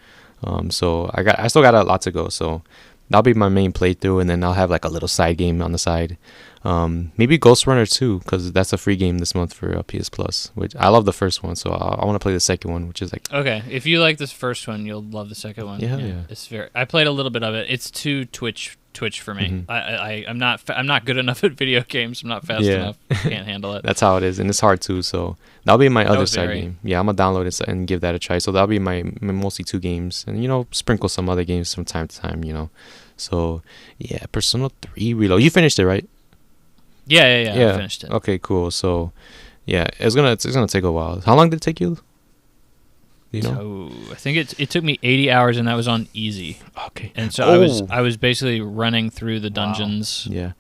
So I still got a lot to go, so that'll be my main playthrough, and then I'll have like a little side game on the side. Maybe Ghost Runner 2, because that's a free game this month for PS Plus, which I love the first one, so I want to play the second one, which is like, okay, if you like this first one, you'll love the second one. Yeah. It's I played a little bit of it. It's too Twitch for me. I'm not good enough at video games. I'm not fast enough. Can't handle it. That's how it is, and it's hard too. So that'll be my other side game. Yeah, I'm gonna download it and give that a try. So that'll be my mostly 2 games, and sprinkle some other games from time to time. So yeah, Persona 3 Reload. You finished it, right? Yeah. I finished it. Okay, cool. So yeah, it's gonna take a while. How long did it take you? So I think it took me 80 hours, and that was on easy. Okay. And so I was basically running through the dungeons. Wow.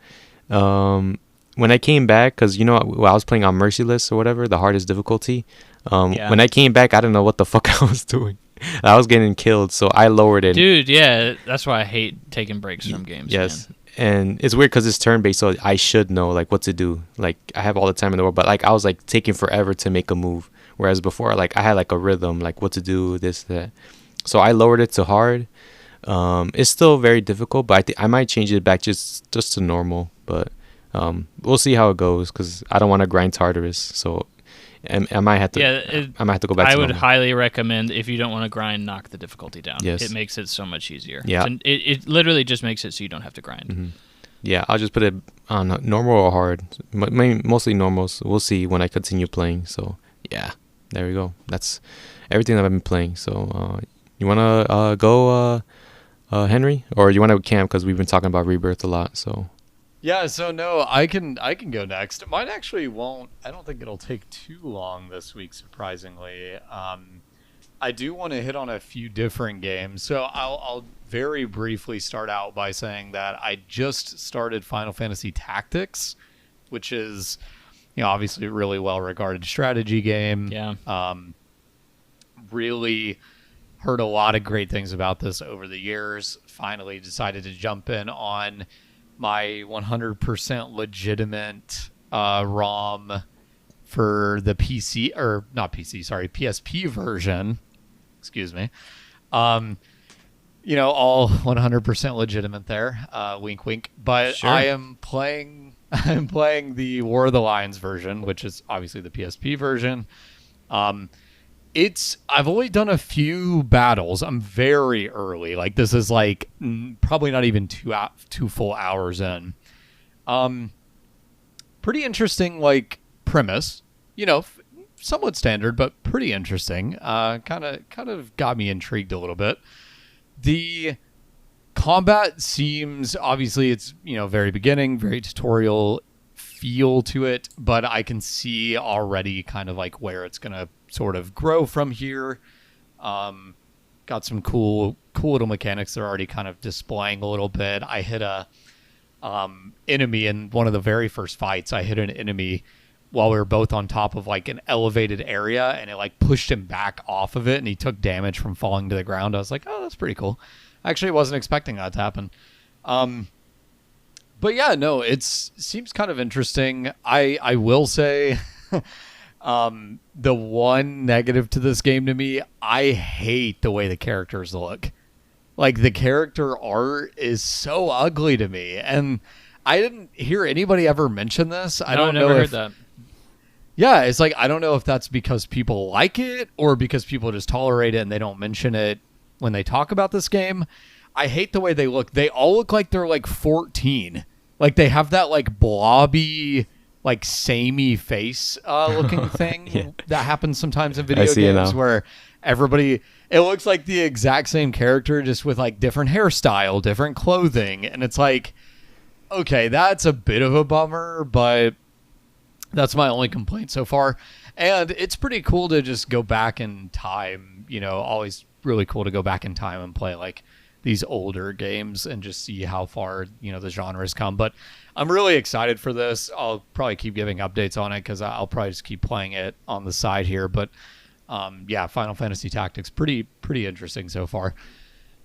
Yeah. When I came back, because I was playing on Merciless or whatever, the hardest difficulty. When I came back, I didn't know what the fuck I was doing. I was getting killed, so I lowered it. Dude, yeah, that's why I hate taking breaks from games. Yes. Man. And it's weird because it's turn-based, so I should know like what to do. Like I have all the time in the world, but like I was like taking forever to make a move, whereas before like I had like a rhythm, like what to do, this, that. So I lowered it to hard. It's still very difficult, but I might change it back just to normal. But we'll see how it goes, because I don't want to grind Tartarus. So I might have to. Yeah, I might have to go back. I to would normal. Highly recommend, if you don't want to grind, knock the difficulty down. Yes. It makes it so much easier. Yeah, it literally just makes it so you don't have to grind. Mm-hmm. Yeah, I'll just put it on normal or hard. Mostly normals. We'll see when I continue playing. So yeah, there we go. That's everything that I've been playing. So you wanna go, Henry, or you wanna camp, because we've been talking about Rebirth a lot. So Yeah, so no, I can go next. Mine actually won't. I don't think it'll take too long this week, surprisingly. I do want to hit on a few different games, so I'll very briefly start out by saying that I just started Final Fantasy Tactics, which is, obviously a really well regarded strategy game. Yeah. Really heard a lot of great things about this over the years. Finally decided to jump in on my 100% legitimate ROM for the PC, or not PC, sorry, PSP version. Excuse me. All 100% legitimate there. Wink, wink. But Sure. I'm playing the War of the Lions version, which is obviously the PSP version. I've only done a few battles. I'm very early. Like, this is like probably not even two full hours in. Pretty interesting, like, premise. Somewhat standard, but pretty interesting. Kind of got me intrigued a little bit. The combat seems, obviously, it's very beginning, very tutorial feel to it, but I can see already kind of like where it's gonna sort of grow from here. Got some cool little mechanics they're already kind of displaying a little bit. I hit a enemy in one of the very first fights. I hit an enemy while we were both on top of like an elevated area, and it like pushed him back off of it, and he took damage from falling to the ground. I was like, oh, that's pretty cool. I actually wasn't expecting that to happen. But yeah, no, it seems kind of interesting. I will say the one negative to this game to me, I hate the way the characters look. Like, the character art is so ugly to me, and I didn't hear anybody ever mention this. I don't know never if, heard that. Yeah, it's like, I don't know if that's because people like it or because people just tolerate it and they don't mention it when they talk about this game. I hate the way they look. They all look like they're like 14. Like, they have that like blobby, like samey face looking thing that happens sometimes in video games where everybody, it looks like the exact same character just with like different hairstyle, different clothing. And it's like, okay, that's a bit of a bummer, but that's my only complaint so far. And it's pretty cool to just go back in time, always really cool to go back in time and play like these older games and just see how far, the genre has come. But I'm really excited for this. I'll probably keep giving updates on it because I'll probably just keep playing it on the side here. But Final Fantasy Tactics, pretty interesting so far.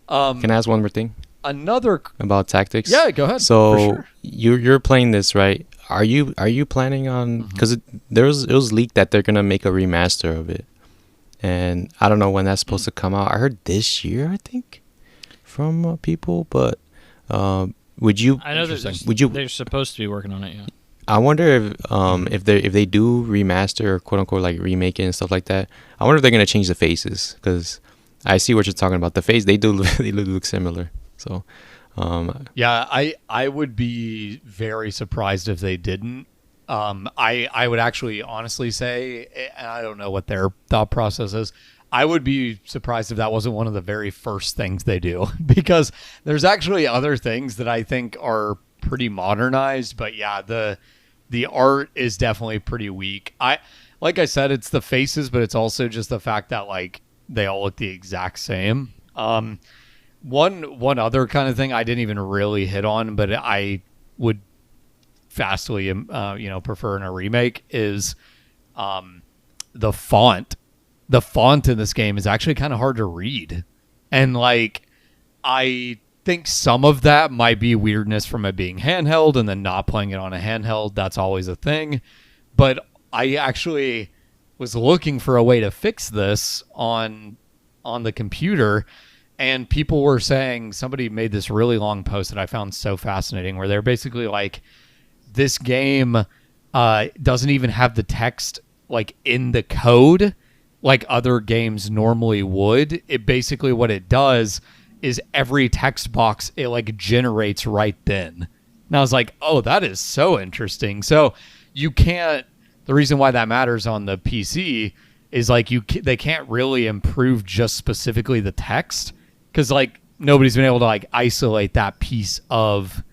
Can I ask one more thing? Another about Tactics? Yeah, go ahead. So sure. you're playing this, right? Are you planning on, because it was leaked that they're gonna make a remaster of it, and I don't know when that's supposed to come out. I heard this year, I think, from people. But would you? I know they're supposed to be working on it. Yeah. I wonder if they do remaster or quote unquote like remake it and stuff like that. I wonder if they're gonna change the faces, because I see what you're talking about. The face they do look similar. So. I would be very surprised if they didn't. I would actually honestly say, and I don't know what their thought process is, I would be surprised if that wasn't one of the very first things they do, because there's actually other things that I think are pretty modernized, but yeah, the art is definitely pretty weak. Like I said, it's the faces, but it's also just the fact that like they all look the exact same. One other kind of thing I didn't even really hit on, but I would vastly, prefer in a remake is the font. The font in this game is actually kind of hard to read, and like I think some of that might be weirdness from it being handheld and then not playing it on a handheld. That's always a thing, but I actually was looking for a way to fix this on the computer. And people were saying, somebody made this really long post that I found so fascinating, where they're basically like, this game doesn't even have the text like in the code like other games normally would. It basically, what it does is every text box, it like generates right then. And I was like, oh, that is so interesting. So you can't, the reason why that matters on the PC is like they can't really improve just specifically the text, because like nobody's been able to like isolate that piece of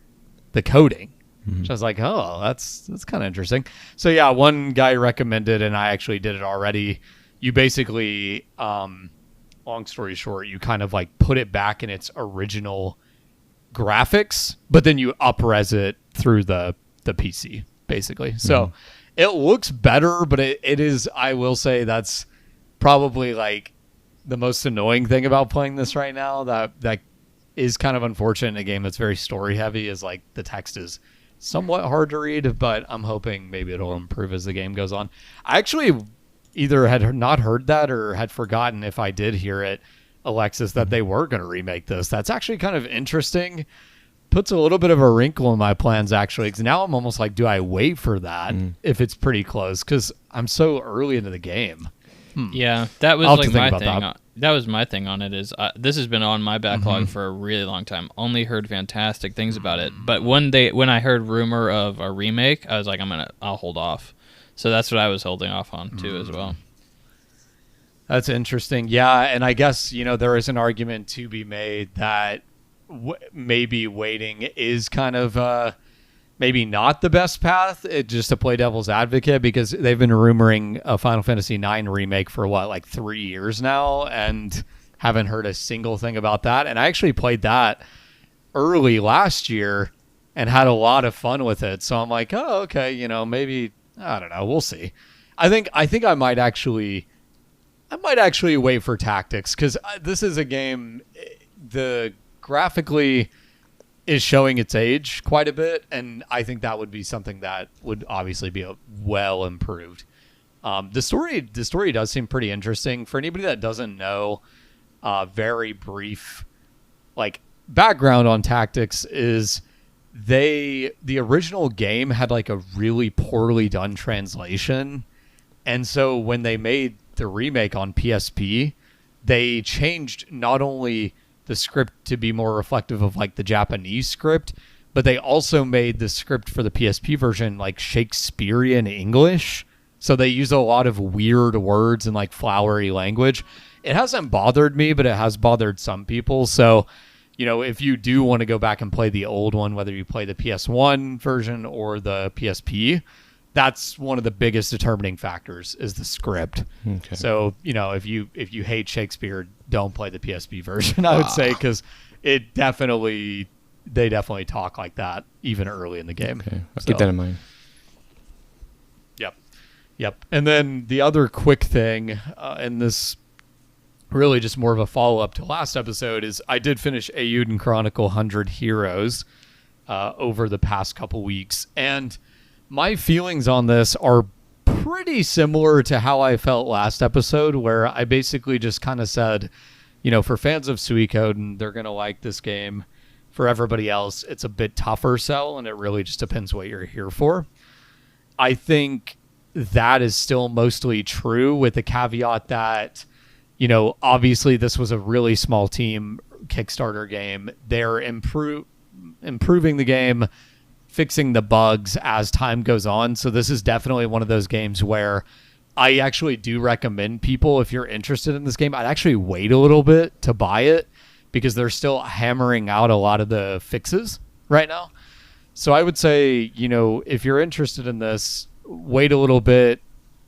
the coding. Which I was like, oh, that's kind of interesting. So yeah, one guy recommended, and I actually did it already. You basically, long story short, you kind of like put it back in its original graphics, but then you up-res it through the PC, basically. So it looks better, but it is, I will say, that's probably like the most annoying thing about playing this right now. That is kind of unfortunate in a game that's very story heavy, is like the text is somewhat hard to read, but I'm hoping maybe it'll improve as the game goes on. I actually either had not heard that or had forgotten, if I did hear it, Alexis, that they were going to remake this. That's actually kind of interesting. Puts a little bit of a wrinkle in my plans, actually, because now I'm almost like, do I wait for that if it's pretty close? Because I'm so early into the game. Yeah, that was like my thing. That was my thing on it. Is this has been on my backlog for a really long time. Only heard fantastic things about it. But when I heard rumor of a remake, I was like, I'll hold off. So that's what I was holding off on too, as well. That's interesting. Yeah, and I guess there is an argument to be made that maybe waiting is kind of maybe not the best path, just to play devil's advocate, because they've been rumoring a Final Fantasy IX remake for like 3 years now, and haven't heard a single thing about that. And I actually played that early last year and had a lot of fun with it. So I'm like, oh, okay, maybe, I don't know, we'll see. I think I might actually wait for Tactics, because this is a game, the graphically is showing its age quite a bit, and I think that would be something that would obviously be well improved. The story does seem pretty interesting. For anybody that doesn't know, very brief like background on Tactics is the original game had like a really poorly done translation, and so when they made the remake on PSP, they changed not only the script to be more reflective of like the Japanese script, but they also made the script for the PSP version like Shakespearean English. So they use a lot of weird words and like flowery language. It hasn't bothered me, but it has bothered some people. So, if you do want to go back and play the old one, whether you play the PS1 version or the PSP, that's one of the biggest determining factors is the script. Okay. So, if you hate Shakespeare, don't play the PSP version, I would say, because they definitely talk like that even early in the game. Okay. I'll keep that in mind. Yep. And then the other quick thing, and this really just more of a follow-up to last episode, is I did finish Eiyuden Chronicle 100 Heroes over the past couple weeks, and my feelings on this are pretty similar to how I felt last episode, where I basically just kind of said, for fans of Suikoden, they're going to like this game. For everybody else, it's a bit tougher sell, and it really just depends what you're here for. I think that is still mostly true, with the caveat that, obviously this was a really small team Kickstarter game. They're improving the game, fixing the bugs as time goes on. So this is definitely one of those games where I actually do recommend people, if you're interested in this game, I'd actually wait a little bit to buy it, because they're still hammering out a lot of the fixes right now. So I would say, if you're interested in this, wait a little bit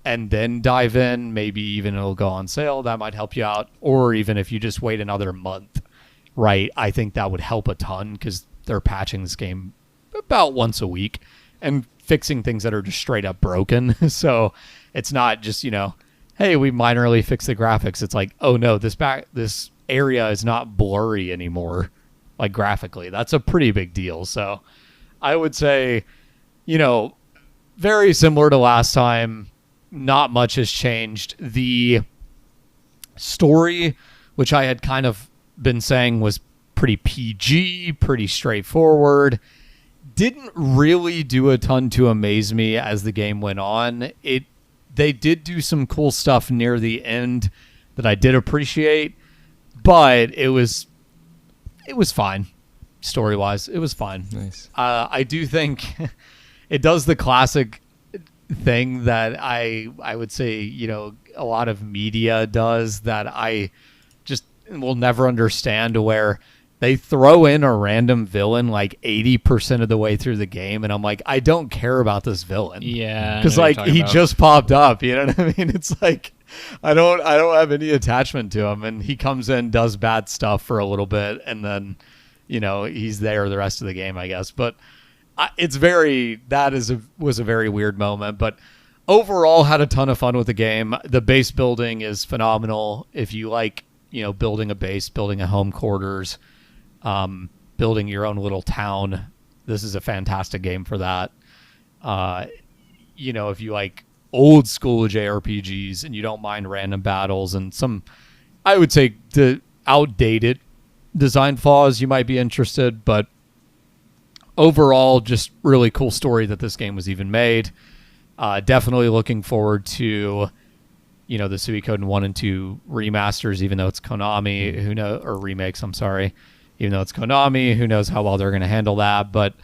and then dive in. Maybe even it'll go on sale. That might help you out. Or even if you just wait another month, right? I think that would help a ton, because they're patching this game about once a week and fixing things that are just straight up broken. So it's not just, hey, we minorly fixed the graphics. It's like, oh no, this area is not blurry anymore, like graphically. That's a pretty big deal. So I would say, very similar to last time. Not much has changed. The story, which I had kind of been saying was pretty PG, pretty straightforward, didn't really do a ton to amaze me as the game went on. They did do some cool stuff near the end that I did appreciate, but it was fine. Story-wise, it was fine. Nice. I do think it does the classic thing that I would say, a lot of media does, that I just will never understand, where they throw in a random villain like 80% of the way through the game, and I'm like, I don't care about this villain. Yeah, because like he just popped up. You know what I mean? It's like I don't have any attachment to him, and he comes in, does bad stuff for a little bit, and then he's there the rest of the game, I guess. But was a very weird moment, but overall had a ton of fun with the game. The base building is phenomenal. If you like, building a base, building a home quarters, building your own little town, this is a fantastic game for that. If you like old school JRPGs and you don't mind random battles and some, I would say, the outdated design flaws, you might be interested. But overall, just really cool story that this game was even made. Definitely looking forward to, the Suikoden 1 and 2 remasters, even though it's Konami, or remakes, I'm sorry. Even though it's Konami, who knows how well they're going to handle that, but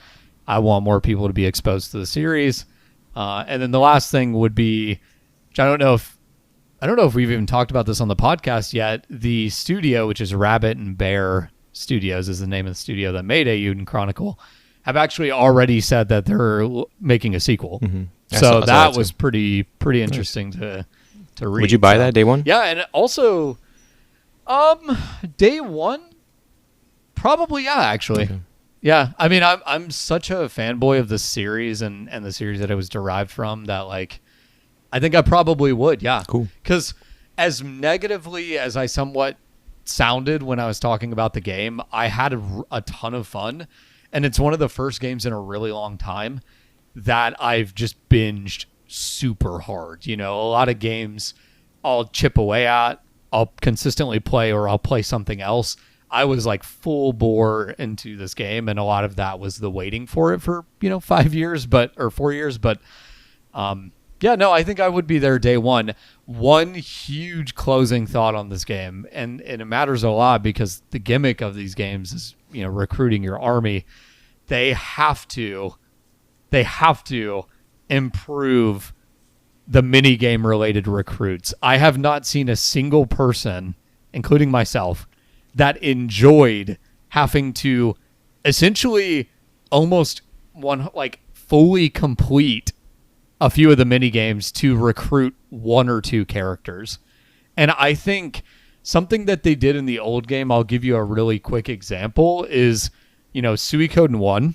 I want more people to be exposed to the series. And then the last thing would be, which I don't know if we've even talked about this on the podcast yet, the studio, which is Rabbit and Bear Studios is the name of the studio that made Eiyuden Chronicle, have actually already said that they're making a sequel. Mm-hmm. So that was pretty interesting to read. Would you buy that day one? Yeah, and also, day one, probably, yeah, actually. Okay. Yeah, I mean, I'm such a fanboy of the series and the series that it was derived from that, like, I think I probably would, yeah. Cool. Because as negatively as I somewhat sounded when I was talking about the game, I had a ton of fun, and it's one of the first games in a really long time that I've just binged super hard. A lot of games I'll chip away at, I'll consistently play, or I'll play something else. I was like full bore into this game, and a lot of that was the waiting for it for 4 years, but yeah, no, I think I would be there day one. One huge closing thought on this game, and it matters a lot because the gimmick of these games is recruiting your army. They have to improve the mini game related recruits. I have not seen a single person, including myself, that enjoyed having to essentially almost fully complete a few of the mini games to recruit one or two characters. And I think something that they did in the old game, I'll give you a really quick example, is Suikoden 1,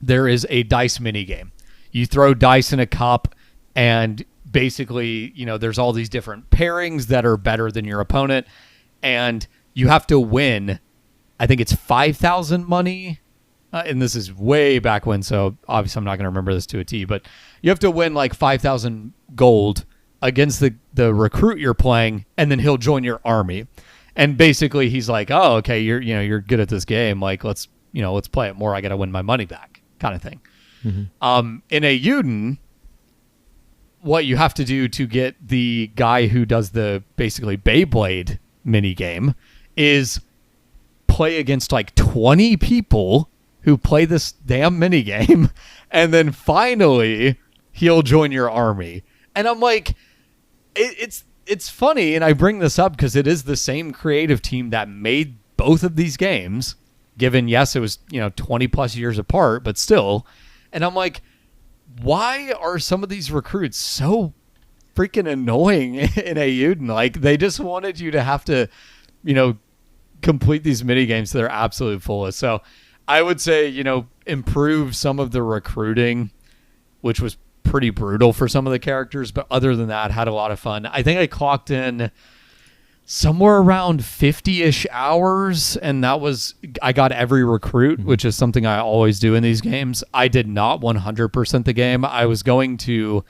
there is a dice mini game. You throw dice in a cup, and basically, there's all these different pairings that are better than your opponent, and you have to win, I think it's 5,000 money, and this is way back when, so obviously I'm not going to remember this to a T, but you have to win like 5,000 gold against the recruit you're playing, and then he'll join your army. And basically he's like, oh, okay, you're good at this game, like let's play it more, I got to win my money back, kind of thing. Mm-hmm. In Eiyuden, what you have to do to get the guy who does the basically Beyblade mini game is play against like 20 people who play this damn mini game, and then finally he'll join your army. And I'm like, it's funny, and I bring this up because it is the same creative team that made both of these games, given, yes, it was 20 plus years apart, but still. And I'm like, why are some of these recruits so freaking annoying in Eiyuden? Like, they just wanted you to have to complete these mini games to their absolute fullest. So I would say, improve some of the recruiting, which was pretty brutal for some of the characters, but other than that, had a lot of fun. I think I clocked in somewhere around 50-ish hours, and I got every recruit, which is something I always do in these games. I did not 100% the game. I was going to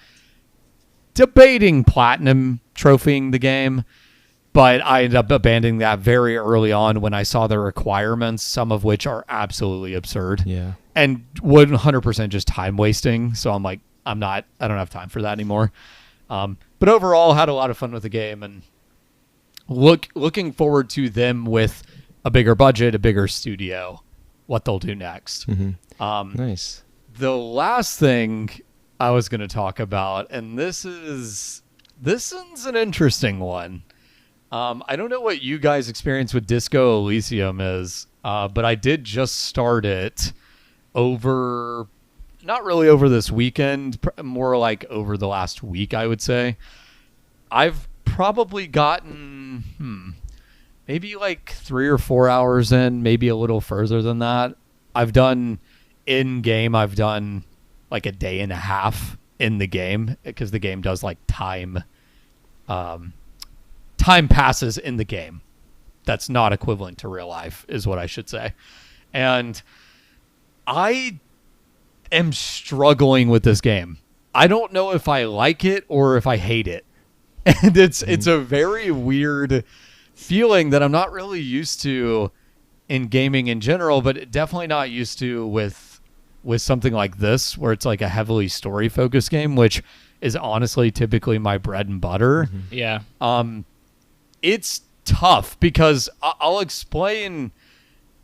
debating platinum trophying the game, but I ended up abandoning that very early on when I saw the requirements, some of which are absolutely absurd. Yeah. And 100% just time wasting. So I'm like, I don't have time for that anymore. But overall, had a lot of fun with the game, and looking forward to them with a bigger budget, a bigger studio, what they'll do next. Mm-hmm. Nice. The last thing I was going to talk about, and this is an interesting one. I don't know what you guys' experience with Disco Elysium is. but I did just start it not really over this weekend, more like over the last week, I would say. I've probably gotten maybe like 3 or 4 hours in, maybe a little further than that. I've done like a day and a half in the game, because the game does like time passes in the game. That's not equivalent to real life, is what I should say. And I am struggling with this game. I don't know if I like it or if I hate it. And it's a very weird feeling that I'm not really used to in gaming in general, but definitely not used to with something like this, where it's like a heavily story focused game, which is honestly typically my bread and butter. Yeah. It's tough because I'll explain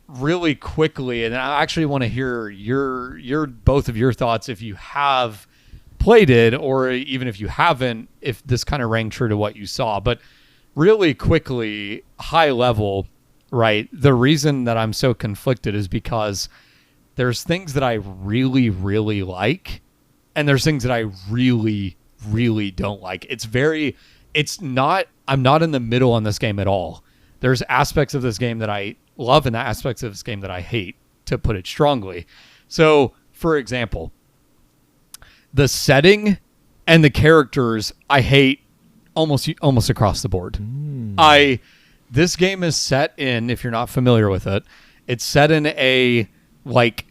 really quickly, and I actually want to hear your both of your thoughts if you have played it, or even if you haven't, if this kind of rang true to what you saw. But really quickly, high level, right? The reason that I'm so conflicted is because there's things that I really, really like, and there's things that I really, really don't like. I'm not in the middle on this game at all. There's aspects of this game that I love and aspects of this game that I hate, to put it strongly. So, for example, the setting and the characters I hate almost across the board. This game is set in, if you're not familiar with it, it's set in a like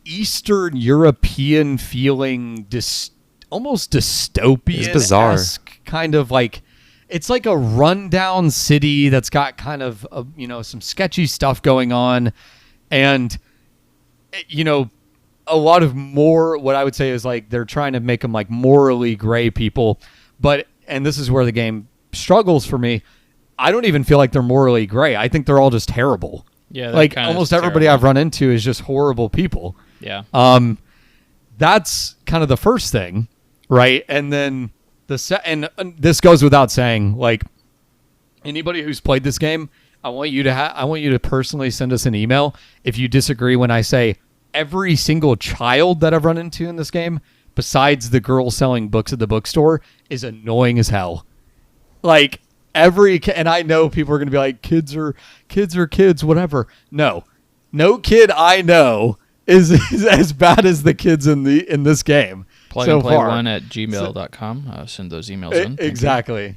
Eastern European feeling, almost dystopian. It's bizarre. Kind of like, it's like a rundown city that's got kind of some sketchy stuff going on, and a lot of more, what I would say is like they're trying to make them like morally gray people, and this is where the game struggles for me. I don't even feel like they're morally gray. I think they're all just terrible. Yeah, like almost everybody I've run into is just horrible people. Yeah. That's kind of the first thing, right? And then and this goes without saying, like, anybody who's played this game, I want you to personally send us an email if you disagree when I say every single child that I've run into in this game, besides the girl selling books at the bookstore, is annoying as hell. Like, and I know people are going to be like, kids are kids, whatever. No kid I know is as bad as the kids in this game. Plugandplay1@gmail.com. Send those emails in. Exactly.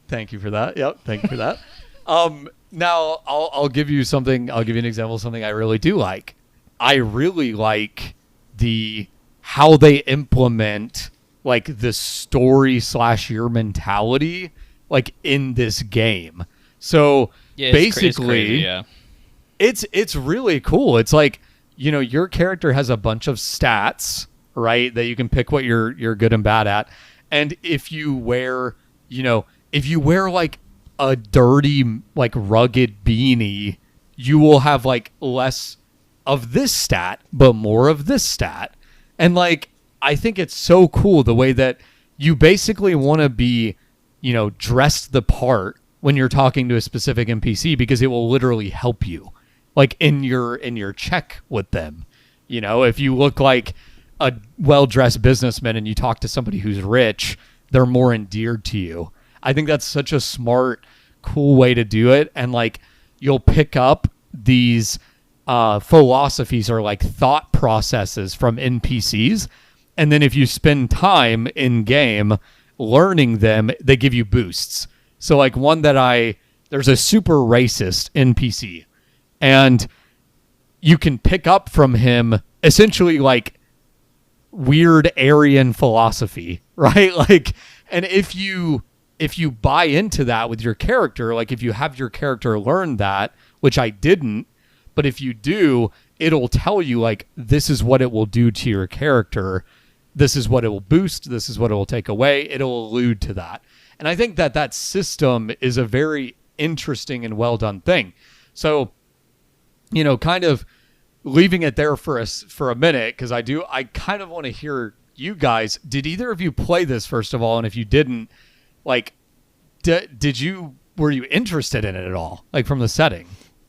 Thank you for that. Yep. Thank you for that. Now I'll give you something. I'll give you an example of something I really do like. I really like how they implement like the story / your mentality like in this game. So basically, it's really cool. It's like, your character has a bunch of stats, right, that you can pick what you're good and bad at. And if you wear like a dirty, like rugged beanie, you will have like less of this stat, but more of this stat. And like, I think it's so cool the way that you basically want to be, dressed the part when you're talking to a specific NPC, because it will literally help you, like in your check with them. If you look like a well-dressed businessman and you talk to somebody who's rich, they're more endeared to you. I think that's such a smart, cool way to do it. And like, you'll pick up these philosophies or like thought processes from NPCs, and then if you spend time in game learning them, they give you boosts. So like there's a super racist NPC, and you can pick up from him essentially like weird Aryan philosophy, right? Like, and if you buy into that with your character, like if you have your character learn that, which I didn't, but if you do, it'll tell you like, this is what it will do to your character. This is what it will boost. This is what it will take away. It'll allude to that. And I think that system is a very interesting and well done thing. So, kind of leaving it there for a minute, because I kind of want to hear you guys. Did either of you play this, first of all? And if you didn't, like, were you interested in it at all? Like, from the setting?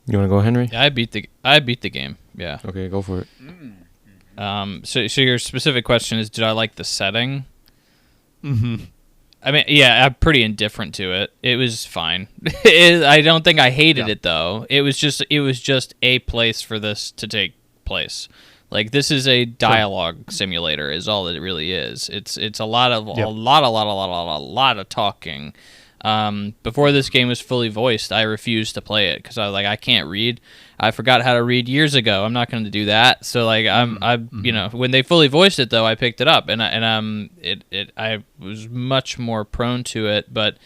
You want to go, Henry? Yeah, I beat the game. Yeah. Okay, go for it. So your specific question is, did I like the setting? Mm-hmm. I mean, yeah, I'm pretty indifferent to it. It was fine. I don't think I hated it though. It was just a place for this to take place. Like, this is a dialogue simulator is all it really is. It's a lot of a lot of talking. Before this game was fully voiced, I refused to play it because I was like, I can't read. I forgot how to read years ago. I'm not going to do that. So like, you know, when they fully voiced it though, I picked it up and I was much more prone to it. But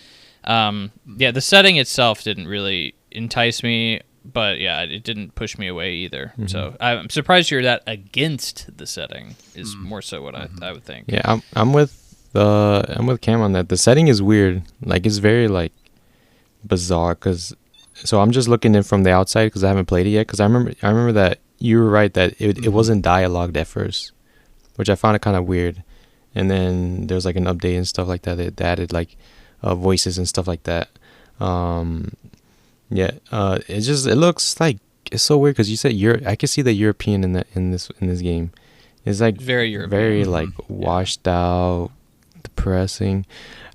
yeah, the setting itself didn't really entice me. But yeah, it didn't push me away either. Mm-hmm. So I'm surprised you're that against the setting. Is more so what I would think. Yeah, I'm with Cam on that. The setting is weird. Like, it's very like bizarre. So I'm just looking in from the outside because I haven't played it yet. Because I remember that you were right that it wasn't dialogued at first, which I found it kind of weird. And then there's like an update and stuff like that. It added like voices and stuff like that. Yeah, it looks like it's so weird because you said I can see the European in this game. It's like very European, very like washed out, depressing.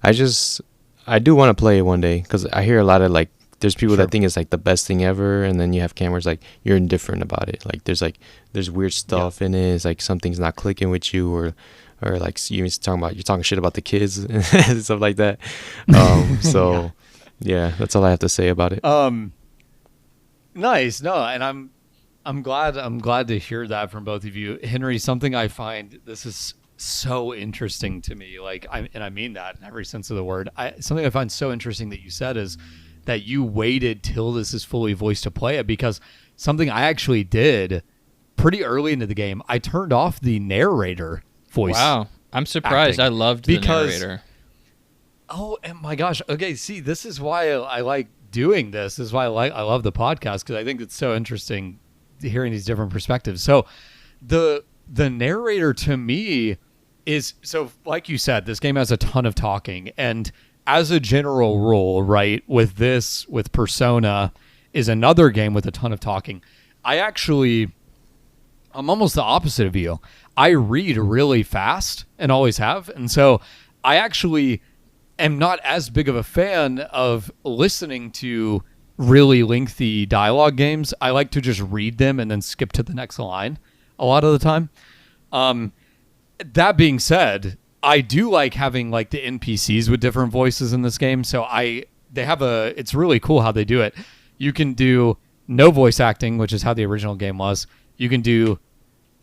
I do want to play it one day because I hear a lot of like there's people that think it's like the best thing ever, and then you have cameras like you're indifferent about it. Like there's weird stuff in it. It's like something's not clicking with you, or like you're talking shit about the kids and stuff like that. So. Yeah, that's all I have to say about it. Nice. No, and I'm glad to hear that from both of you. Henry, something I find this is so interesting to me, like I mean that in every sense of the word. Something I find so interesting that you said is that you waited till this is fully voiced to play it, because something I actually did pretty early into the game, I turned off the narrator voice. Wow. I'm surprised. I loved the narrator. Oh, and my gosh. Okay, see, this is why I like doing this. This is why I love the podcast, because I think it's so interesting hearing these different perspectives. So the narrator to me is, so like you said, this game has a ton of talking. And as a general rule, right, with Persona is another game with a ton of talking. I'm almost the opposite of you. I read really fast and always have. And so I actually am not as big of a fan of listening to really lengthy dialogue games. I like to just read them and then skip to the next line a lot of the time. That being said, I do like having like the NPCs with different voices in this game. So it's really cool how they do it. You can do no voice acting, which is how the original game was. You can do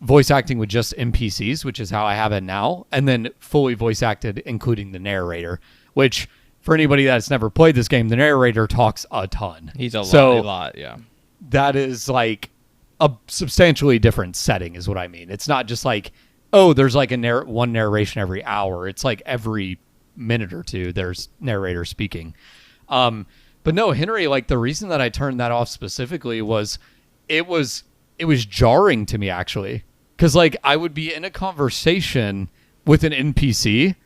voice acting with just NPCs, which is how I have it now, and then fully voice acted, including the narrator, which for anybody that's never played this game, the narrator talks a ton. He's a lot, yeah. That is like a substantially different setting is what I mean. It's not just like, oh, there's like one narration every hour. It's like every minute or two there's narrator speaking. But no, Henry, like the reason that I turned that off specifically was it was jarring to me, actually. Because like I would be in a conversation with an NPC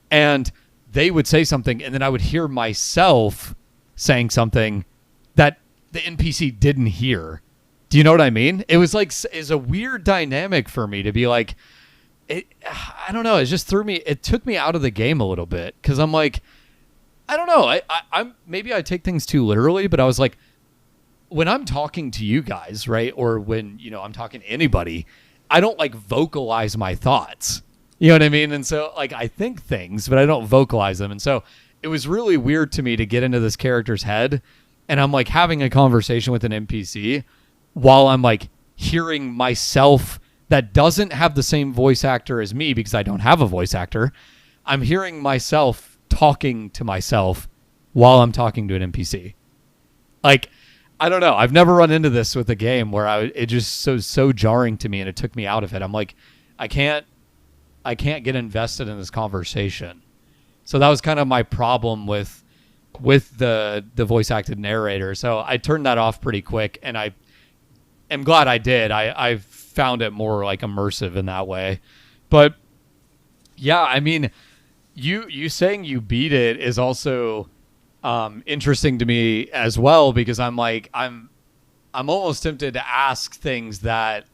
and they would say something, and then I would hear myself saying something that the NPC didn't hear. Do you know what I mean? It was like, it's a weird dynamic for me to be like, I don't know. It took me out of the game a little bit, because I'm like, I don't know. I'm maybe I take things too literally, but I was like, when I'm talking to you guys, right, or when I'm talking to anybody, I don't like vocalize my thoughts. You know what I mean? And so like I think things, but I don't vocalize them. And so it was really weird to me to get into this character's head, and I'm like having a conversation with an NPC while I'm like hearing myself that doesn't have the same voice actor as me, because I don't have a voice actor. I'm hearing myself talking to myself while I'm talking to an NPC. Like, I don't know. I've never run into this with a game where it just so jarring to me, and it took me out of it. I'm like, I can't get invested in this conversation. So that was kind of my problem with the voice acted narrator. So I turned that off pretty quick, and I am glad I did. I found it more like immersive in that way. But yeah, I mean, you saying you beat it is also interesting to me as well, because I'm like, I'm I'm almost tempted to ask things that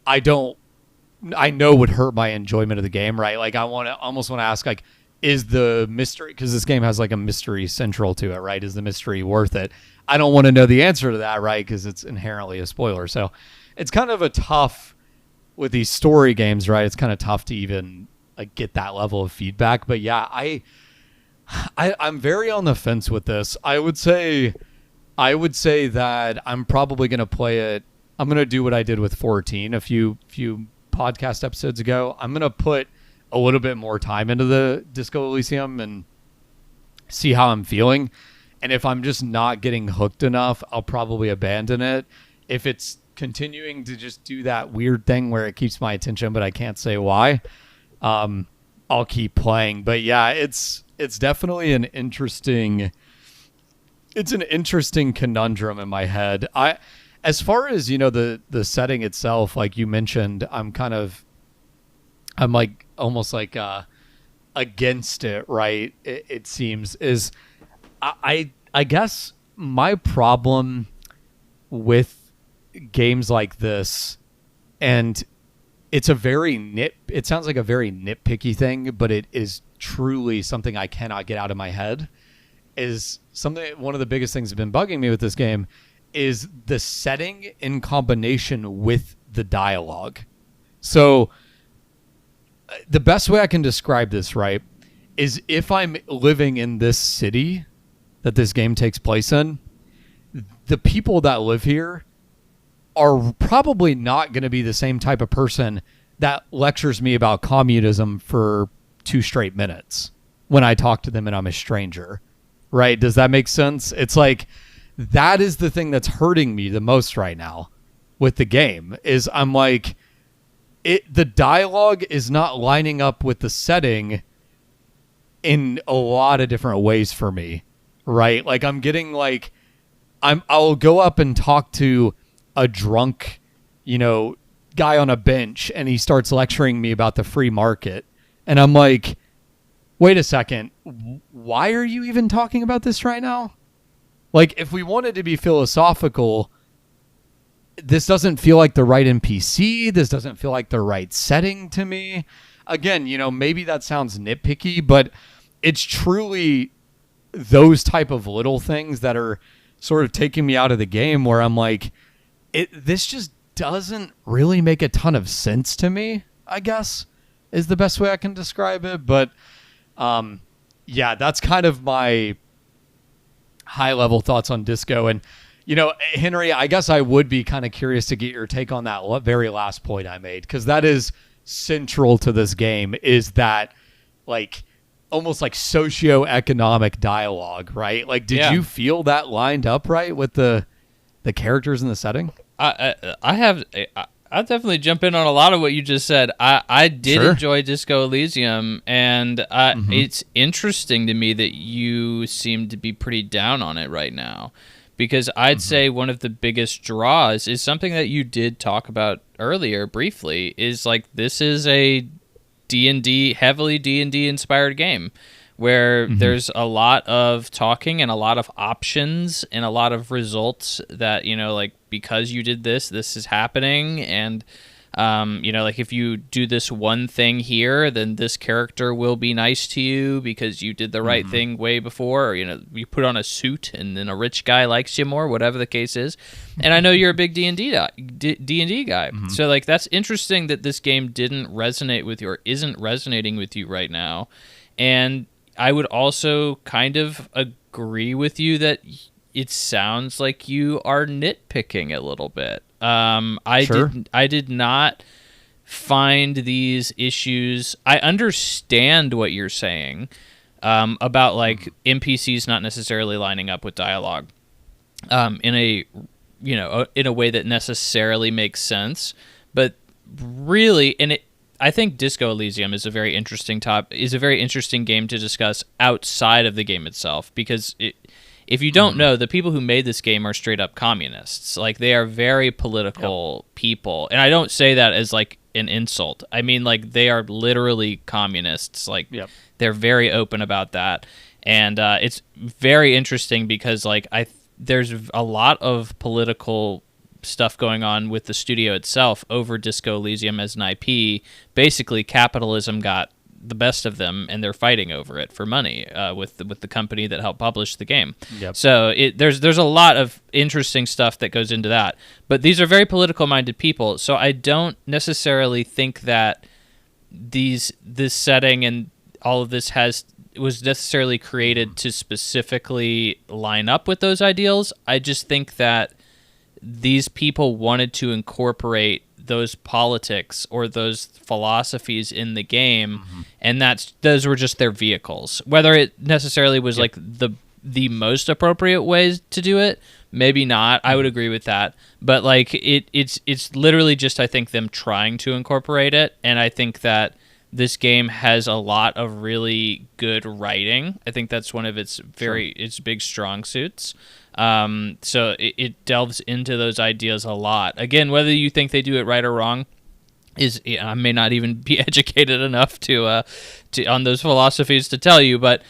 I know would hurt my enjoyment of the game, right? Like I almost want to ask, like, is the mystery, because this game has like a mystery central to it, right? Is the mystery worth it? I don't want to know the answer to that, right? Because it's inherently a spoiler. So it's kind of a tough, with these story games, right? It's kind of tough to even like get that level of feedback. But yeah, I'm very on the fence with this. I would say that I'm probably going to play it. I'm going to do what I did with 14 a few podcast episodes ago. I'm going to put a little bit more time into the Disco Elysium and see how I'm feeling. And if I'm just not getting hooked enough, I'll probably abandon it. If it's continuing to just do that weird thing where it keeps my attention, but I can't say why, I'll keep playing. But yeah, it's definitely an interesting conundrum in my head. As far as, the setting itself, like you mentioned, I'm like almost like against it, right? It seems is I guess my problem with games like this, and it sounds like a very nitpicky thing, but it is truly something I cannot get out of my head, is one of the biggest things that's been bugging me with this game is the setting in combination with the dialogue. So the best way I can describe this, right, is if I'm living in this city that this game takes place in, the people that live here are probably not going to be the same type of person that lectures me about communism for 2 straight minutes when I talk to them and I'm a stranger, right? Does that make sense? It's like, that is the thing that's hurting me the most right now with the game, is I'm like, the dialogue is not lining up with the setting in a lot of different ways for me, right? Like I'm getting like, I'll go up and talk to a drunk, guy on a bench, and he starts lecturing me about the free market. And I'm like, wait a second, why are you even talking about this right now? Like, if we wanted to be philosophical, this doesn't feel like the right NPC. This doesn't feel like the right setting to me. Again, maybe that sounds nitpicky, but it's truly those type of little things that are sort of taking me out of the game, where I'm like, this just doesn't really make a ton of sense to me, I guess, is the best way I can describe it. But yeah, that's kind of my high level thoughts on Disco. And Henry, I guess I would be kind of curious to get your take on that very last point I made, because that is central to this game, is that like almost like socioeconomic dialogue, right? Like, did you feel that lined up right with the characters in the setting? I'll definitely jump in on a lot of what you just said. I did enjoy Disco Elysium, and it's interesting to me that you seem to be pretty down on it right now, because I'd say one of the biggest draws is something that you did talk about earlier briefly, is like, this is a D&D, heavily D&D inspired game, where there's a lot of talking and a lot of options and a lot of results that, like, because you did this is happening. And, like, if you do this one thing here, then this character will be nice to you because you did the right thing way before, or, you put on a suit and then a rich guy likes you more, whatever the case is. And I know you're a big D&D guy. So, like, that's interesting that this game didn't resonate with you, or isn't resonating with you right now. And I would also kind of agree with you that it sounds like you are nitpicking a little bit. I did not find these issues. I understand what you're saying about like NPCs not necessarily lining up with dialogue in a way that necessarily makes sense, but really, I think Disco Elysium is a very interesting game to discuss outside of the game itself, because if you don't know, the people who made this game are straight up communists. Like, they are very political people, and I don't say that as like an insult. I mean, like, they are literally communists. Like, they're very open about that, and it's very interesting because like there's a lot of political stuff going on with the studio itself over Disco Elysium as an IP. Basically, capitalism got the best of them, and they're fighting over it for money with the company that helped publish the game. Yep. So there's a lot of interesting stuff that goes into that. But these are very political-minded people, so I don't necessarily think that this setting and all of this was necessarily created to specifically line up with those ideals. I just think that these people wanted to incorporate those politics or those philosophies in the game, and those were just their vehicles. Whether it necessarily was like the most appropriate ways to do it, maybe not. I would agree with that, but like it's literally just, I think, them trying to incorporate it, and I think that this game has a lot of really good writing. I think that's one of its its big strong suits. So it delves into those ideas a lot. Again, whether you think they do it right or wrong I may not even be educated enough to on those philosophies to tell you, but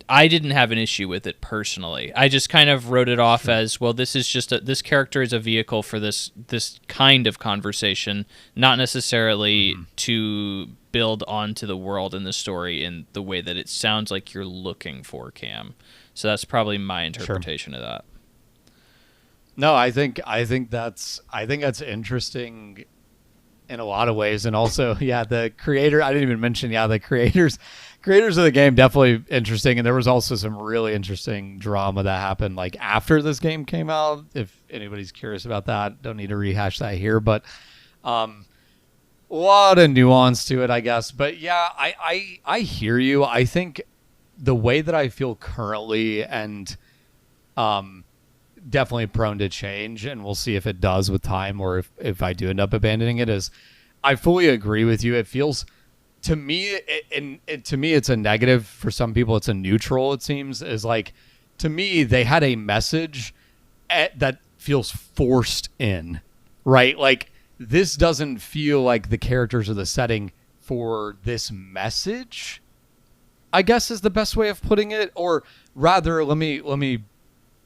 I didn't have an issue with it personally. I just kind of wrote it off as, well, this is just this character is a vehicle for this kind of conversation, not necessarily to build onto the world and the story in the way that it sounds like you're looking for, Cam. So that's probably my interpretation of that. No, I think that's interesting in a lot of ways, and also, the creator. I didn't even mention, the creators of the game, definitely interesting, and there was also some really interesting drama that happened like after this game came out. If anybody's curious about that, don't need to rehash that here, but a lot of nuance to it, I guess. But yeah, I hear you. I think the way that I feel currently, and definitely prone to change, and we'll see if it does with time, or if I do end up abandoning it, is I fully agree with you. It feels to me, to me, it's a negative. For some people, it's a neutral. It seems is like, to me, they had a message that feels forced in, right? Like, this doesn't feel like the characters or the setting for this message, I guess, is the best way of putting it. Or rather, let me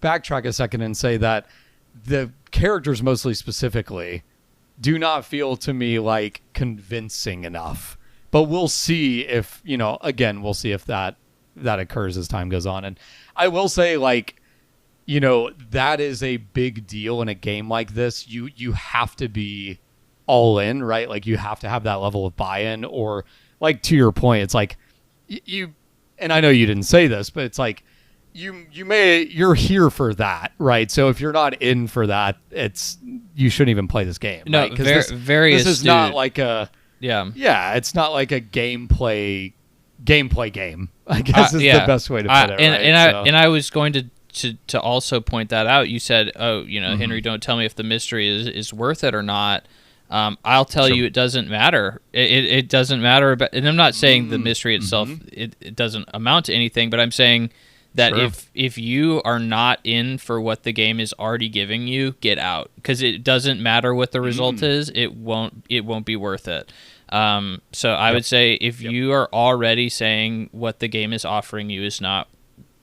backtrack a second and say that the characters, mostly specifically, do not feel to me like convincing enough. But we'll see if, again, we'll see if that occurs as time goes on. And I will say, like, that is a big deal in a game like this. You have to be all in, right? Like, you have to have that level of buy-in, or, like, to your point, it's like you, and I know you didn't say this, but it's like, you're here for that, right? So if you're not in for that, you shouldn't even play this game. No, right? This is not like a it's not like a gameplay game, I guess is the best way to put it. And I was going to also point that out. You said, Henry, don't tell me if the mystery is worth it or not. I'll tell you, it doesn't matter. It doesn't matter. And I'm not saying the mystery itself, it doesn't amount to anything, but I'm saying that if you are not in for what the game is already giving you, get out, because it doesn't matter what the result is. It won't be worth it. So I would say, if you are already saying what the game is offering you is not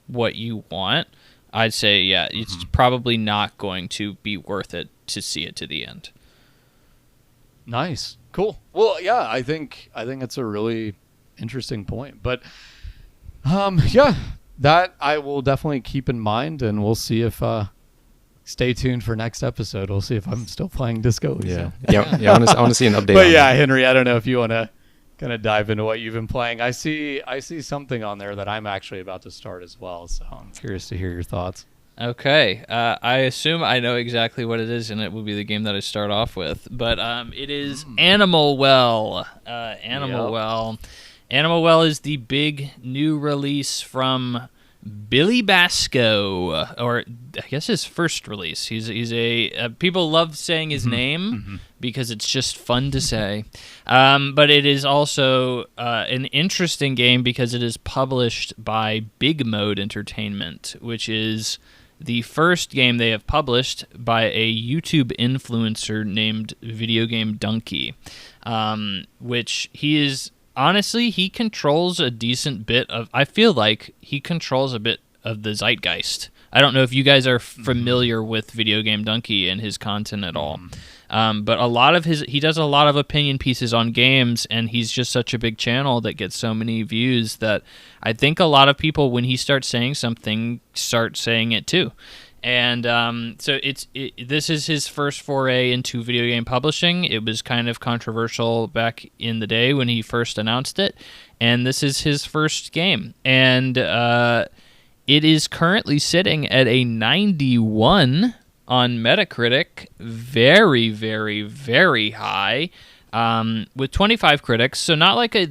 what you want, I'd say, it's probably not going to be worth it to see it to the end. Nice. Cool. Well, yeah, I think it's a really interesting point. But that I will definitely keep in mind, and we'll see if stay tuned for next episode. We'll see if I'm still playing Disco Elysium. I want to see an update. But Henry, I don't know if you want to kind of dive into what you've been playing. I see something on there that I'm actually about to start as well, so I'm curious to hear your thoughts. Okay, I assume I know exactly what it is, and it will be the game that I start off with. But it is Animal Well. Animal Well is the big new release from Billy Basco, or I guess his first release. He's a people love saying his name because it's just fun to say. But it is also an interesting game because it is published by Big Mode Entertainment, which is the first game they have published by a YouTube influencer named Video Game Donkey, which he is... Honestly, he controls a decent bit of... I feel like he controls a bit of the zeitgeist. I don't know if you guys are familiar with Video Game Donkey and his content at all. But he does a lot of opinion pieces on games, and he's just such a big channel that gets so many views that I think a lot of people, when he starts saying something, start saying it too. And so this is his first foray into video game publishing. It was kind of controversial back in the day when he first announced it, and this is his first game. And it is currently sitting at a 91 on Metacritic, very, very, very high, with 25 critics, so not like a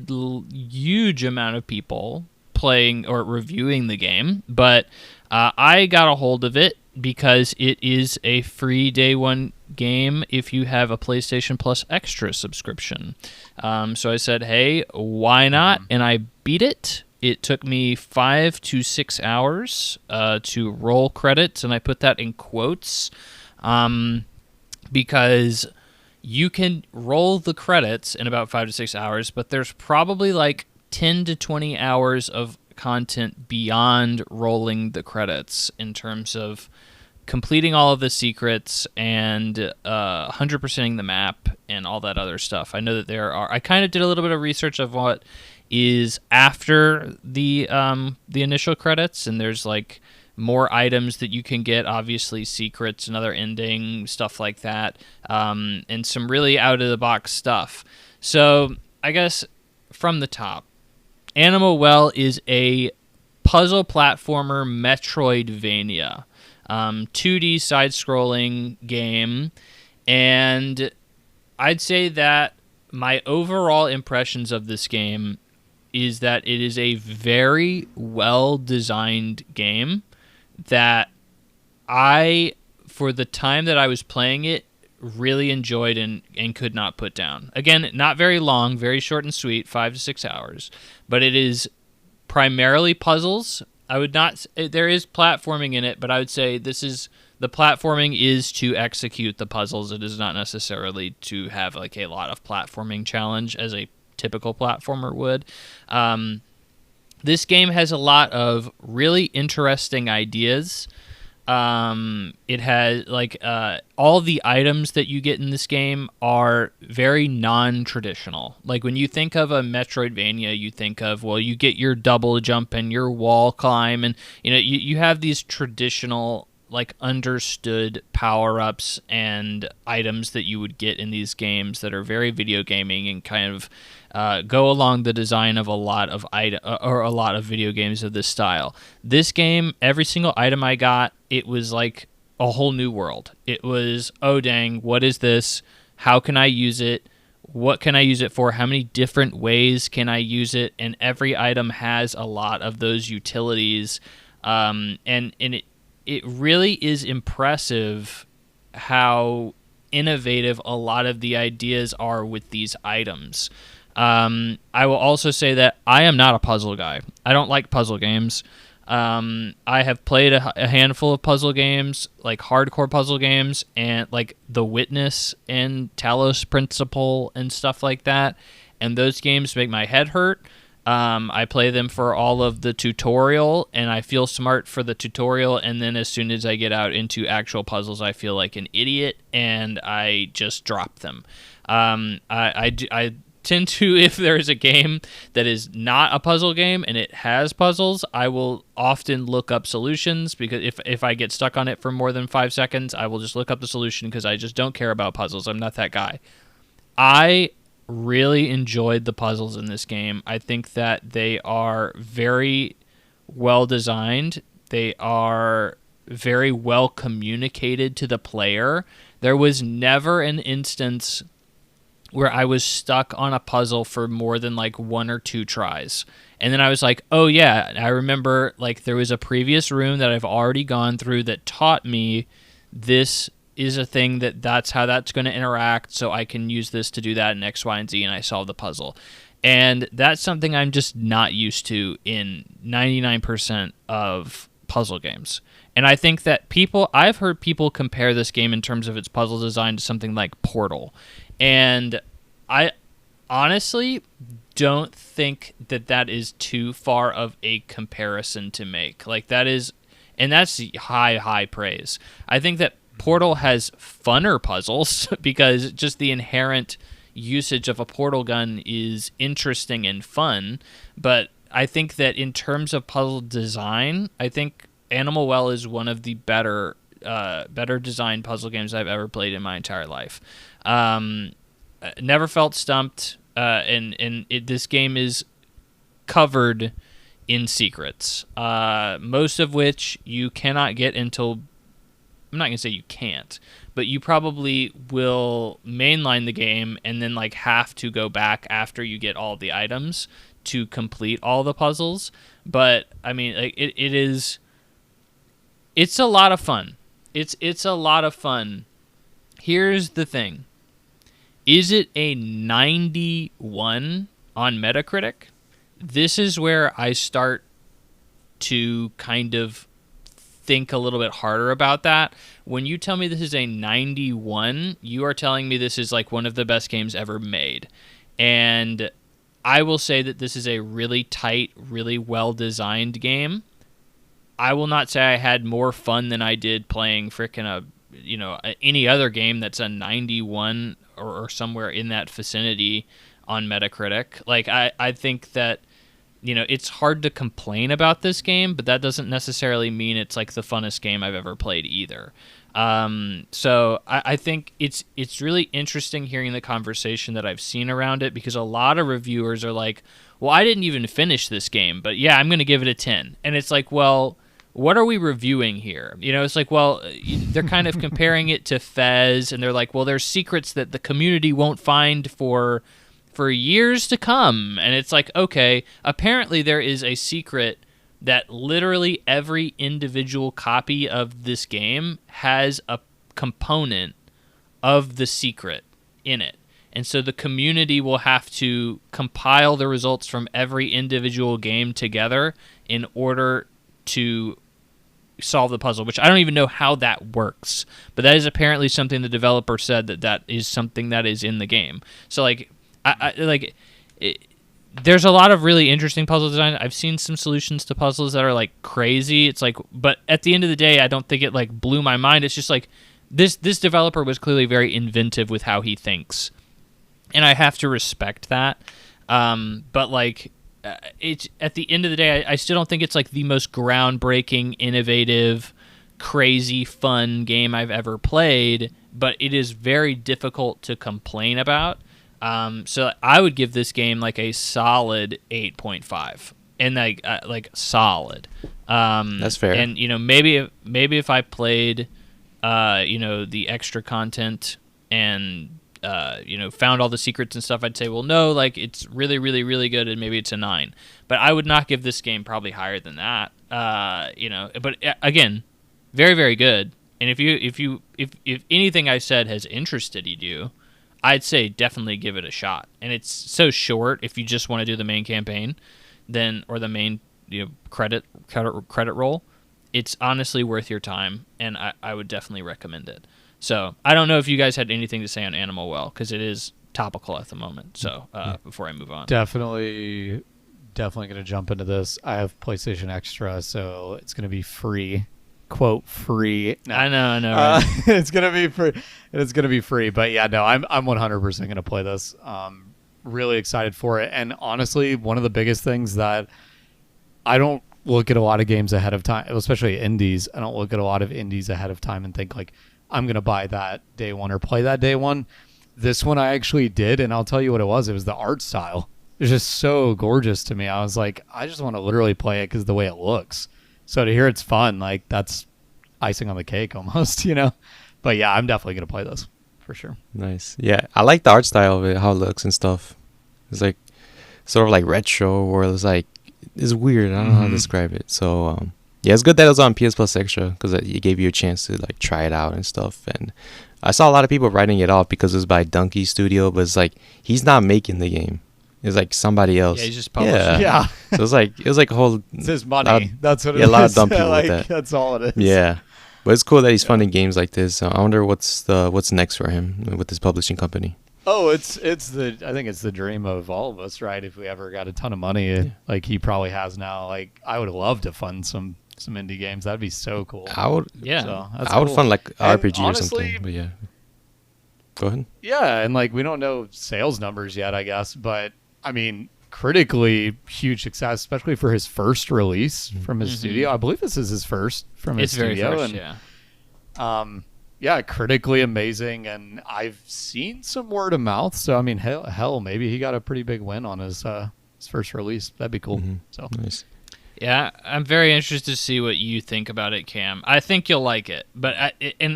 huge amount of people playing or reviewing the game, but I got a hold of it because it is a free day one game if you have a PlayStation Plus Extra subscription. So I said, hey, why not? And I beat it. It took me 5 to 6 hours to roll credits, and I put that in quotes because you can roll the credits in about 5 to 6 hours, but there's probably like 10 to 20 hours of content beyond rolling the credits in terms of completing all of the secrets and 100%ing the map and all that other stuff. I know that I kind of did a little bit of research of what is after the initial credits, and there's like more items that you can get, obviously secrets, another ending, stuff like that, and some really out of the box stuff. So I guess from the top, Animal Well is a puzzle platformer Metroidvania, 2D side-scrolling game, and I'd say that my overall impressions of this game is that it is a very well-designed game that I, for the time that I was playing it, really enjoyed and could not put down. Again, not very long, very short and sweet, 5 to 6 hours, but it is primarily puzzles. I would not. There is platforming in it, but I would say the platforming is to execute the puzzles. It is not necessarily to have like a lot of platforming challenge as a typical platformer would. This game has a lot of really interesting ideas. It has like all the items that you get in this game are very non-traditional. Like when you think of a Metroidvania, you think of, well, you get your double jump and your wall climb, and you have these traditional like understood power-ups and items that you would get in these games that are very video gaming and kind of go along the design of a lot of video games of this style. This game, every single item I got, it was like a whole new world. It was, oh dang, what is this? How can I use it? What can I use it for? How many different ways can I use it? And every item has a lot of those utilities, and it really is impressive how innovative a lot of the ideas are with these items. I will also say that I am not a puzzle guy. I don't like puzzle games. I have played a handful of puzzle games, like hardcore puzzle games, and like The Witness and Talos Principle and stuff like that. And those games make my head hurt. I play them for all of the tutorial, and I feel smart for the tutorial, and then as soon as I get out into actual puzzles, I feel like an idiot, and I just drop them. I tend to, if there's a game that is not a puzzle game and it has puzzles, I will often look up solutions, because if I get stuck on it for more than 5 seconds, I will just look up the solution because I just don't care about puzzles. I'm not that guy. I really enjoyed the puzzles in this game. I think that they are very well designed. They are very well communicated to the player. There was never an instance where I was stuck on a puzzle for more than like 1 or 2 tries. And then I was like, oh yeah, I remember like there was a previous room that I've already gone through that taught me this is a thing that's how that's going to interact, so I can use this to do that in X, Y, and Z, and I solve the puzzle. And that's something I'm just not used to in 99% of puzzle games. And I think that I've heard people compare this game in terms of its puzzle design to something like Portal. And I honestly don't think that is too far of a comparison to make. Like, that is and that's high praise. I think that Portal has funner puzzles because just the inherent usage of a portal gun is interesting and fun, but I think that in terms of puzzle design, I think Animal Well is one of the better designed puzzle games I've ever played in my entire life. Never felt stumped, this game is covered in secrets, most of which you cannot get until, I'm not going to say you can't, but you probably will mainline the game and then like have to go back after you get all the items to complete all the puzzles. But I mean, like it's a lot of fun. It's a lot of fun. Here's the thing. Is it a 91 on Metacritic? This is where I start to kind of think a little bit harder about that. When you tell me this is a 91, you are telling me this is like one of the best games ever made. And I will say that this is a really tight, really well-designed game. I will not say I had more fun than I did playing any other game that's a 91 or somewhere in that vicinity on Metacritic. Like, I think that, it's hard to complain about this game, but that doesn't necessarily mean it's like the funnest game I've ever played either. So I think it's really interesting hearing the conversation that I've seen around it, because a lot of reviewers are like, well, I didn't even finish this game, but yeah, I'm going to give it a 10. And it's like, well, what are we reviewing here? It's like, well, they're kind of comparing it to Fez, and they're like, well, there's secrets that the community won't find for years to come. And it's like, okay, apparently there is a secret that literally every individual copy of this game has a component of the secret in it. And so the community will have to compile the results from every individual game together in order to solve the puzzle, which I don't even know how that works. But that is apparently something the developer said that is something that is in the game. So, like, there's a lot of really interesting puzzle design. I've seen some solutions to puzzles that are like crazy. It's like, but at the end of the day, I don't think it like blew my mind. It's just like this developer was clearly very inventive with how he thinks, and I have to respect that. But like, it's at the end of the day, I still don't think it's like the most groundbreaking, innovative, crazy, fun game I've ever played. But it is very difficult to complain about. So I would give this game like a solid 8.5, and like solid. That's fair. And maybe if I played, the extra content and found all the secrets and stuff, I'd say, well, no, like it's really, really, really good, and maybe it's a 9. But I would not give this game probably higher than that. But again, very, very good. And if anything I said has interested you, I'd say definitely give it a shot. And it's so short if you just want to do the main campaign, or the main credit roll. It's honestly worth your time, and I would definitely recommend it. So I don't know if you guys had anything to say on Animal Well, because it is topical at the moment. So before I move on, definitely going to jump into this. I have PlayStation Extra, so it's going to be free. Quote free. No. I know. Right? It's gonna be free. It's gonna be free. But yeah, no, I'm 100% gonna play this. Really excited for it. And honestly, one of the biggest things that I don't look at a lot of games ahead of time, especially indies. I don't look at a lot of indies ahead of time and think like I'm gonna buy that day one or play that day one. This one I actually did, and I'll tell you what it was. It was the art style. It was just so gorgeous to me. I was like, I just want to literally play it because the way it looks. So to hear it's fun, like that's icing on the cake almost, But yeah, I'm definitely going to play this for sure. Nice. Yeah, I like the art style of it, how it looks and stuff. It's like sort of like retro, or it's like, it's weird. I don't know how to describe it. So yeah, it's good that it was on PS Plus Extra, because it gave you a chance to like try it out and stuff. And I saw a lot of people writing it off because it was by Donkey Studio, but it's like, he's not making the game. It's like somebody else. Yeah, he's just publishing. Yeah. So it was like a whole. It's his money. That's what it is. Yeah, a lot of dumb people like, with that. That's all it is. Yeah, but it's cool that he's funding games like this. I wonder what's next for him with his publishing company. Oh, I think it's the dream of all of us, right? If we ever got a ton of money, like he probably has now. Like I would love to fund some some indie games. That'd be so cool. I would. Yeah. So, that's I would cool. fund like And RPG honestly, or something. But yeah. Go ahead. Yeah, and like we don't know sales numbers yet, I guess, but I mean, critically huge success, especially for his first release from his studio. I believe this is his first from his studio. Very first, and, yeah, critically amazing, and I've seen some word of mouth. So I mean, hell, maybe he got a pretty big win on his first release. That'd be cool. So Nice. Yeah, I'm very interested to see what you think about it, Cam. I think you'll like it, but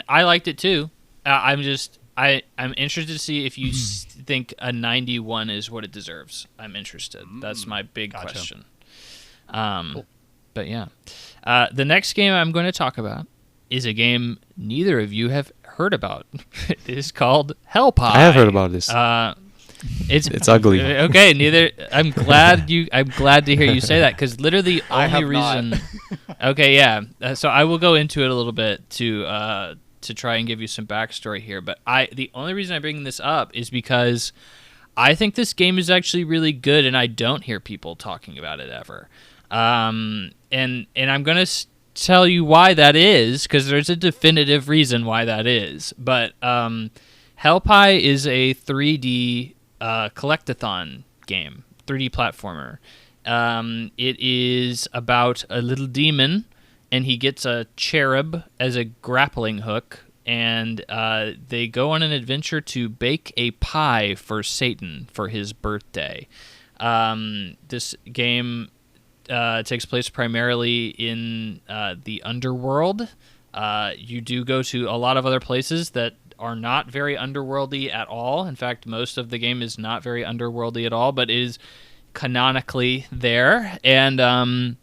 I liked it too. I'm interested to see if you think a 91 is what it deserves. I'm interested. That's my big question. Cool. But yeah, the next game I'm going to talk about is a game neither of you have heard about. It is called Hellpie. I have heard about this. It's ugly. Okay, neither. I'm glad to hear you say that, because literally the only reason. Okay, yeah. So I will go into it a little bit to try and give you some backstory here. But the only reason I bring this up is because I think this game is actually really good, and I don't hear people talking about it ever. And I'm gonna tell you why that is, because there's a definitive reason why that is. But Hellpie is a 3D collectathon game, 3D platformer. It is about a little demon, and he gets a cherub as a grappling hook, and they go on an adventure to bake a pie for Satan for his birthday. This game takes place primarily in the underworld. You do go to a lot of other places that are not very underworldy at all. In fact, most of the game is not very underworldy at all, but is canonically there. And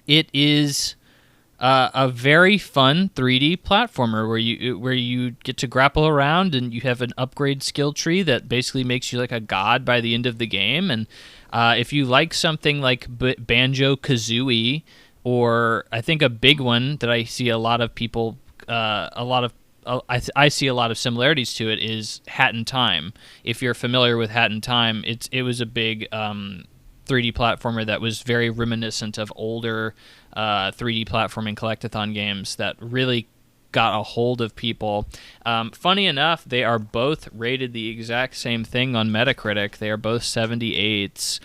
it is a very fun 3D platformer where you get to grapple around, and you have an upgrade skill tree that basically makes you like a god by the end of the game. And if you like something like Banjo-Kazooie, or I think a big one that I see a lot of people, I see a lot of similarities to it, is Hat in Time. If you're familiar with Hat in Time, it was a big 3D platformer that was very reminiscent of older 3D platforming collectathon games that really got a hold of people. Funny enough, they are both rated the exact same thing on Metacritic. They are both 78s,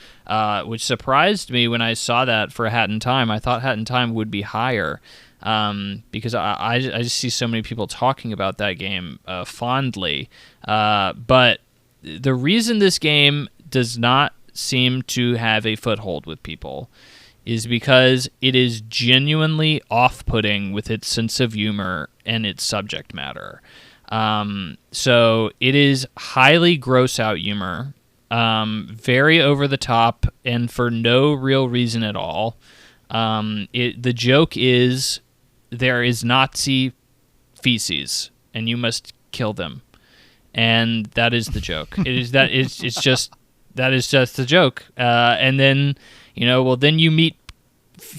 which surprised me when I saw that for Hat in Time. I thought Hat in Time would be higher, because I just see so many people talking about that game fondly. But the reason this game does not seem to have a foothold with people is because it is genuinely off-putting with its sense of humor and its subject matter. So it is highly gross-out humor, very over-the-top, and for no real reason at all. The joke is there is Nazi feces, and you must kill them, and that is the joke. It is that it's just that is just the joke. And then then you meet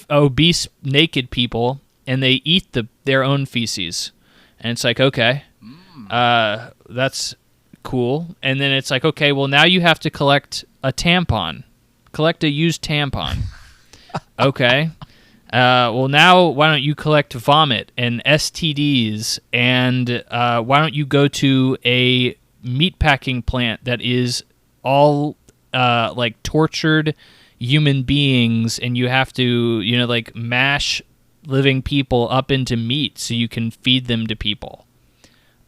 obese naked people, and they eat their own feces, and it's like, okay, that's cool. And then it's like, okay, well, now you have to collect a used tampon. Okay. Well, now why don't you collect vomit and STDs, and why don't you go to a meatpacking plant that is all like tortured human beings, and you have to like mash living people up into meat so you can feed them to people.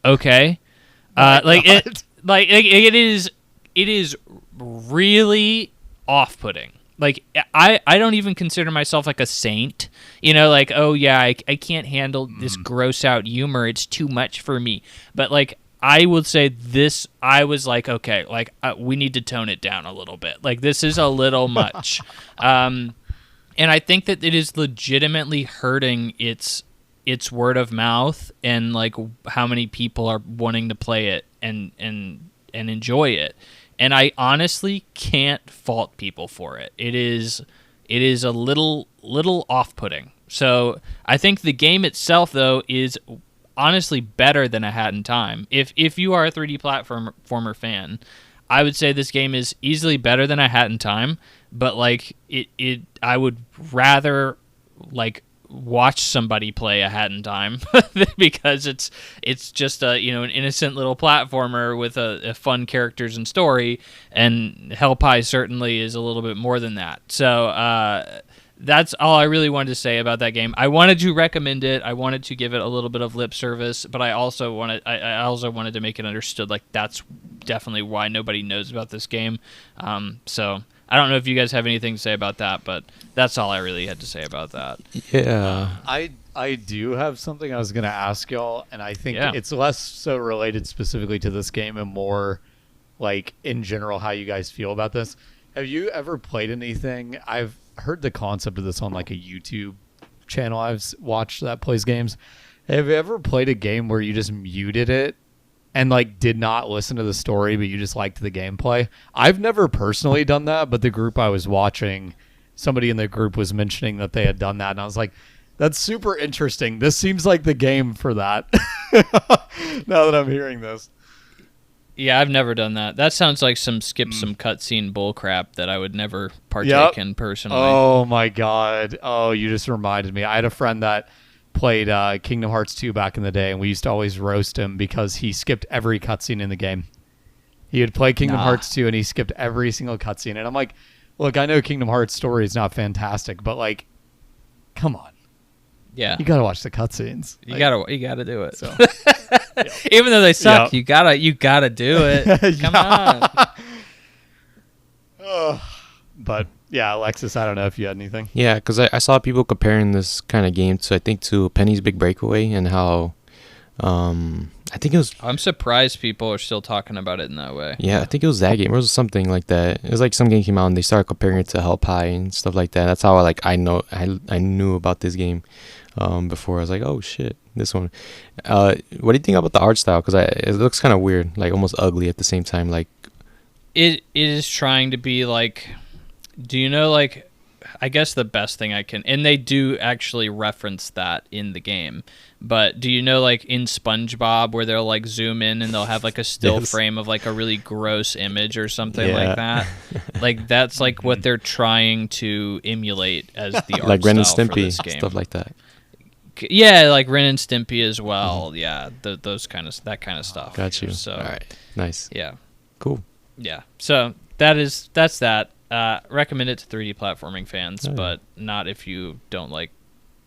Okay. It is really off-putting. Like, I don't even consider myself like a saint, like, oh yeah, I can't handle this gross out humor, it's too much for me. But like, I would say this, I was like, okay, like, we need to tone it down a little bit. Like, this is a little much. And I think that it is legitimately hurting its word of mouth, and like how many people are wanting to play it and enjoy it. And I honestly can't fault people for it. It is a little off-putting. So I think the game itself, though, is honestly better than a Hat in Time. If you are a 3D platformer fan, I would say this game is easily better than a Hat in Time. But like I would rather like watch somebody play a Hat in Time because it's just a an innocent little platformer with a fun characters and story, and Hellpie certainly is a little bit more than that. So that's all I really wanted to say about that game. I wanted to recommend it. I wanted to give it a little bit of lip service, but I also wanted to make it understood like that's definitely why nobody knows about this game. So I don't know if you guys have anything to say about that, but that's all I really had to say about that. Yeah. I do have something I was going to ask y'all, and I think it's less so related specifically to this game and more like in general how you guys feel about this. Have you ever played anything? I've heard the concept of this on like a YouTube channel I've watched that plays games. Have you ever played a game where you just muted it and like did not listen to the story, but you just liked the gameplay? I've never personally done that, but the group I was watching, somebody in the group was mentioning that they had done that, and I was like, that's super interesting. This seems like the game for that. Now that I'm hearing this. Yeah, I've never done that. That sounds like some cutscene bullcrap that I would never partake in personally. Oh my god. Oh, you just reminded me. I had a friend that played Kingdom Hearts 2 back in the day, and we used to always roast him because he skipped every cutscene in the game. He would play Kingdom Hearts 2 and he skipped every single cutscene. And I'm like, look, I know Kingdom Hearts story is not fantastic, but like, come on. Yeah, you gotta watch the cutscenes. You gotta do it. So, even though they suck, you gotta do it. Come on. But yeah, Alexis, I don't know if you had anything. Yeah, because I saw people comparing this kind of game to Penny's Big Breakaway, and how I think it was. I'm surprised people are still talking about it in that way. Yeah, I think it was that game. It was something like that. It was like some game came out and they started comparing it to Hellpie and stuff like that. That's how I knew about this game before. I was like, oh shit, this one. What do you think about the art style? Because it looks kind of weird, like almost ugly at the same time. Like it is trying to be like. Do you know like? I guess the best thing I can, and they do actually reference that in the game, but do you know like in SpongeBob where they'll like zoom in and they'll have like a still frame of like a really gross image or something like that? Like that's like what they're trying to emulate as the art like Ren and style Stimpy, for this game. stuff like that. Yeah, like Ren and Stimpy as well. Yeah, that kind of stuff. Got you. So all right, nice. Yeah, cool. Yeah, so that's that. Recommend it to 3D platforming fans, but not if you don't like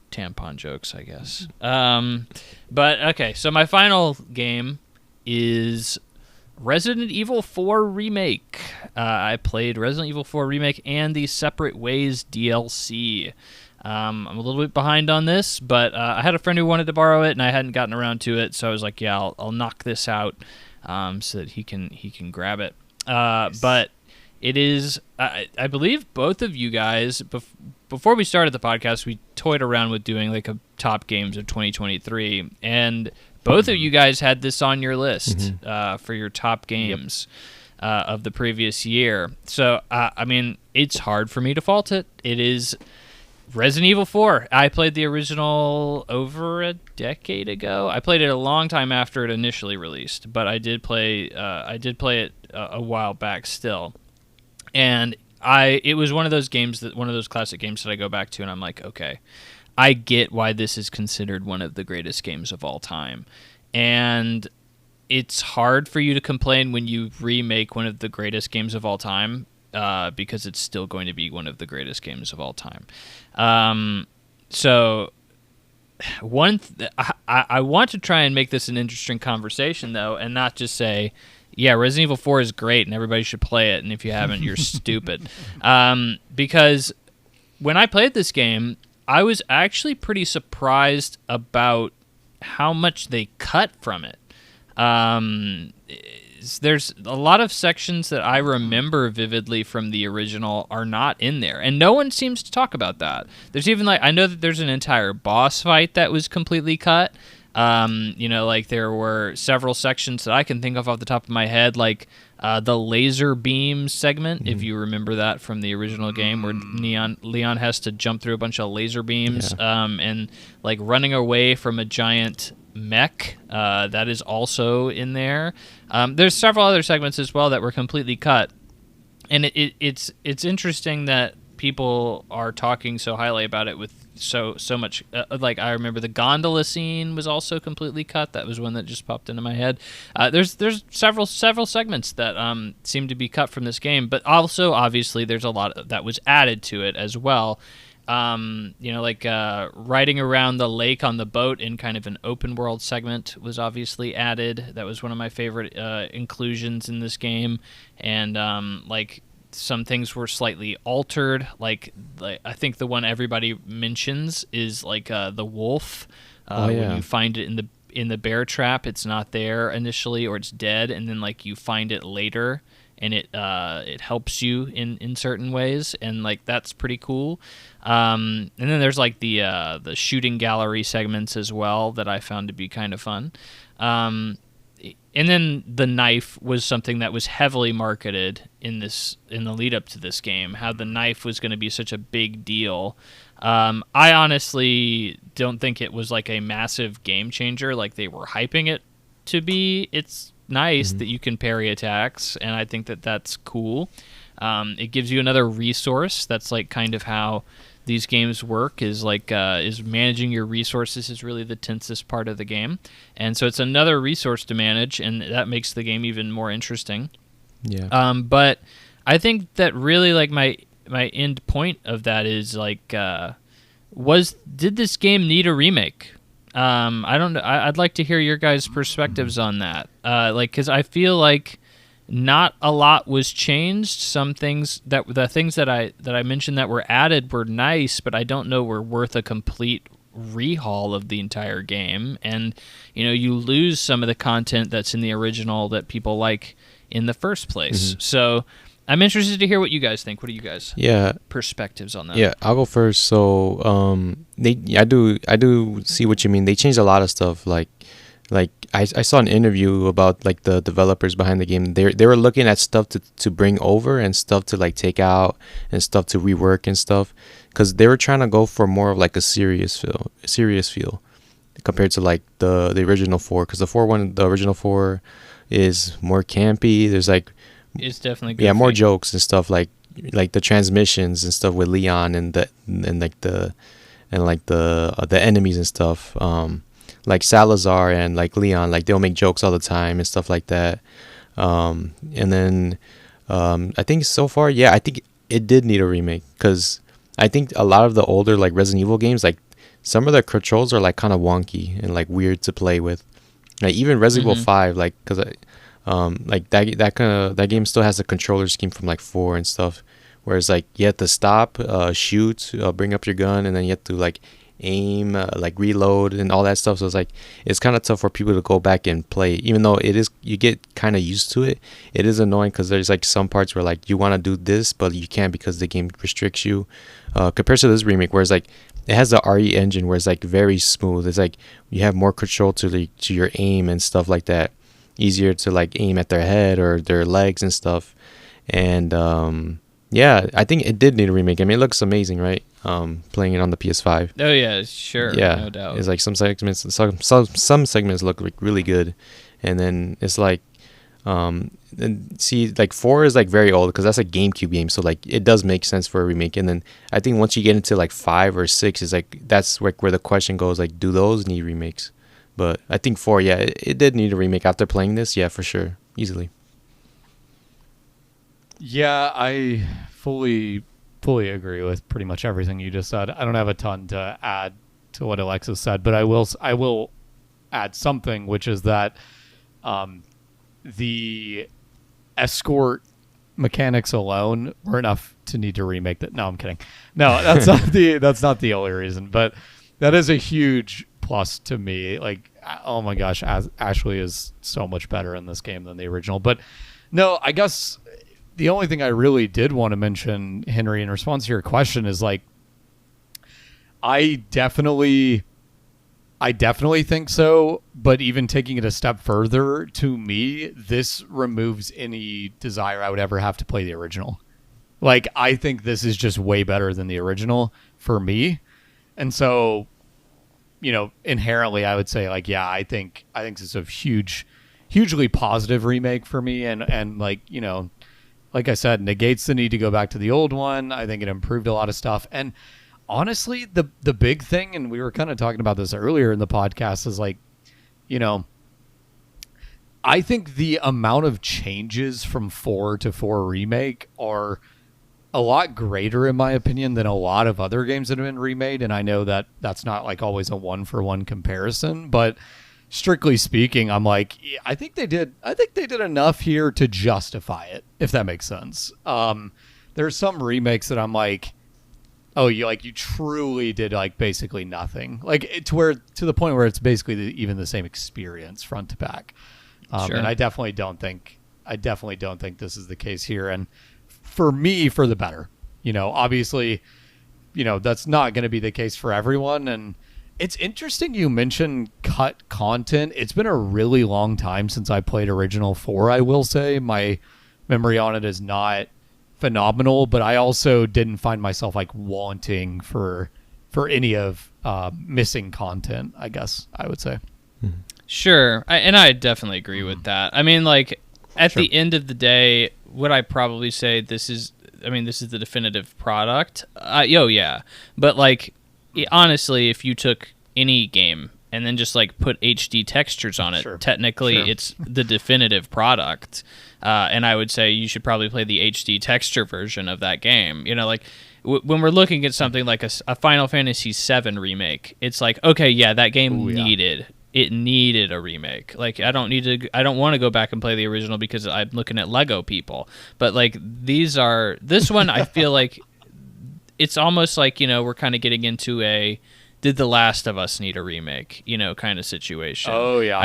tampon jokes, I guess. But okay, so my final game is Resident Evil 4 Remake. I played Resident Evil 4 Remake and the Separate Ways DLC. I'm a little bit behind on this, but I had a friend who wanted to borrow it, and I hadn't gotten around to it, so I was like, yeah, I'll knock this out so that he can grab it. Nice. But it is, I believe both of you guys, before we started the podcast, we toyed around with doing like a top games of 2023, and both of you guys had this on your list for your top games of the previous year. So, I mean, it's hard for me to fault it. It is Resident Evil 4. I played the original over a decade ago. I played it a long time after it initially released, but I did play it a while back still. And it was one of those classic games that I go back to and I'm like, okay, I get why this is considered one of the greatest games of all time. And it's hard for you to complain when you remake one of the greatest games of all time, because it's still going to be one of the greatest games of all time. So I want to try and make this an interesting conversation, though, and not just say, yeah, Resident Evil 4 is great and everybody should play it, and if you haven't, you're stupid. Because when I played this game, I was actually pretty surprised about how much they cut from it. There's a lot of sections that I remember vividly from the original are not in there, and no one seems to talk about that. There's even I know that there's an entire boss fight that was completely cut. Like there were several sections that I can think of off the top of my head, like the laser beam segment, if you remember that from the original game, where Leon has to jump through a bunch of laser beams, and like running away from a giant mech, that is also in there. There's several other segments as well that were completely cut, and it's interesting that people are talking so highly about it with so much. Like I remember the gondola scene was also completely cut. That was one that just popped into my head. There's several segments that seem to be cut from this game, but also obviously there's a lot that was added to it as well. Like riding around the lake on the boat in kind of an open world segment was obviously added. That was one of my favorite inclusions in this game, and like some things were slightly altered. Like I think the one everybody mentions is like the wolf. When you find it in the bear trap, it's not there initially, or it's dead, and then like you find it later, and it helps you in certain ways, and like that's pretty cool. And then there's like the shooting gallery segments as well that I found to be kind of fun. And then the knife was something that was heavily marketed in the lead up to this game. How the knife was going to be such a big deal. I honestly don't think it was like a massive game changer like they were hyping it to be. It's nice that you can parry attacks, and I think that that's cool. It gives you another resource. That's like kind of how these games work, is like is managing your resources is really the tensest part of the game, and so it's another resource to manage, and that makes the game even more interesting. But I think that really like my end point of that is like did this game need a remake? I don't know. I'd like to hear your guys' perspectives on that. Because I feel like not a lot was changed. Some things the things that I mentioned that were added were nice, but I don't know were worth a complete rehaul of the entire game. And you lose some of the content that's in the original that people like in the first place. So I'm interested to hear what you guys think. What are you guys' perspectives on that? Yeah, I'll go first. So I do see what you mean. They changed a lot of stuff. Like I saw an interview about like the developers behind the game. They were looking at stuff to bring over and stuff to like take out and stuff to rework and stuff, because they were trying to go for more of like a serious feel compared to like the original 4. Because the original 4 is more campy. There's like it's definitely goofy. More jokes and stuff like the transmissions and stuff with Leon and the enemies and stuff. Like Salazar and like Leon, like they'll make jokes all the time and stuff like that. And then I think so far, I think it did need a remake, because I think a lot of the older like Resident Evil games, like some of the controls are like kind of wonky and like weird to play with. Like even Resident Evil 5, like because like that game still has a controller scheme from like 4 and stuff, whereas like you have to stop, shoot, bring up your gun, and then you have to like aim, like reload and all that stuff. So it's kind of tough for people to go back and play, even though you get kind of used to it. It is annoying because there's like some parts where like you want to do this but you can't because the game restricts you, compared to this remake, whereas like it has the RE engine where it's like very smooth. It's like you have more control to your aim and stuff like that, easier to like aim at their head or their legs and stuff. And I think it did need a remake. I mean, it looks amazing, right? Playing it on the PS5. Oh yeah, sure. Yeah, no doubt. It's like some segments look like really good, and then it's like, and see, like 4 is like very old because that's a GameCube game, so like it does make sense for a remake. And then I think once you get into like 5 or 6, is like that's like where the question goes, like, do those need remakes? But I think 4, it did need a remake after playing this, for sure, easily. Yeah, I fully agree with pretty much everything you just said. I don't have a ton to add to what Alexis said, but I will add something, which is that the escort mechanics alone were enough to need to remake that. No, I'm kidding. No, that's not the only reason, but that is a huge plus to me. Like, oh my gosh, Ashley is so much better in this game than the original. But no, I guess the only thing I really did want to mention, Henry, in response to your question, is like, I definitely think so, but even taking it a step further, to me, this removes any desire I would ever have to play the original. Like, I think this is just way better than the original for me. And so, inherently I would say like, I think this is a hugely positive remake for me, and like, like I said, negates the need to go back to the old one. I think it improved a lot of stuff. And honestly, the big thing, and we were kind of talking about this earlier in the podcast, is like, you know, I think the amount of changes from 4 to 4 Remake are a lot greater, in my opinion, than a lot of other games that have been remade. And I know that that's not like always a 1-for-1 comparison, but strictly speaking, I'm like, yeah, I think they did enough here to justify it, if that makes sense. There's some remakes that I'm like, oh, you truly did like basically nothing, like to the point where it's basically even the same experience front to back. Sure. And I definitely don't think this is the case here. And for me, for the better, you know, obviously, you know, that's not going to be the case for everyone. And it's interesting you mentioned cut content. It's been a really long time since I played Original 4. I will say my memory on it is not phenomenal, but I also didn't find myself like wanting for any of missing content, I guess I would say. Sure, and I definitely agree with that. I mean, like, at Sure. the end of the day, would I probably say this is the definitive product? Yeah. But, like, honestly, if you took any game and then just, like, put HD textures on it, Sure. technically Sure. it's the definitive product. And I would say you should probably play the HD texture version of that game. You know, like, when we're looking at something like a Final Fantasy VII remake, it's like, okay, yeah, that game needed a remake. Like, I don't want to go back and play the original because I'm looking at Lego people. But like this one, I feel like it's almost like, you know, we're kind of getting into a did The Last of Us need a remake, you know, kind of situation. Oh yeah.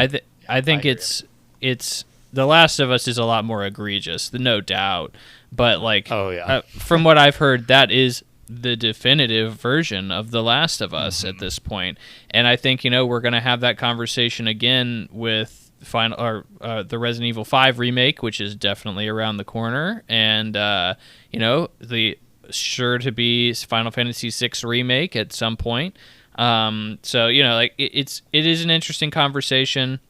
I think it's The Last of Us is a lot more egregious, no doubt. But like, from what I've heard, that is the definitive version of The Last of Us at this point. And I think, you know, we're going to have that conversation again with the Resident Evil 5 remake, which is definitely around the corner, and you know, the sure to be Final Fantasy VI remake at some point. So, you know, like it is an interesting conversation.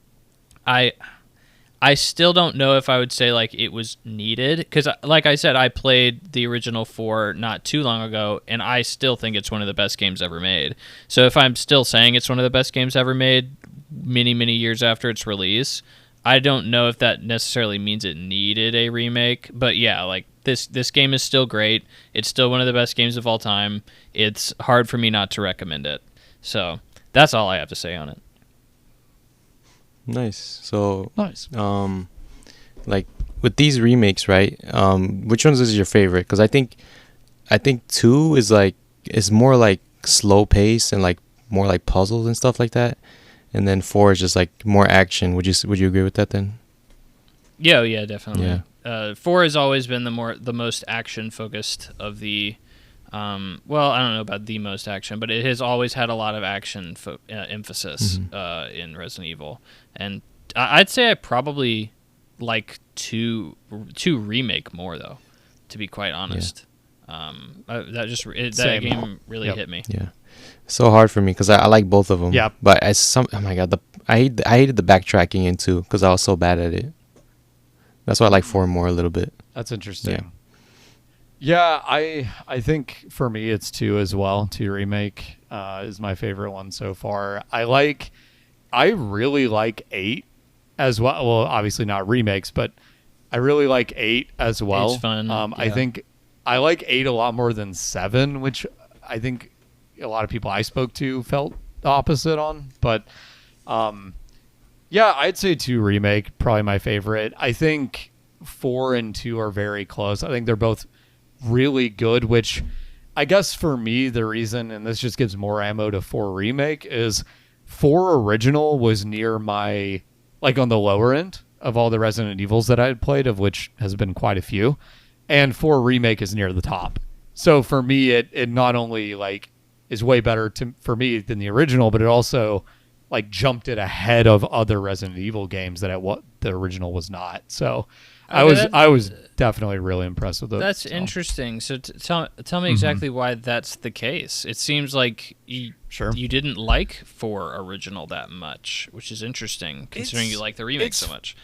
I still don't know if I would say like it was needed, because like I said, I played the original 4 not too long ago, and I still think it's one of the best games ever made. So if I'm still saying it's one of the best games ever made many years after its release, I don't know if that necessarily means it needed a remake. But yeah, like this game is still great. It's still one of the best games of all time. It's hard for me not to recommend it. So that's all I have to say on it. Nice. So, Nice. like with these remakes, right? Which ones is your favorite? Because I think 2 is more like slow pace and like more like puzzles and stuff like that, and then 4 is just like more action. Would you agree with that then? Yeah, definitely. Yeah. 4 has always been the most action focused of the. Well, I don't know about the most action, but it has always had a lot of action emphasis in Resident Evil, and I'd say I probably like 2 remake more though, to be quite honest. That game really hit me. Yeah, so hard for me because I like both of them. Yeah, but oh my god, I hated the backtracking in 2 because I was so bad at it. That's why I like 4 more a little bit. That's interesting. Yeah, I think for me it's 2 as well. 2 remake is my favorite one so far. I really like 8 as well. Well, obviously not remakes, but I really like 8 as well. It's fun. I think I like 8 a lot more than 7, which I think a lot of people I spoke to felt the opposite on. But yeah, I'd say 2 remake, probably my favorite. I think 4 and 2 are very close. I think they're both really good, which I guess for me the reason, and this just gives more ammo to 4 remake, is 4 original was near my, like, on the lower end of all the Resident Evils that I had played, of which has been quite a few, and 4 remake is near the top. So for me it not only like is way better for me than the original, but it also like jumped it ahead of other Resident Evil games that what the original was not. So I was definitely really impressed with it. That's interesting. So tell me exactly why that's the case. It seems like you didn't like 4 original that much, which is interesting considering you like the remake so much.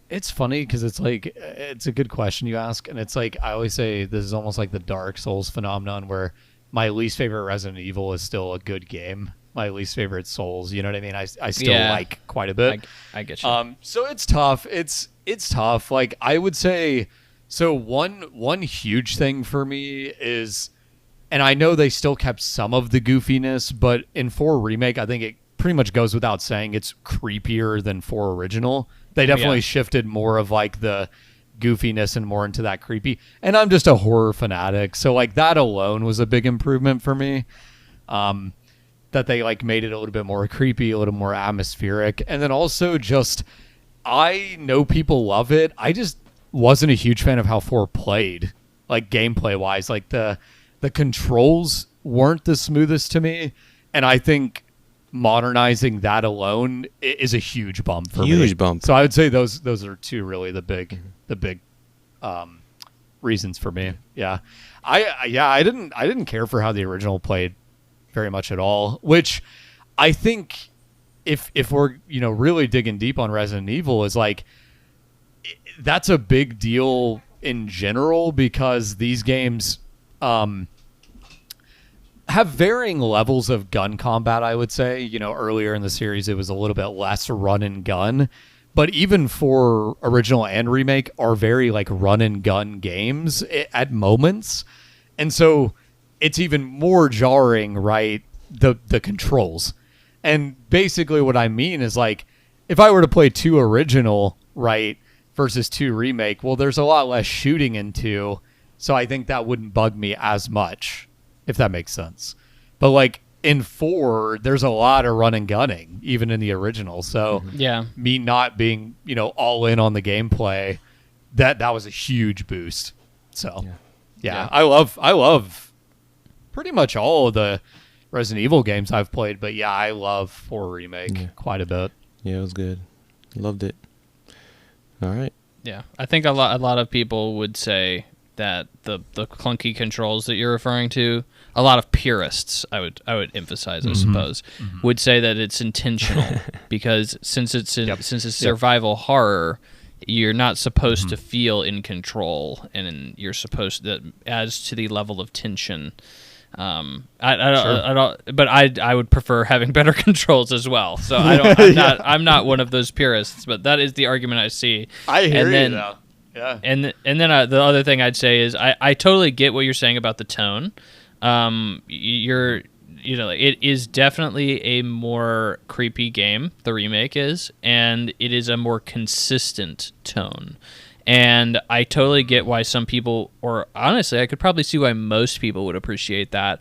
It's funny because it's like, it's a good question you ask, and it's like I always say this is almost like the Dark Souls phenomenon, where my least favorite Resident Evil is still a good game. My least favorite Souls, you know what I mean? I still like quite a bit. I get you. So it's tough. It's tough. Like, I would say, so one huge thing for me is, and I know they still kept some of the goofiness, but in 4 Remake, I think it pretty much goes without saying it's creepier than 4 Original. They definitely shifted more of like the goofiness and more into that creepy. And I'm just a horror fanatic, so like that alone was a big improvement for me. That they like made it a little bit more creepy, a little more atmospheric, and then also just, I know people love it. I just wasn't a huge fan of how 4 played, like gameplay wise. Like the controls weren't the smoothest to me, and I think modernizing that alone is a huge bump for me. Huge bump. So I would say those are two really the big reasons for me. Yeah, I didn't care for how the original played very much at all, which I think if we're really digging deep on Resident Evil, is like, that's a big deal in general, because these games have varying levels of gun combat. I would say, earlier in the series it was a little bit less run and gun, but even for original and remake are very like run and gun games at moments, and so it's even more jarring, right? The controls. And basically what I mean is, like, if I were to play 2 original, right, versus 2 remake, well, there's a lot less shooting in 2, so I think that wouldn't bug me as much, if that makes sense. But like in 4, there's a lot of run and gunning, even in the original. So me not being, all in on the gameplay, that was a huge boost. So yeah. I love pretty much all of the Resident Evil games I've played, but yeah, I love 4 Remake quite a bit. Yeah, it was good. Loved it. All right. Yeah, I think a lot of people would say that the clunky controls that you're referring to, a lot of purists, I would emphasize, I suppose, would say that it's intentional, because since it's survival horror, you're not supposed to feel in control, and you're supposed, that adds to the level of tension. I don't, but I would prefer having better controls as well. So I'm not one of those purists, but that is the argument I see. I hear you though. Yeah. And then the other thing I'd say is I totally get what you're saying about the tone. It is definitely a more creepy game, the remake is, and it is a more consistent tone. And I totally get why some people, or honestly, I could probably see why most people would appreciate that.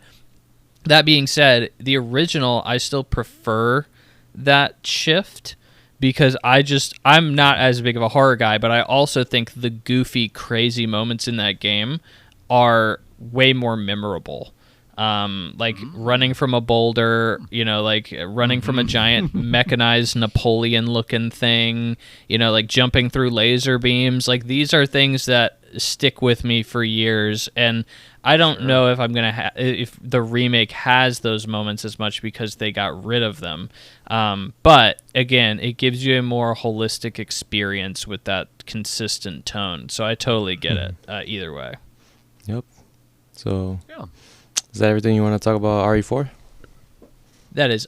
That being said, the original, I still prefer that shift, because I'm not as big of a horror guy, but I also think the goofy, crazy moments in that game are way more memorable. Like running from a boulder, like running from a giant mechanized Napoleon-looking thing, like jumping through laser beams. Like, these are things that stick with me for years, and I don't know if I'm gonna if the remake has those moments as much, because they got rid of them. But again, it gives you a more holistic experience with that consistent tone. So I totally get it either way. Yep. So yeah. Is that everything you want to talk about RE4? That is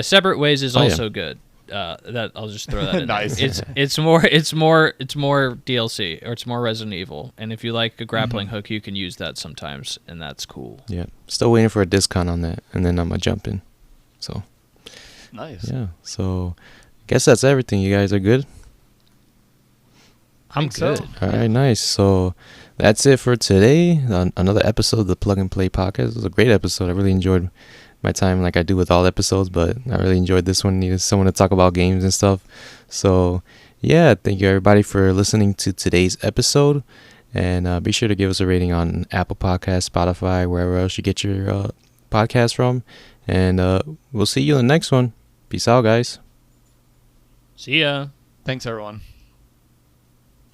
Separate Ways is also good. That I'll just throw that in. Nice. It's more DLC, or it's more Resident Evil, and if you like a grappling hook, you can use that sometimes, and that's cool. Yeah, still waiting for a discount on that, and then I'm gonna jump in. So nice. Yeah. So I guess that's everything. You guys are good. I'm good. All right, nice. So that's it for today. Another episode of the Plug and Play podcast. It was a great episode. I really enjoyed my time, like I do with all episodes, but I really enjoyed this one. Needed someone to talk about games and stuff. So yeah, thank you everybody for listening to today's episode, and be sure to give us a rating on Apple Podcasts, Spotify, wherever else you get your podcast from, and we'll see you in the next one. Peace out, guys. See ya. Thanks, everyone.